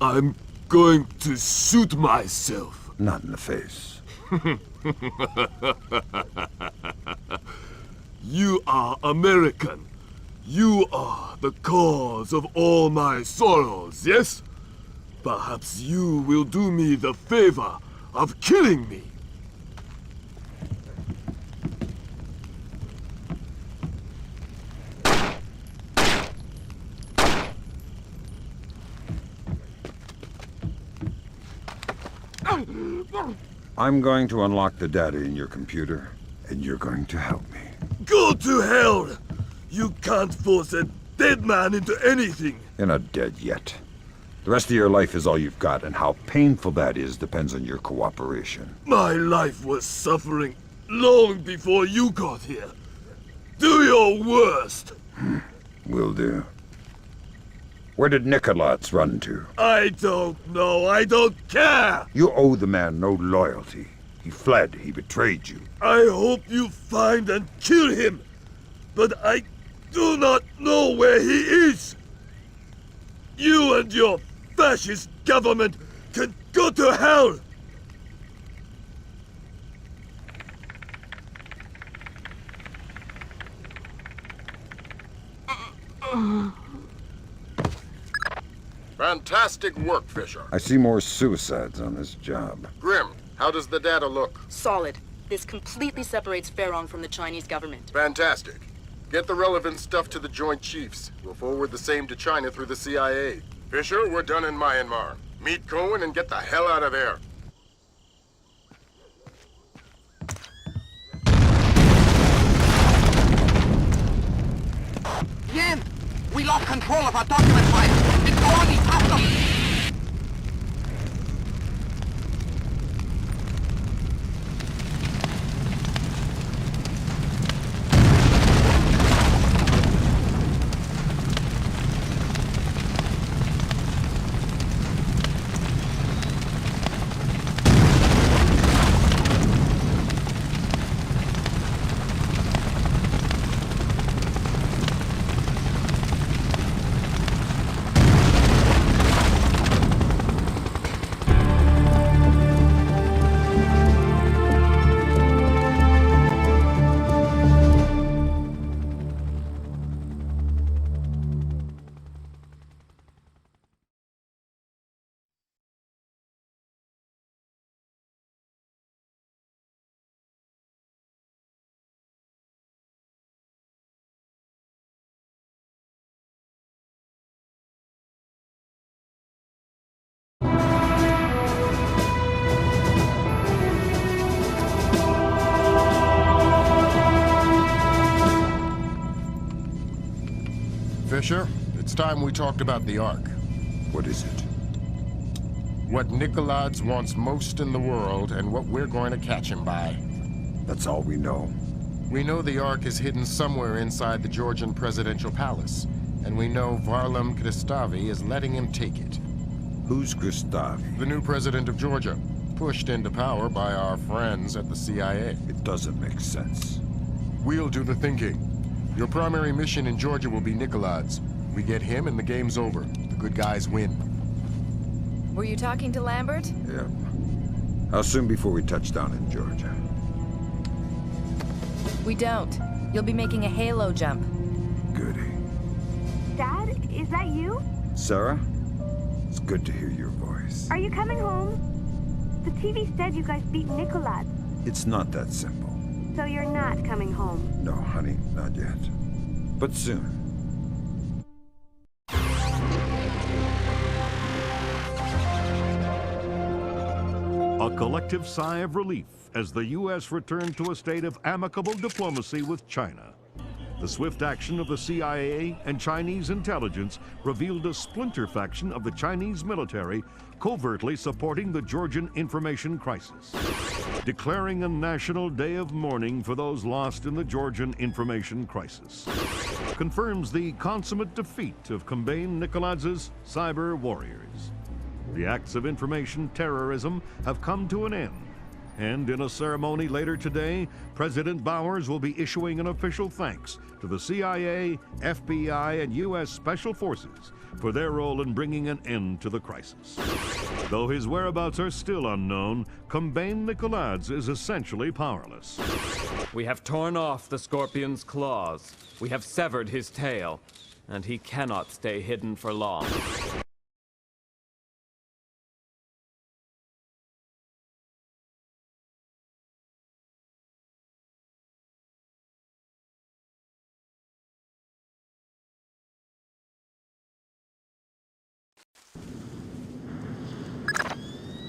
I'm going to shoot myself. Not in the face. You are American. You are the cause of all my sorrows, yes? Perhaps you will do me the favor of killing me. I'm going to unlock the data in your computer, and you're going to help me. Go to hell! You can't force a dead man into anything! You're not dead yet. The rest of your life is all you've got, and how painful that is depends on your cooperation. My life was suffering long before you got here. Do your worst! Will do. Where did Nicolats run to? I don't know. I don't care! You owe the man no loyalty. He fled. He betrayed you. I hope you find and kill him, but I do not know where he is. You and your fascist government can go to hell! Fantastic work, Fisher. I see more suicides on this job. Grim, how does the data look? Solid. This completely separates Fairong from the Chinese government. Fantastic. Get the relevant stuff to the Joint Chiefs. We'll forward the same to China through the CIA. Fisher, we're done in Myanmar. Meet Cohen and get the hell out of there. Yan! We lost control of our document file! It's already past us! Fisher, it's time we talked about the Ark. What is it? What Nicolaides wants most in the world, and what we're going to catch him by. That's all we know. We know the Ark is hidden somewhere inside the Georgian presidential palace, and we know Varlam Kristavi is letting him take it. Who's Kristavi? The new president of Georgia, pushed into power by our friends at the CIA. It doesn't make sense. We'll do the thinking. Your primary mission in Georgia will be Nicolaides. We get him and the game's over. The good guys win. Were you talking to Lambert? Yeah. How soon before we touch down in Georgia? We don't. You'll be making a halo jump. Goody. Dad, is that you? Sarah? It's good to hear your voice. Are you coming home? The TV said you guys beat Nicolaides. It's not that simple. So you're not coming home? No, honey, not yet. But soon. A collective sigh of relief as the U.S. returned to a state of amicable diplomacy with China. The swift action of the CIA and Chinese intelligence revealed a splinter faction of the Chinese military covertly supporting the Georgian information crisis, declaring a national day of mourning for those lost in the Georgian information crisis. Confirms the consummate defeat of Kombain Nicolaides' cyber warriors. The acts of information terrorism have come to an end. And in a ceremony later today, President Bowers will be issuing an official thanks to the CIA, FBI, and U.S. Special Forces for their role in bringing an end to the crisis. Though his whereabouts are still unknown, Kombain Nicolaides is essentially powerless. We have torn off the Scorpion's claws. We have severed his tail, and he cannot stay hidden for long.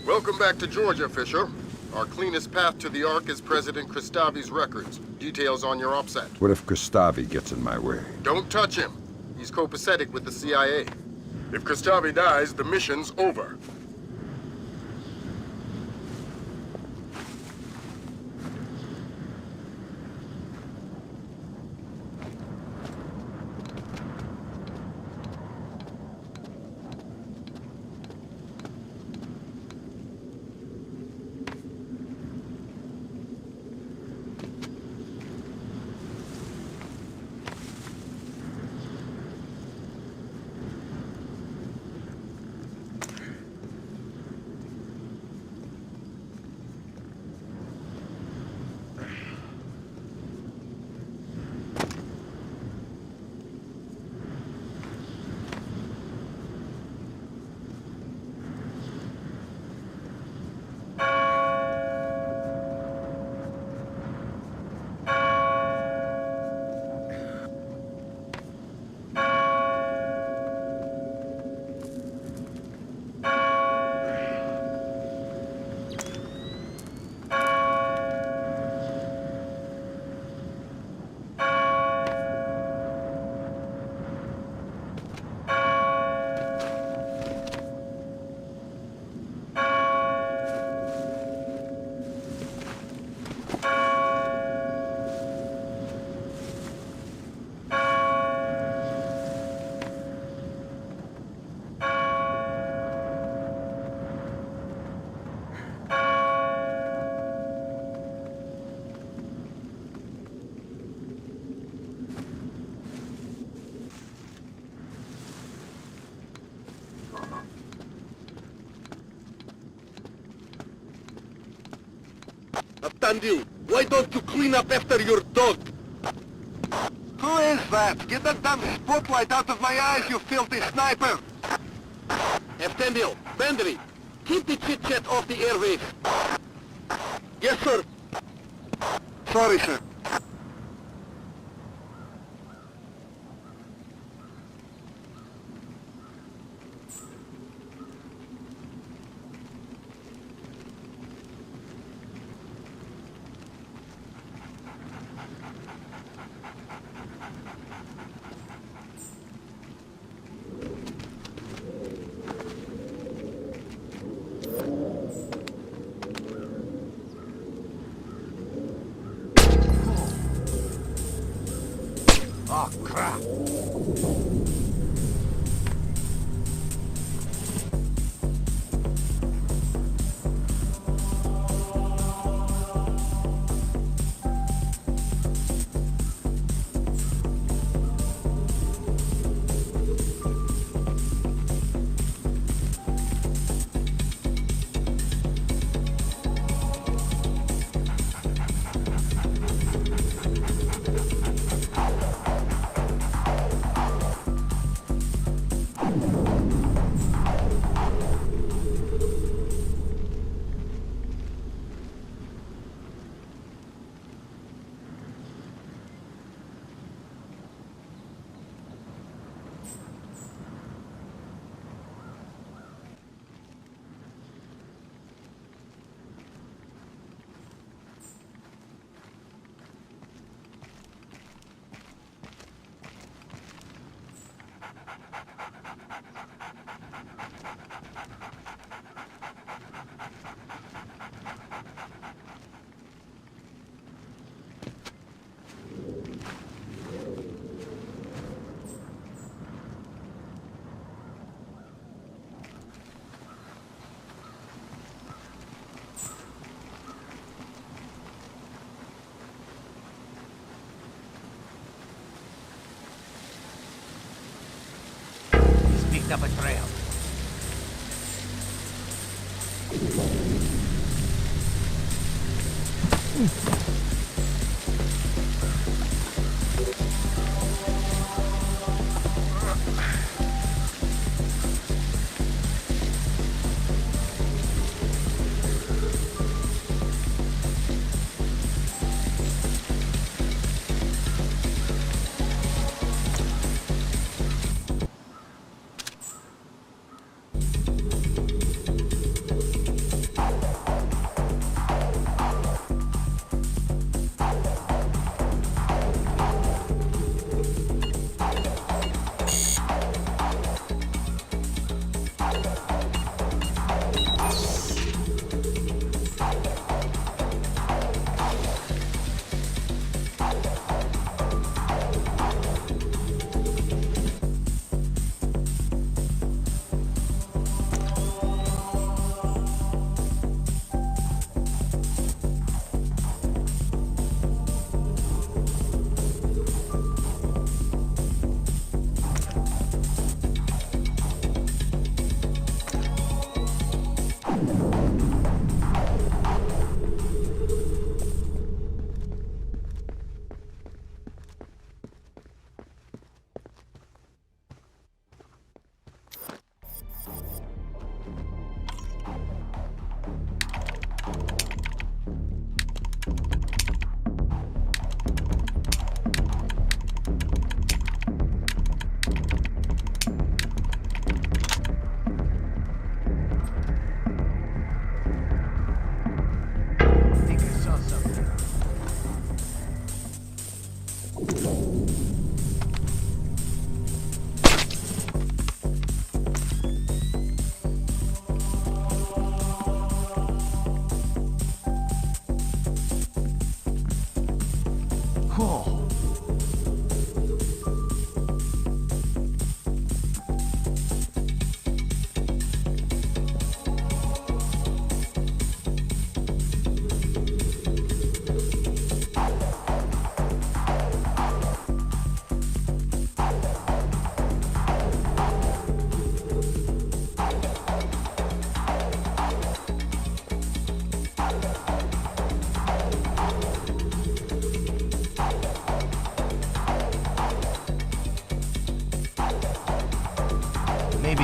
Welcome back to Georgia, Fisher. Our cleanest path to the Ark is President Kristavi's records. Details on your OPSAT. What if Kristavi gets in my way? Don't touch him. He's copacetic with the CIA. If Kristavi dies, the mission's over. Sandil, why don't you clean up after your dog? Who is that? Get that damn spotlight out of my eyes, you filthy sniper! Eftendil, Bandri, keep the chit-chat off the airwaves. Yes, sir. Sorry, sir. Oh, crap. Picked up a trail.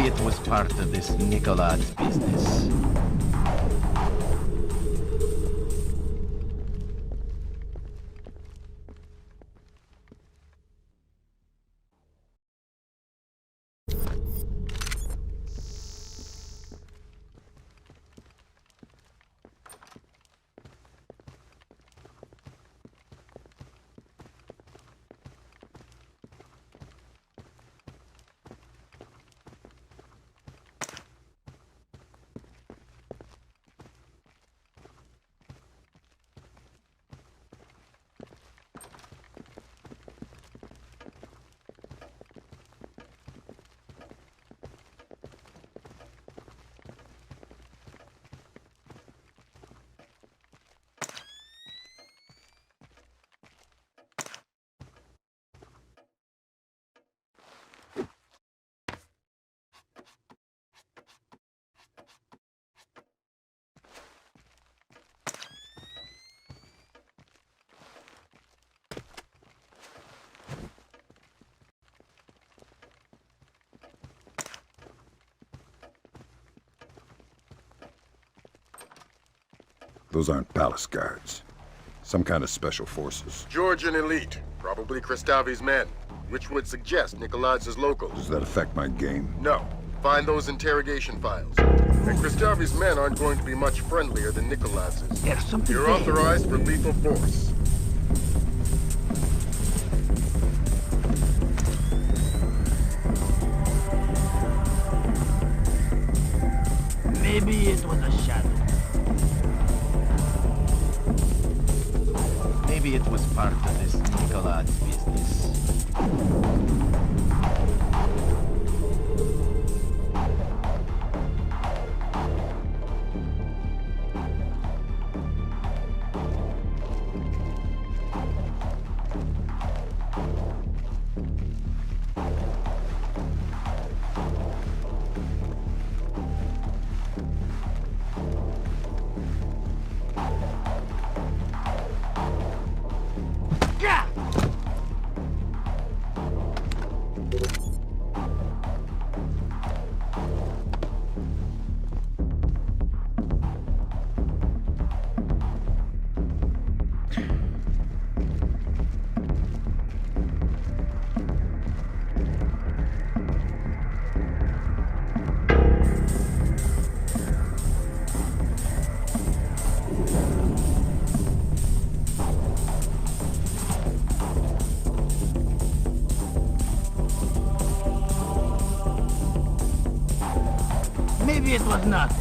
Maybe it was part of this Nicolad's business. Those aren't palace guards. Some kind of special forces. Georgian elite, probably Kristavi's men, which would suggest Nicolad's locals. Does that affect my game? No. Find those interrogation files. And Kristavi's men aren't going to be much friendlier than Nicolad's. There's something You're there. authorized for lethal force. Maybe it was a shadow. Maybe it was part of this Nicolad's business. Maybe it was not.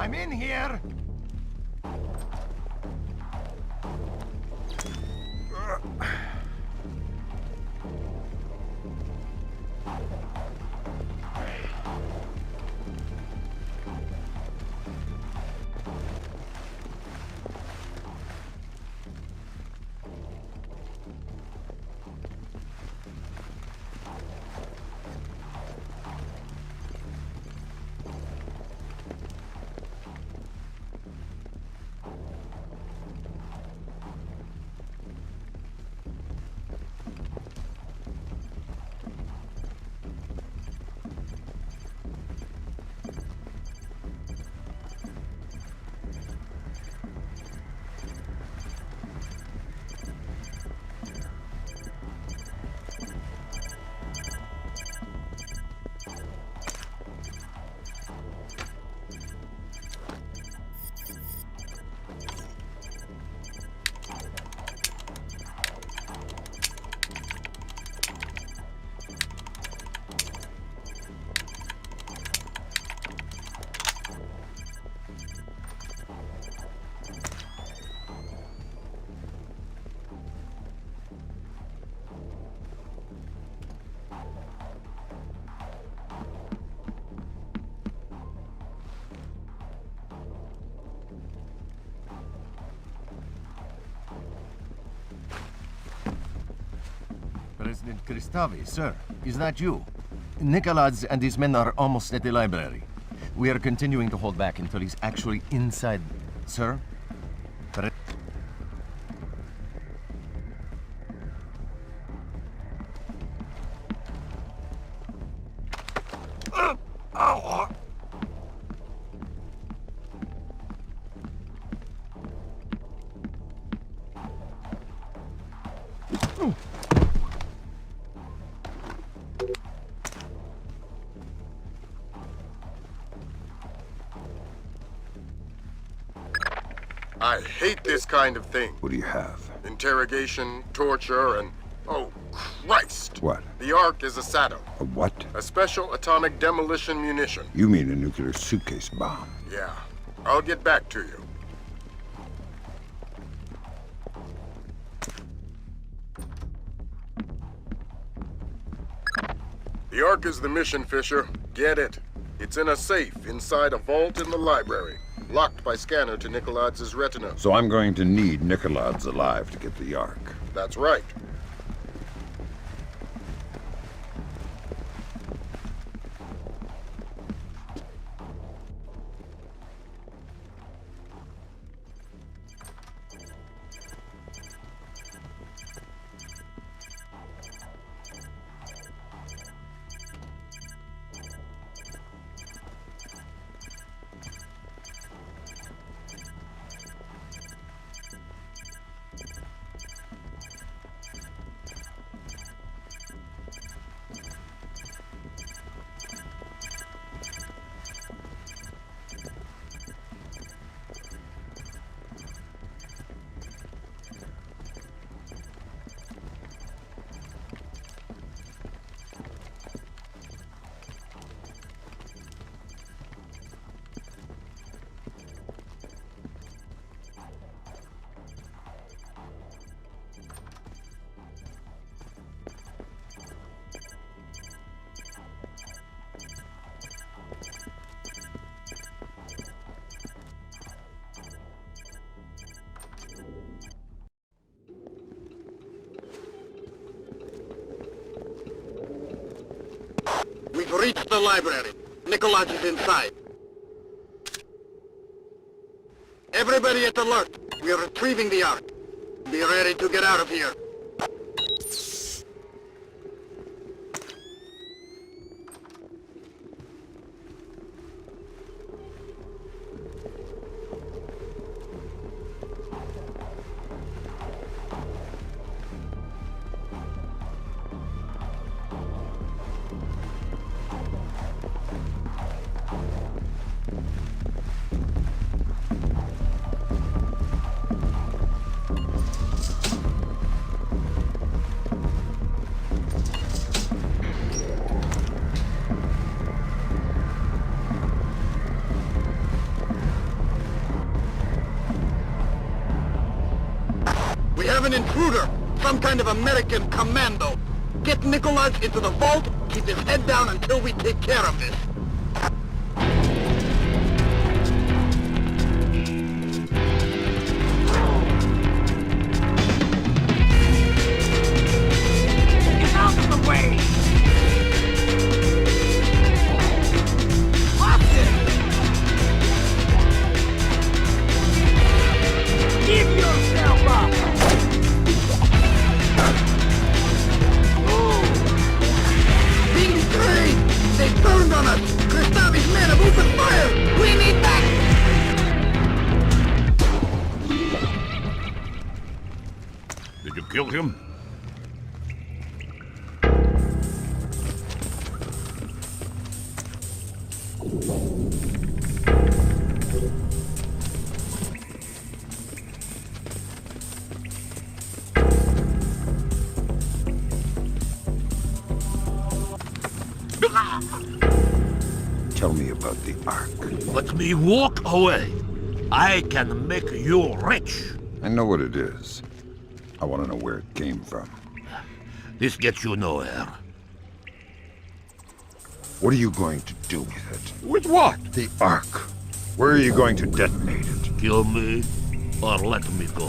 I'm in here! President Kristavi, sir. Is that you? Nikolaj and his men are almost at the library. We are continuing to hold back until he's actually inside. Sir? I hate this kind of thing. What do you have? Interrogation, torture, and... oh, Christ! What? The Ark is a saddle. A what? A special atomic demolition munition. You mean a nuclear suitcase bomb? Yeah. I'll get back to you. The Ark is the mission, Fisher. Get it. It's in a safe inside a vault in the library. Locked by scanner to Nikolaj's retina. So I'm going to need Nikolaj alive to get the Ark. That's right. We've reached the library. Nikolaj is inside. Everybody at alert. We are retrieving the Ark. Be ready to get out of here. We have an intruder, some kind of American commando. Get Nikolaj into the vault, keep his head down until we take care of this. Get out of the way! Austin! Give yourself up! These great! They turned on us! Kristavi's men have opened fire! We need back! Did you kill him? Tell me about the Ark. Let me walk away. I can make you rich. I know what it is. I want to know where it came from. This gets you nowhere. What are you going to do with it? With what? The Ark. Where are you going to detonate it? Kill me or let me go.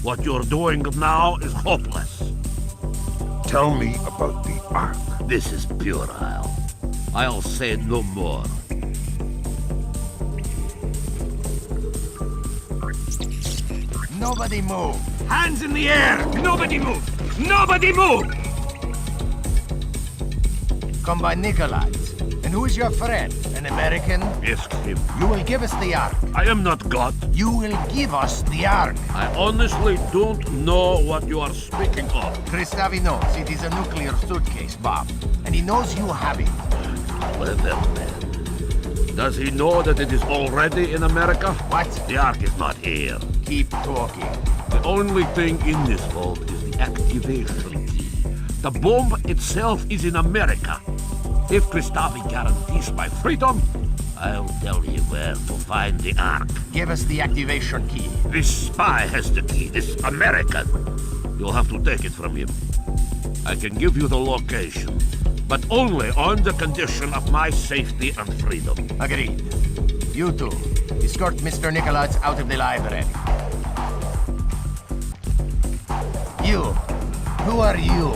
What you're doing now is hopeless. Tell me about the Ark. This is puerile. I'll say no more. Nobody move. Hands in the air! Nobody move! Nobody move! Come by Nikolai's. And who is your friend? An American? Ask him. You will give us the Ark. I am not God. You will give us the Ark. I honestly don't know what you are speaking of. Kristavi knows it is a nuclear suitcase bomb. And he knows you have it. Clever man. Does he know that it is already in America? What? The Ark is not here. Keep talking. The only thing in this vault is the activation key. The bomb itself is in America. If Kristavi guarantees my freedom, I'll tell you where to find the Ark. Give us the activation key. This spy has the key, this American. You'll have to take it from him. I can give you the location, but only on the condition of my safety and freedom. Agreed. You two, escort Mr. Nikolai out of the library. You, who are you?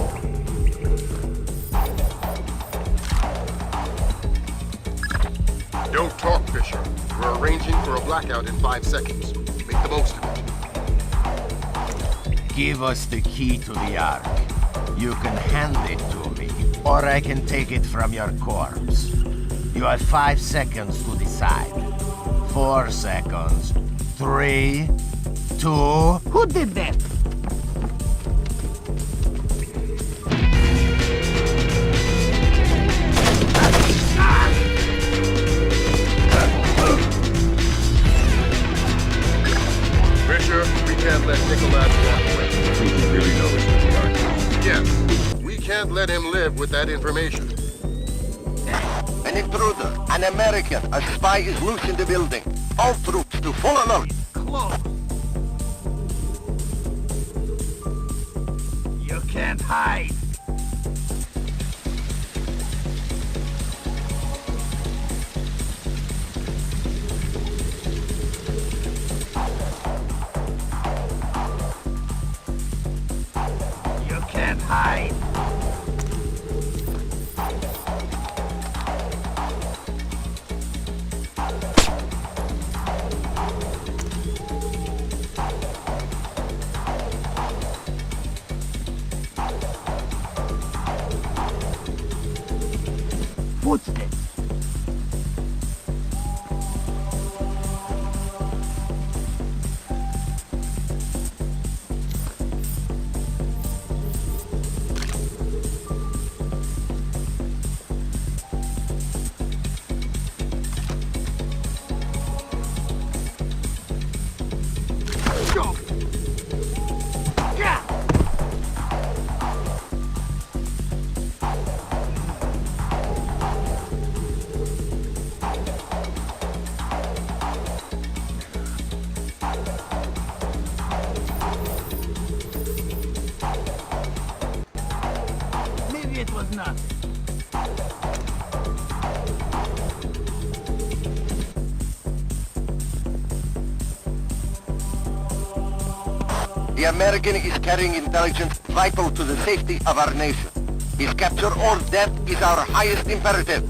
Don't talk, Fisher. We're arranging for a blackout in 5 seconds. Make the most of it. Give us the key to the Ark. You can hand it to me, or I can take it from your corpse. You have 5 seconds to decide. 4 seconds. 3, 2... Who did that? Fisher, we can't let Nikolai walk away. He really knows what the Ark is. Yes, we can't let him live with that information. An intruder, an American, a spy is loose in the building. All troops to full alert. Close. You can't hide. You can't hide. Footsteps. Go. Yeah. Maybe it was nothing. The American is carrying intelligence vital to the safety of our nation. His capture or death is our highest imperative.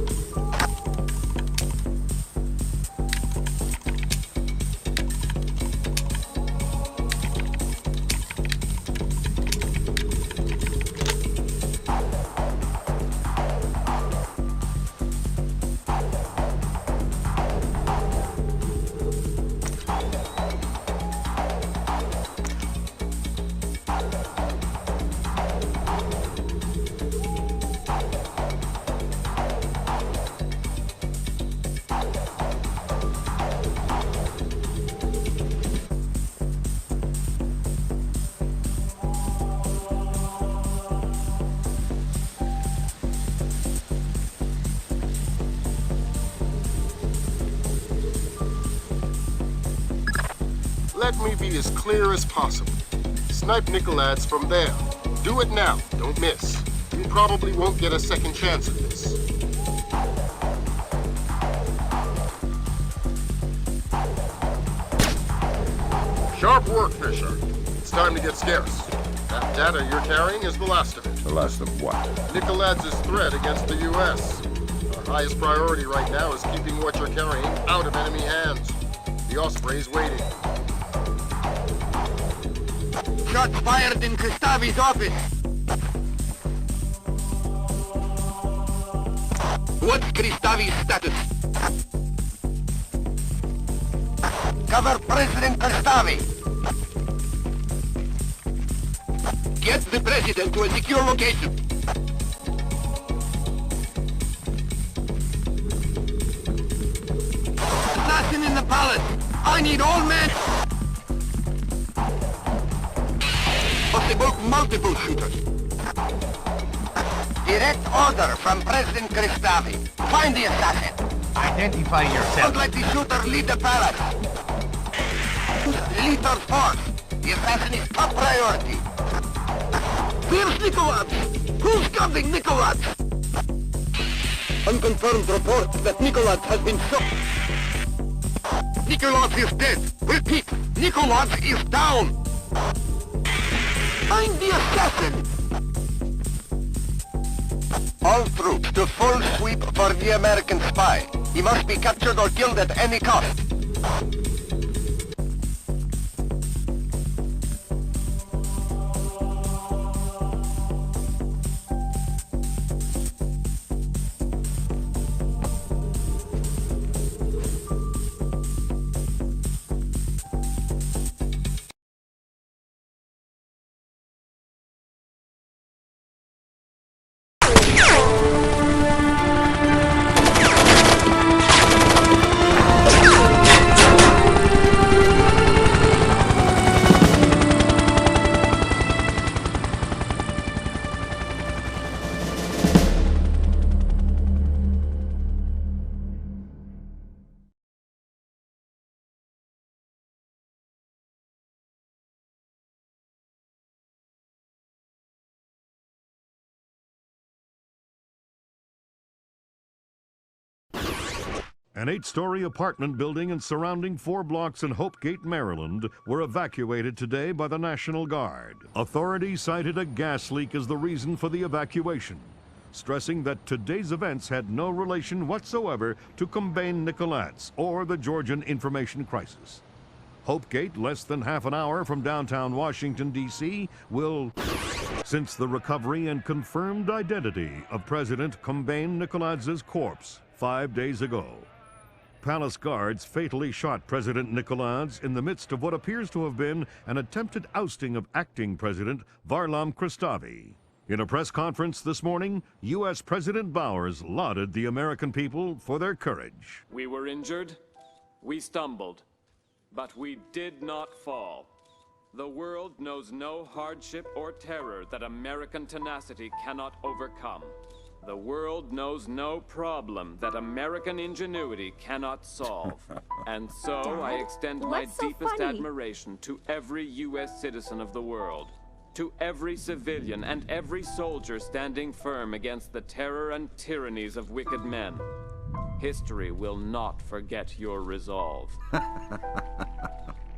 Let me be as clear as possible. Snipe Nikolai's from there. Do it now, don't miss. You probably won't get a second chance at this. Sharp work, Fisher. It's time to get scarce. That data you're carrying is the last of it. The last of what? Nicoladz's threat against the U.S. Our highest priority right now is keeping what you're carrying out of enemy hands. The Osprey's waiting. Shots fired in Kristavi's office. What's Kristavi's status? Cover President Kristavi. Get the president to a secure location. Assassin in the palace. I need all men. Possible multiple shooters. Direct order from President Kristavi. Find the assassin. Identify yourself. Don't let the shooter lead the palace. Lethal force. The assassin is top priority. Where's Nicolad? Who's guarding Nicolad? Unconfirmed report that Nicolad has been shot. Nicolad is dead. Repeat, Nicolad is down. Find the assassin. All troops to full sweep for the American spy. He must be captured or killed at any cost. An 8-story apartment building and surrounding 4 blocks in Hopegate, Maryland, were evacuated today by the National Guard. Authorities cited a gas leak as the reason for the evacuation, stressing that today's events had no relation whatsoever to Combain Nicoladz's or the Georgian information crisis. Hopegate, less than half an hour from downtown Washington, D.C., will, since the recovery and confirmed identity of President Combain Nicoladz's corpse 5 days ago. Palace guards fatally shot President Nicoladze in the midst of what appears to have been an attempted ousting of acting President Varlam Kristavi. In a press conference this morning, U.S. President Bowers lauded the American people for their courage. We were injured, we stumbled, but we did not fall. The world knows no hardship or terror that American tenacity cannot overcome. The world knows no problem that American ingenuity cannot solve. And so I extend my deepest admiration to every U.S. citizen of the world, to every civilian and every soldier standing firm against the terror and tyrannies of wicked men. History will not forget your resolve.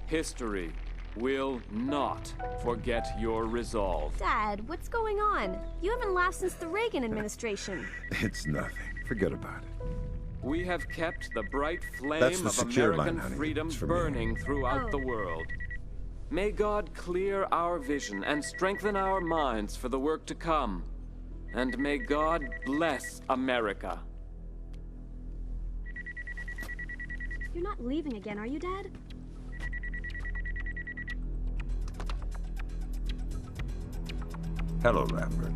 History will not forget your resolve. Dad, what's going on? You haven't laughed since the Reagan administration. It's nothing. Forget about it. We have kept the bright flame That's the of secure American line, honey. freedom It's for me. burning throughout the world. May God clear our vision and strengthen our minds for the work to come. And may God bless America. You're not leaving again, are you, Dad? Hello, Lambert.